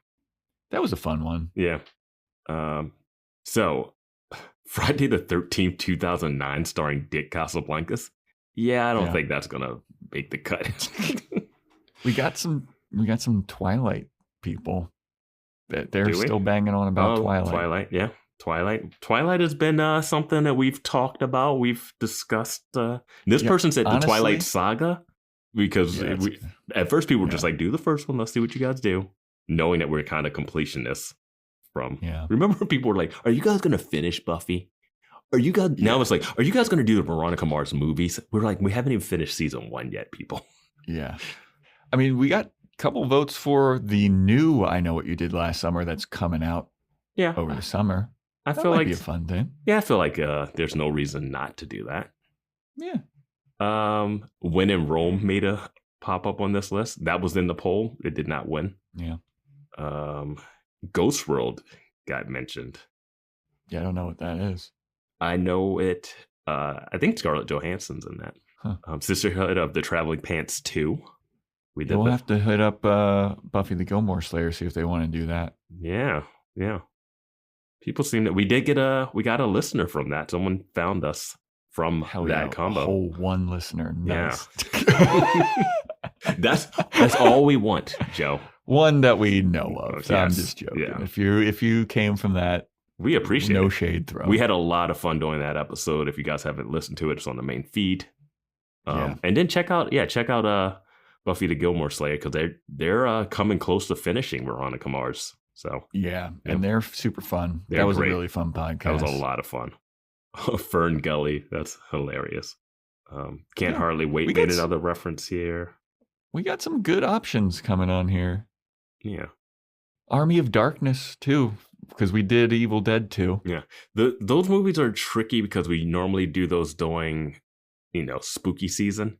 That was a fun one. Yeah. So, Friday the 13th, 2009, starring Dick Casablancas. Yeah, I don't think that's going to make the cut. We got some Twilight people. They're still banging on about Twilight. Yeah. Twilight has been something that we've talked about. We've discussed. This person said the Twilight Saga, because at first people were just like, do the first one. Let's see what you guys do. Knowing that we're kind of completionists from. Yeah. Remember when people were like, are you guys going to finish Buffy? Are you guys, now it's like, are you guys going to do the Veronica Mars movies? We're like, we haven't even finished season 1 yet, people. Yeah. I mean, we got a couple votes for the new I Know What You Did Last Summer that's coming out over the summer. I That feel might like be a fun thing. Yeah, I feel like there's no reason not to do that. Yeah. When in Rome made a pop up on this list. That was in the poll. It did not win. Yeah. Ghost World got mentioned. Yeah, I don't know what that is. I know it. I think Scarlett Johansson's in that. Huh. Sisterhood of the Traveling Pants 2. We'll have to hit up Buffy the Gilmore Slayer, see if they want to do that. Yeah. People seem that we got a listener from that. Someone found us from that combo. A whole one listener. Nice. Yeah. That's all we want, Joe. One that we know of. So Yes. I'm just joking. Yeah. If you came from that, we appreciate no it. shade thrown. We had a lot of fun doing that episode. If you guys haven't listened to it, it's on the main feed. And then check out Buffy the Gilmore Slayer, because they're coming close to finishing Veronica Mars. So and they're super fun. They're that was great. a really fun podcast. That was a lot of fun. Fern Gully, that's hilarious. Can't hardly wait. Made another reference here. We got some good options coming on here. Yeah. Army of Darkness too, because we did Evil Dead 2. Yeah. Those movies are tricky because we normally do those during, spooky season.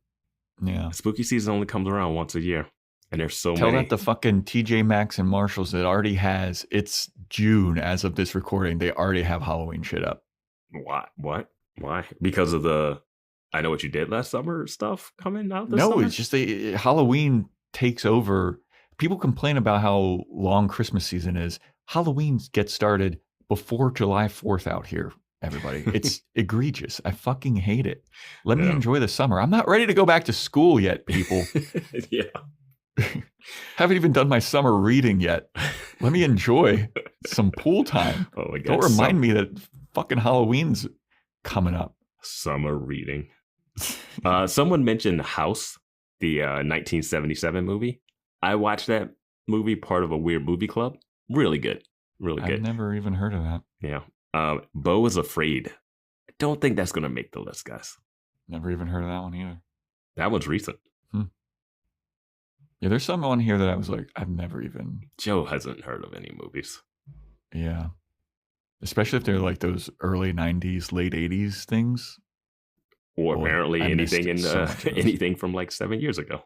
Yeah. Spooky season only comes around once a year. And there's so Tell many. that the fucking TJ Maxx and Marshalls that already has, it's June as of this recording. They already have Halloween shit up. What? Why? Because of the I Know What You Did Last Summer stuff coming out this summer? It's just Halloween takes over. People complain about how long Christmas season is. Halloween gets started before July 4th out here, everybody. It's egregious. I fucking hate it. Let me enjoy the summer. I'm not ready to go back to school yet, people. Yeah. Haven't even done my summer reading yet. Let me enjoy some pool time. Oh my God. Don't remind me that fucking Halloween's coming up. Summer reading. Someone mentioned House, the 1977 movie. I watched that movie, part of a weird movie club. Really good. Really good. I've never even heard of that. Yeah. Beau is Afraid. I don't think that's going to make the list, guys. Never even heard of that one either. That one's recent. Yeah, there's some on here that I was like, I've never even... Joe hasn't heard of any movies. Yeah. Especially if they're like those early 90s, late 80s things. Or apparently anything anything from like 7 years ago.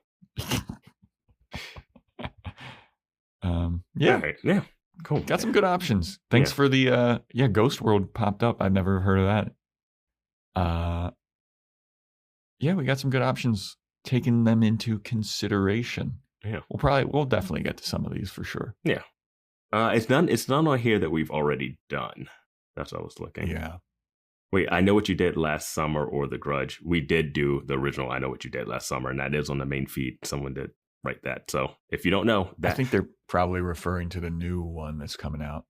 Yeah. Right. Yeah. Cool. Got some good options. Thanks for the Ghost World popped up. I've never heard of that. We got some good options, taking them into consideration. Yeah. We'll definitely get to some of these for sure. Yeah. It's none on here that we've already done. That's what I was looking. Yeah. Wait, I Know What You Did Last Summer or The Grudge. We did do the original I Know What You Did Last Summer, and that is on the main feed. Someone did write that. So if you don't know that. I think they're probably referring to the new one that's coming out.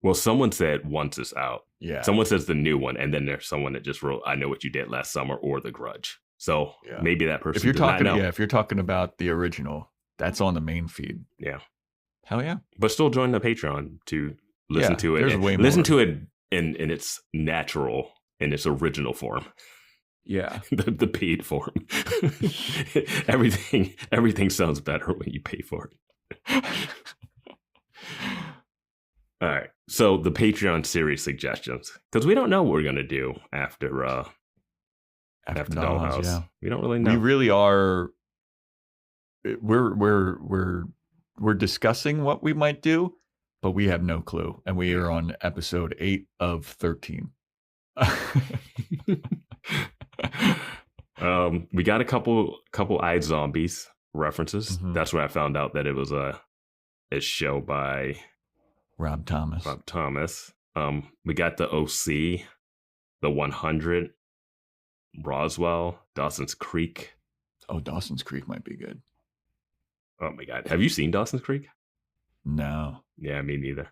Well, someone said once it's out. Yeah. Someone says the new one, and then there's someone that just wrote I Know What You Did Last Summer or The Grudge. So maybe that person. If you're talking, if you're talking about the original, that's on the main feed. Yeah. Hell yeah. But still join the Patreon to listen to it. Listen to it in its natural, in its original form. Yeah. the paid form. everything sounds better when you pay for it. All right. So the Patreon series suggestions, because we don't know what we're gonna do after Dollhouse. Yeah. We don't really know. We really are. We're discussing what we might do, but we have no clue, and we are on episode 8 of 13. We got a couple iZombies references. Mm-hmm. That's where I found out that it was a show by Rob Thomas. We got the OC, the 100, Roswell, Dawson's Creek. Oh, Dawson's Creek might be good. Oh my God. Have you seen Dawson's Creek? No. Yeah, me neither.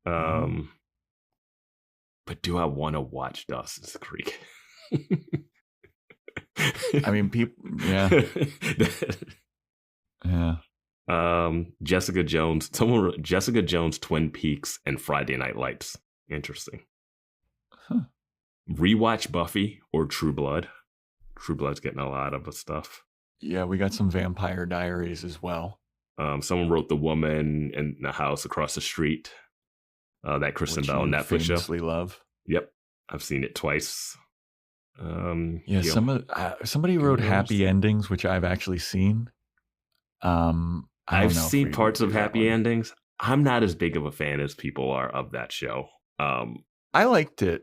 But do I want to watch Dawson's Creek? I mean, people, yeah. Yeah. Jessica Jones, Jessica Jones, Twin Peaks, and Friday Night Lights. Interesting. Huh. Rewatch Buffy or True Blood. True Blood's getting a lot of stuff. Yeah, we got some Vampire Diaries as well. Someone wrote The Woman in the House Across the Street. That Kristen Bell Netflix show. Famously love. Yep, I've seen it twice. Somebody wrote Happy Endings, which I've actually seen. I've seen parts of Happy Endings. I'm not as big of a fan as people are of that show. I liked it.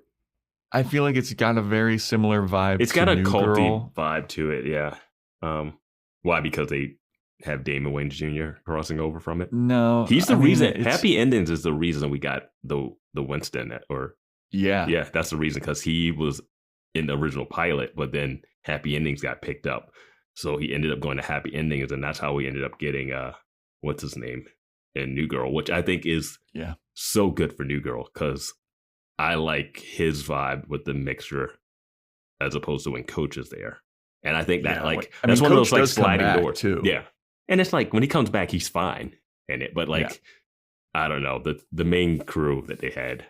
I feel like it's got a very similar vibe. It's got a culty vibe to it, yeah. Why? Because they have Damon Wayans Jr. crossing over from it? No, he's the reason. Happy Endings is the reason we got the Winston yeah, that's the reason, because he was in the original pilot, but then Happy Endings got picked up, so he ended up going to Happy Endings, and that's how we ended up getting what's his name in New Girl, which I think is so good for New Girl, because I like his vibe with the mixture as opposed to when Coach is there. And I think that that's one of those like sliding doors too. Yeah. And it's like when he comes back, he's fine in it. But I don't know, the main crew that they had,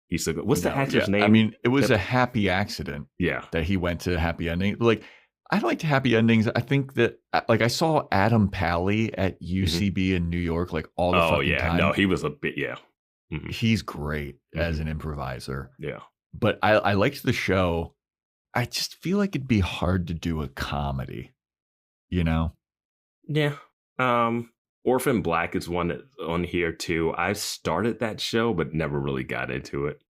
he's so good. What's the actor's name? I mean, it was a happy accident. Yeah. That he went to Happy Ending. Like, I liked Happy Endings. I think that I saw Adam Pally at UCB in New York like all the fucking time. No, he was a bit, Mm-hmm. He's great as an improviser. Yeah. But I liked the show. I just feel like it'd be hard to do a comedy, you know? Yeah. Orphan Black is one that's on here too. I started that show, but never really got into it.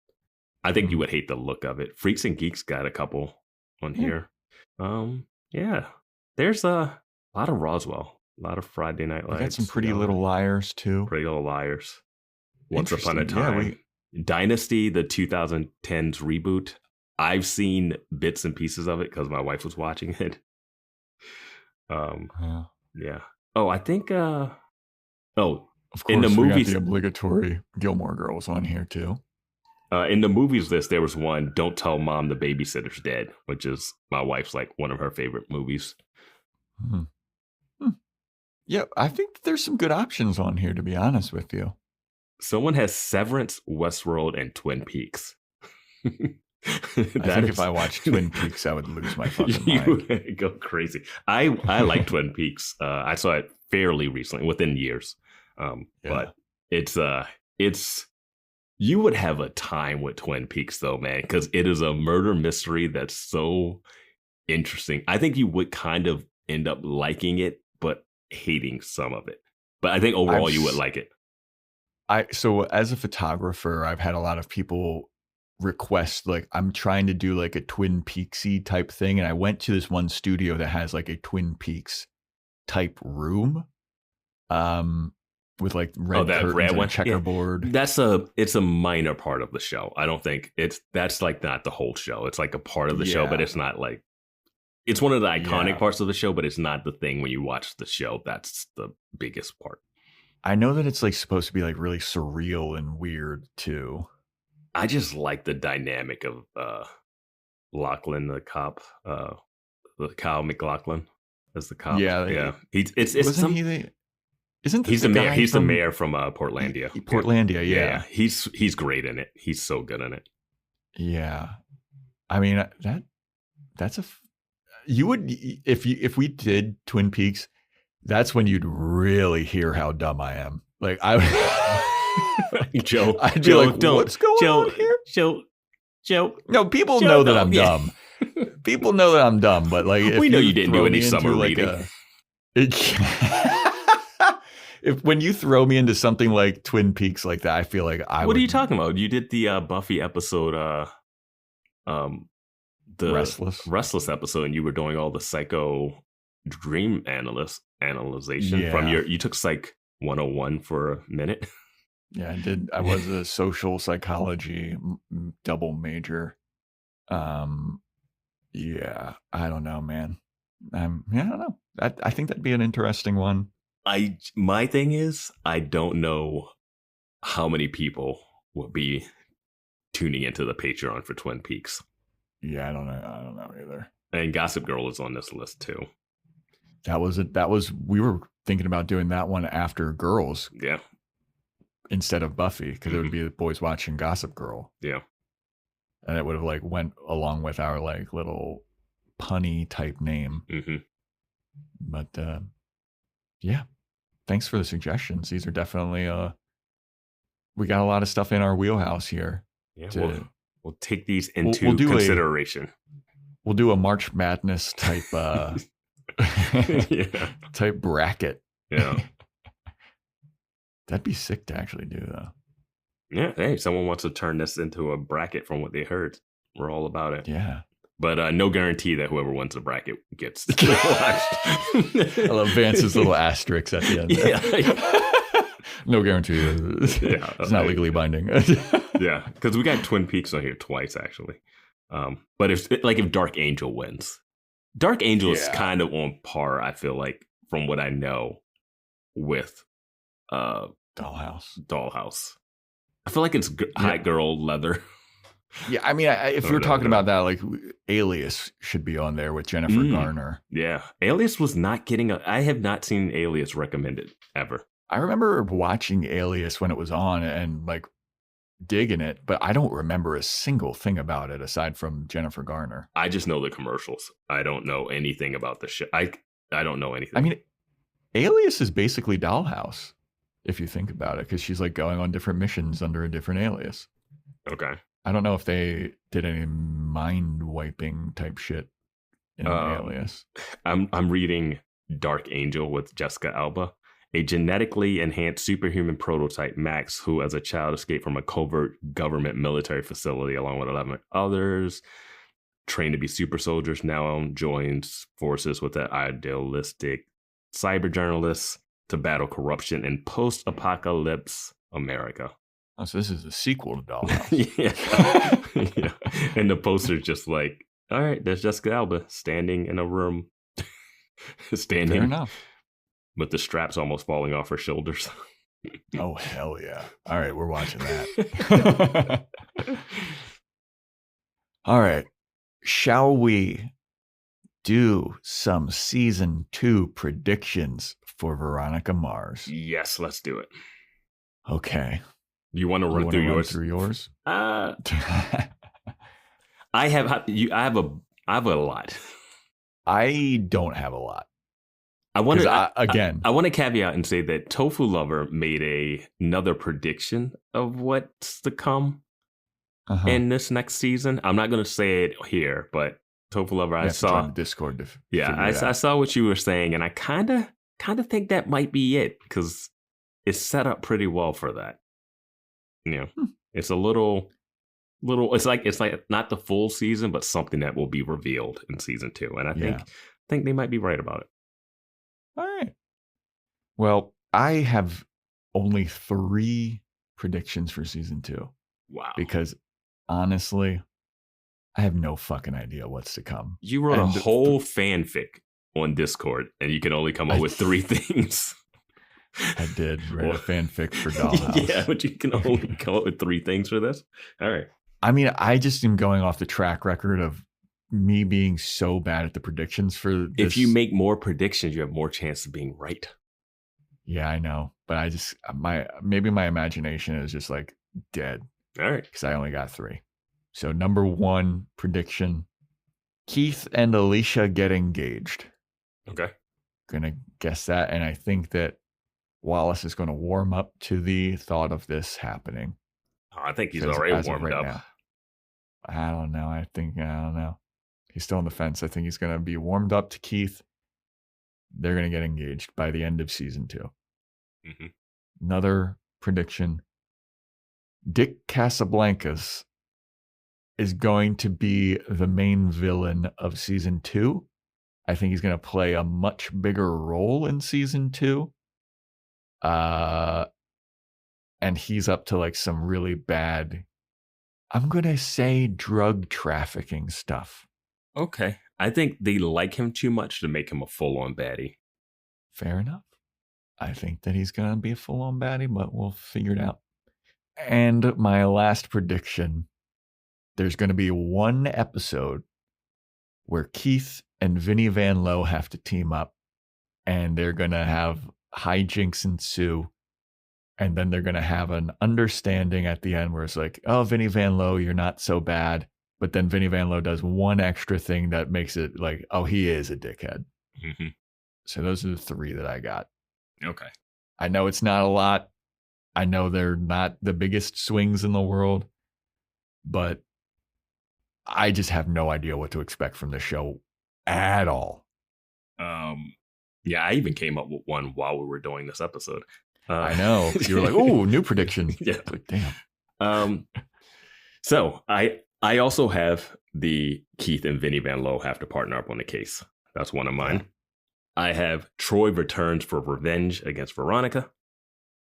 I think you would hate the look of it. Freaks and Geeks got a couple on here. Yeah. There's a lot of Roswell, a lot of Friday Night Lights. We got some Pretty Little Liars too. Pretty Little Liars. Once Upon a Time. Dynasty, the 2010s reboot. I've seen bits and pieces of it because my wife was watching it. Yeah. Oh, I think. Of course, in the movies, we got the obligatory Gilmore Girls on here too. In the movies list, there was one. Don't Tell Mom the Babysitter's Dead, which is my wife's like one of her favorite movies. Yeah, I think there's some good options on here. To be honest with you. Someone has Severance, Westworld, and Twin Peaks. I think if I watched Twin Peaks, I would lose my fucking mind. You would go crazy. I like Twin Peaks. I saw it fairly recently, within years. But it's you would have a time with Twin Peaks though, man, because it is a murder mystery that's so interesting. I think you would kind of end up liking it, but hating some of it. But I think overall you would like it. So as a photographer, I've had a lot of people request, like, I'm trying to do like a Twin Peaksy type thing. And I went to this one studio that has like a Twin Peaks type room. But with like red that curtains red and one? a checkerboard. Yeah. It's a minor part of the show. I don't think that's like not the whole show. It's like a part of the show, but it's not like, it's one of the iconic parts of the show, but it's not the thing when you watch the show. That's the biggest part. I know that it's like supposed to be like really surreal and weird too. I just like the dynamic of Lachlan, the cop, the Kyle MacLachlan as the cop. Yeah. He's He's the mayor. He's the mayor from Portlandia. Portlandia, yeah. He's great in it. He's so good in it. Yeah, I mean that's you would if we did Twin Peaks, that's when you'd really hear how dumb I am. Like Joe, I'd be like, what's going on here? Joe. No, people know that I'm dumb. People know that I'm dumb, but like, if we know you didn't do any summer reading. If when you throw me into something like Twin Peaks like that, I feel like What are you talking about? You did the Buffy episode, the Restless episode, and you were doing all the psycho dream analyzation from you took Psych 101 for a minute. Yeah, I did. I was a social psychology double major. Yeah, I don't know, man. I don't know. I think that'd be an interesting one. My thing is, I don't know how many people will be tuning into the Patreon for Twin Peaks. Yeah, I don't know either. And Gossip Girl is on this list too. We were thinking about doing that one after Girls. Yeah. Instead of Buffy, because it would be the boys watching Gossip Girl. Yeah. And it would have like went along with our like little punny type name. Mm-hmm. But yeah, thanks for the suggestions. These are definitely we got a lot of stuff in our wheelhouse here. Yeah, we'll take these into consideration. We'll do a March Madness type type bracket. Yeah. That'd be sick to actually do though. Yeah, hey, someone wants to turn this into a bracket from what they heard. We're all about it. Yeah. But no guarantee that whoever wins the bracket gets watched. I love Vance's little asterisks at the end. Yeah. No guarantee. It's not legally binding. Yeah, because we got Twin Peaks on here twice, actually. But if Dark Angel wins. Dark Angel is kind of on par, I feel like, from what I know, with Dollhouse. I feel like it's hot girl leather. Yeah, I mean, if you're talking about that, like Alias should be on there with Jennifer Garner. Yeah, Alias was not getting I have not seen Alias recommended ever. I remember watching Alias when it was on and like digging it, but I don't remember a single thing about it aside from Jennifer Garner. I just know the commercials. I don't know anything about the show. I don't know anything. I mean, Alias is basically Dollhouse, if you think about it, because she's like going on different missions under a different alias. Okay. I don't know if they did any mind wiping type shit in Alias. I'm reading Dark Angel with Jessica Alba, a genetically enhanced superhuman prototype, Max, who as a child escaped from a covert government military facility along with 11 others, trained to be super soldiers, now joins forces with an idealistic cyber journalists to battle corruption in post-apocalypse America. Oh, so this is a sequel to Dollhouse. Yeah. And the poster's just like, all right, there's Jessica Alba standing in a room. Fair enough. With the straps almost falling off her shoulders. Oh, hell yeah. All right, we're watching that. All right. Shall we do some season 2 predictions for Veronica Mars? Yes, let's do it. Okay. You want to run through yours? I have a lot. I don't have a lot. I want to caveat and say that Tofu Lover made another prediction of what's to come in this next season. I'm not going to say it here, but Tofu Lover, I saw Discord. I saw what you were saying, and I kind of think that might be it because it's set up pretty well for that. You know, it's a little. It's like not the full season, but something that will be revealed in season 2, and I think they might be right about it. All right. Well, I have only 3 predictions for season 2. Wow. Because honestly, I have no fucking idea what's to come. You wrote a whole fanfic on Discord, and you can only come up with 3 things. I did write a fanfic for Dollhouse. Yeah, but you can only come up with 3 things for this? All right. I mean, I just am going off the track record of me being so bad at the predictions for this. If you make more predictions, you have more chance of being right. Yeah, I know. But I just, maybe my imagination is just like dead. All right. Because I only got 3. So number 1 prediction, Keith and Alicia get engaged. Okay. Gonna guess that. And I think that Wallace is going to warm up to the thought of this happening. Oh, I think he's already warmed up. Now. I don't know. I don't know. He's still on the fence. I think he's going to be warmed up to Keith. They're going to get engaged by the end of season 2. Mm-hmm. Another prediction. Dick Casablancas is going to be the main villain of season 2. I think he's going to play a much bigger role in season 2. And he's up to like some really bad, I'm going to say drug trafficking stuff. Okay. I think they like him too much to make him a full-on baddie. Fair enough. I think that he's going to be a full-on baddie, but we'll figure it out. And my last prediction, there's going to be one episode where Keith and Vinnie Van Lowe have to team up, and they're going to have hijinks ensue. And then they're going to have an understanding at the end where it's like, oh, Vinnie Van Lowe, you're not so bad. But then Vinnie Van Lowe does one extra thing that makes it like, oh, he is a dickhead. Mm-hmm. So those are the 3 that I got. Okay. I know it's not a lot. I know they're not the biggest swings in the world. But I just have no idea what to expect from the show at all. Yeah, I even came up with one while we were doing this episode. I know. You were like, oh, new prediction. Yeah. Like, damn. So I also have the Keith and Vinnie Van Lowe have to partner up on the case. That's one of mine. I have Troy returns for revenge against Veronica.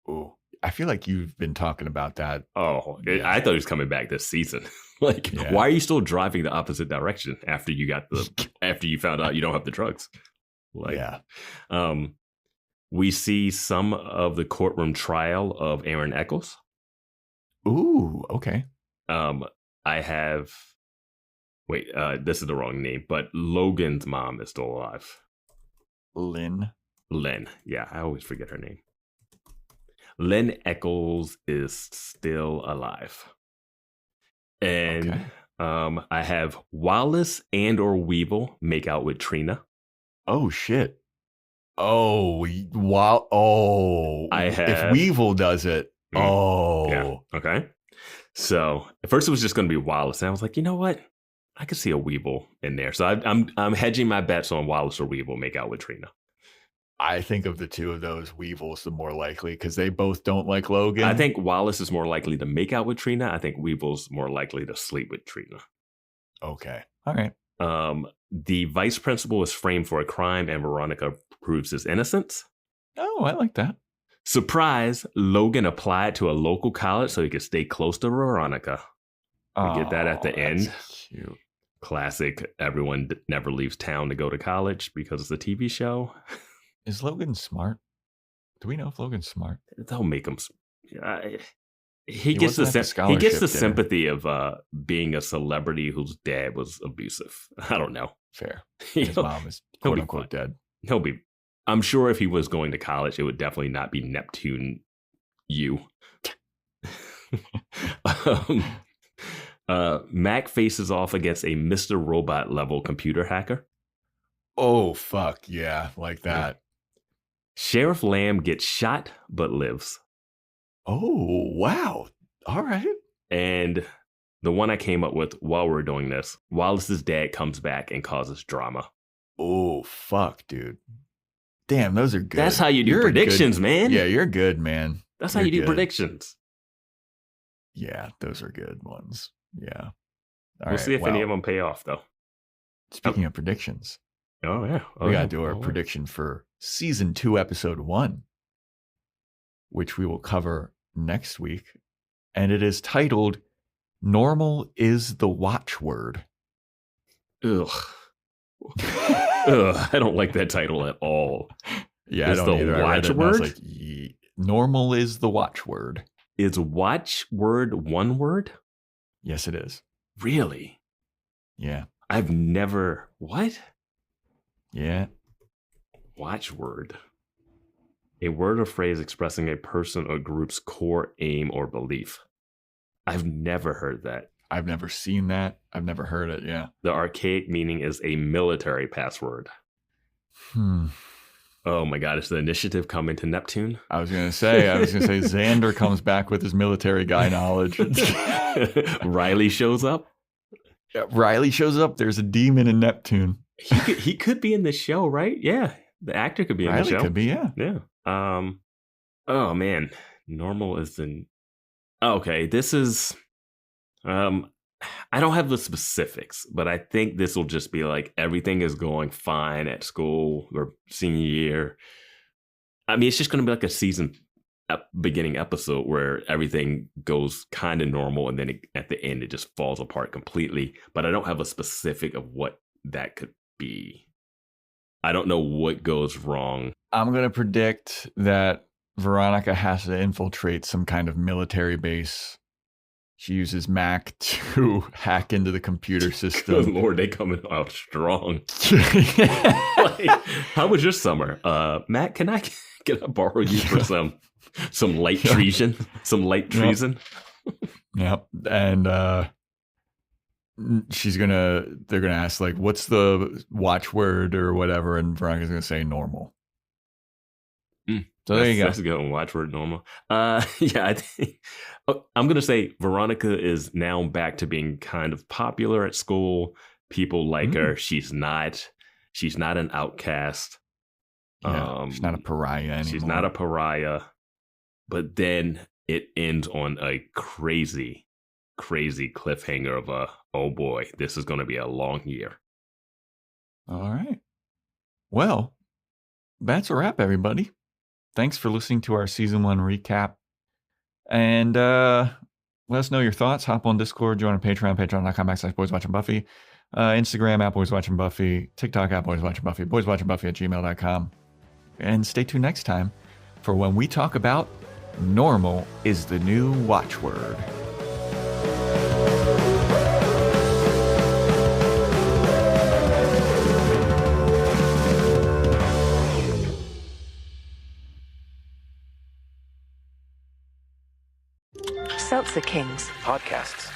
Ooh, I feel like you've been talking about that. Oh, yeah. I thought he was coming back this season. Like, why are you still driving the opposite direction after you found out you don't have the drugs? Like, yeah. We see some of the courtroom trial of Aaron Eccles. Ooh, okay. I have, this is the wrong name, but Logan's mom is still alive. Lynn. Yeah, I always forget her name. Lynn Eccles is still alive. And I have Wallace and or Weevil make out with Trina. Oh, shit. Oh, wow. Oh, if Weevil does it. Oh, yeah. Okay. So at first it was just going to be Wallace, and I was like, you know what? I could see a Weevil in there. So I'm hedging my bets on Wallace or Weevil make out with Trina. I think of the 2 of those, Weevil's the more likely because they both don't like Logan. I think Wallace is more likely to make out with Trina. I think Weevil's more likely to sleep with Trina. Okay. All right. The vice principal is framed for a crime, and Veronica proves his innocence. Oh, I like that. Surprise, Logan applied to a local college so he could stay close to Veronica. We get that at the end. Cute. Classic, everyone never leaves town to go to college because it's a TV show. Is Logan smart? Do we know if Logan's smart? They'll make him. He gets the sympathy of being a celebrity whose dad was abusive. I don't know. Fair. His mom is quote unquote dead. I'm sure if he was going to college, it would definitely not be Neptune U. Mac faces off against a Mr. Robot level computer hacker. Oh, fuck. Yeah, like that. Sheriff Lamb gets shot but lives. Oh, wow. All right. And the one I came up with while we were doing this, Wallace's dad comes back and causes drama. Oh, fuck, dude. Damn, those are good. That's how you do predictions, man. Yeah, you're good, man. That's how you do predictions. Yeah, those are good ones. Yeah. We'll see if any of them pay off, though. Speaking of predictions. Oh, yeah. We got to do our prediction for season 2, episode 1. which we will cover next week. And it is titled Normal is the Watchword. Ugh. Ugh, I don't like that title at all. Yeah, Is I don't the either. watchword? Like, normal is the watchword. Is watchword one word? Yes, it is. Really? Yeah. I've never... What? Yeah. Watchword. A word or phrase expressing a person or group's core aim or belief. I've never heard that. I've never seen that. I've never heard it. Yeah. The archaic meaning is a military password. Oh my God, is the initiative coming to Neptune? I was going to say Xander comes back with his military guy knowledge. Riley shows up? Yeah, Riley shows up. There's a demon in Neptune. He could be in the show, right? Yeah. The actor could be in the show. Riley could be, yeah. Yeah. Oh man. Normal is the... Okay, this is... I don't have the specifics, but I think this will just be like everything is going fine at school or senior year. I mean, it's just going to be like a season beginning episode where everything goes kind of normal and then at the end it just falls apart completely. But I don't have a specific of what that could be. I don't know what goes wrong. I'm going to predict that Veronica has to infiltrate some kind of military base. She uses Mac to hack into the computer system. Good Lord, they coming out strong. Like, how was your summer? Matt, can I borrow you for some light treason? Some light treason? Yep. And they're gonna ask, like, what's the watchword or whatever, and Veronica's gonna say normal. So there you go. That's a good one. Watchword normal. Yeah, I think I'm going to say Veronica is now back to being kind of popular at school. People like her. She's not an outcast. Yeah, she's not a pariah anymore. She's not a pariah. But then it ends on a crazy, crazy cliffhanger of oh boy, this is going to be a long year. All right. Well, that's a wrap, everybody. Thanks for listening to our season 1 recap. And let us know your thoughts. Hop on Discord, join our Patreon, patreon.com/boyswatchingbuffy. Instagram, @boyswatchingbuffy. TikTok, @boyswatchingbuffy. boyswatchingbuffy@gmail.com. And stay tuned next time for when we talk about normal is the new watchword. Seltzer Kings podcasts.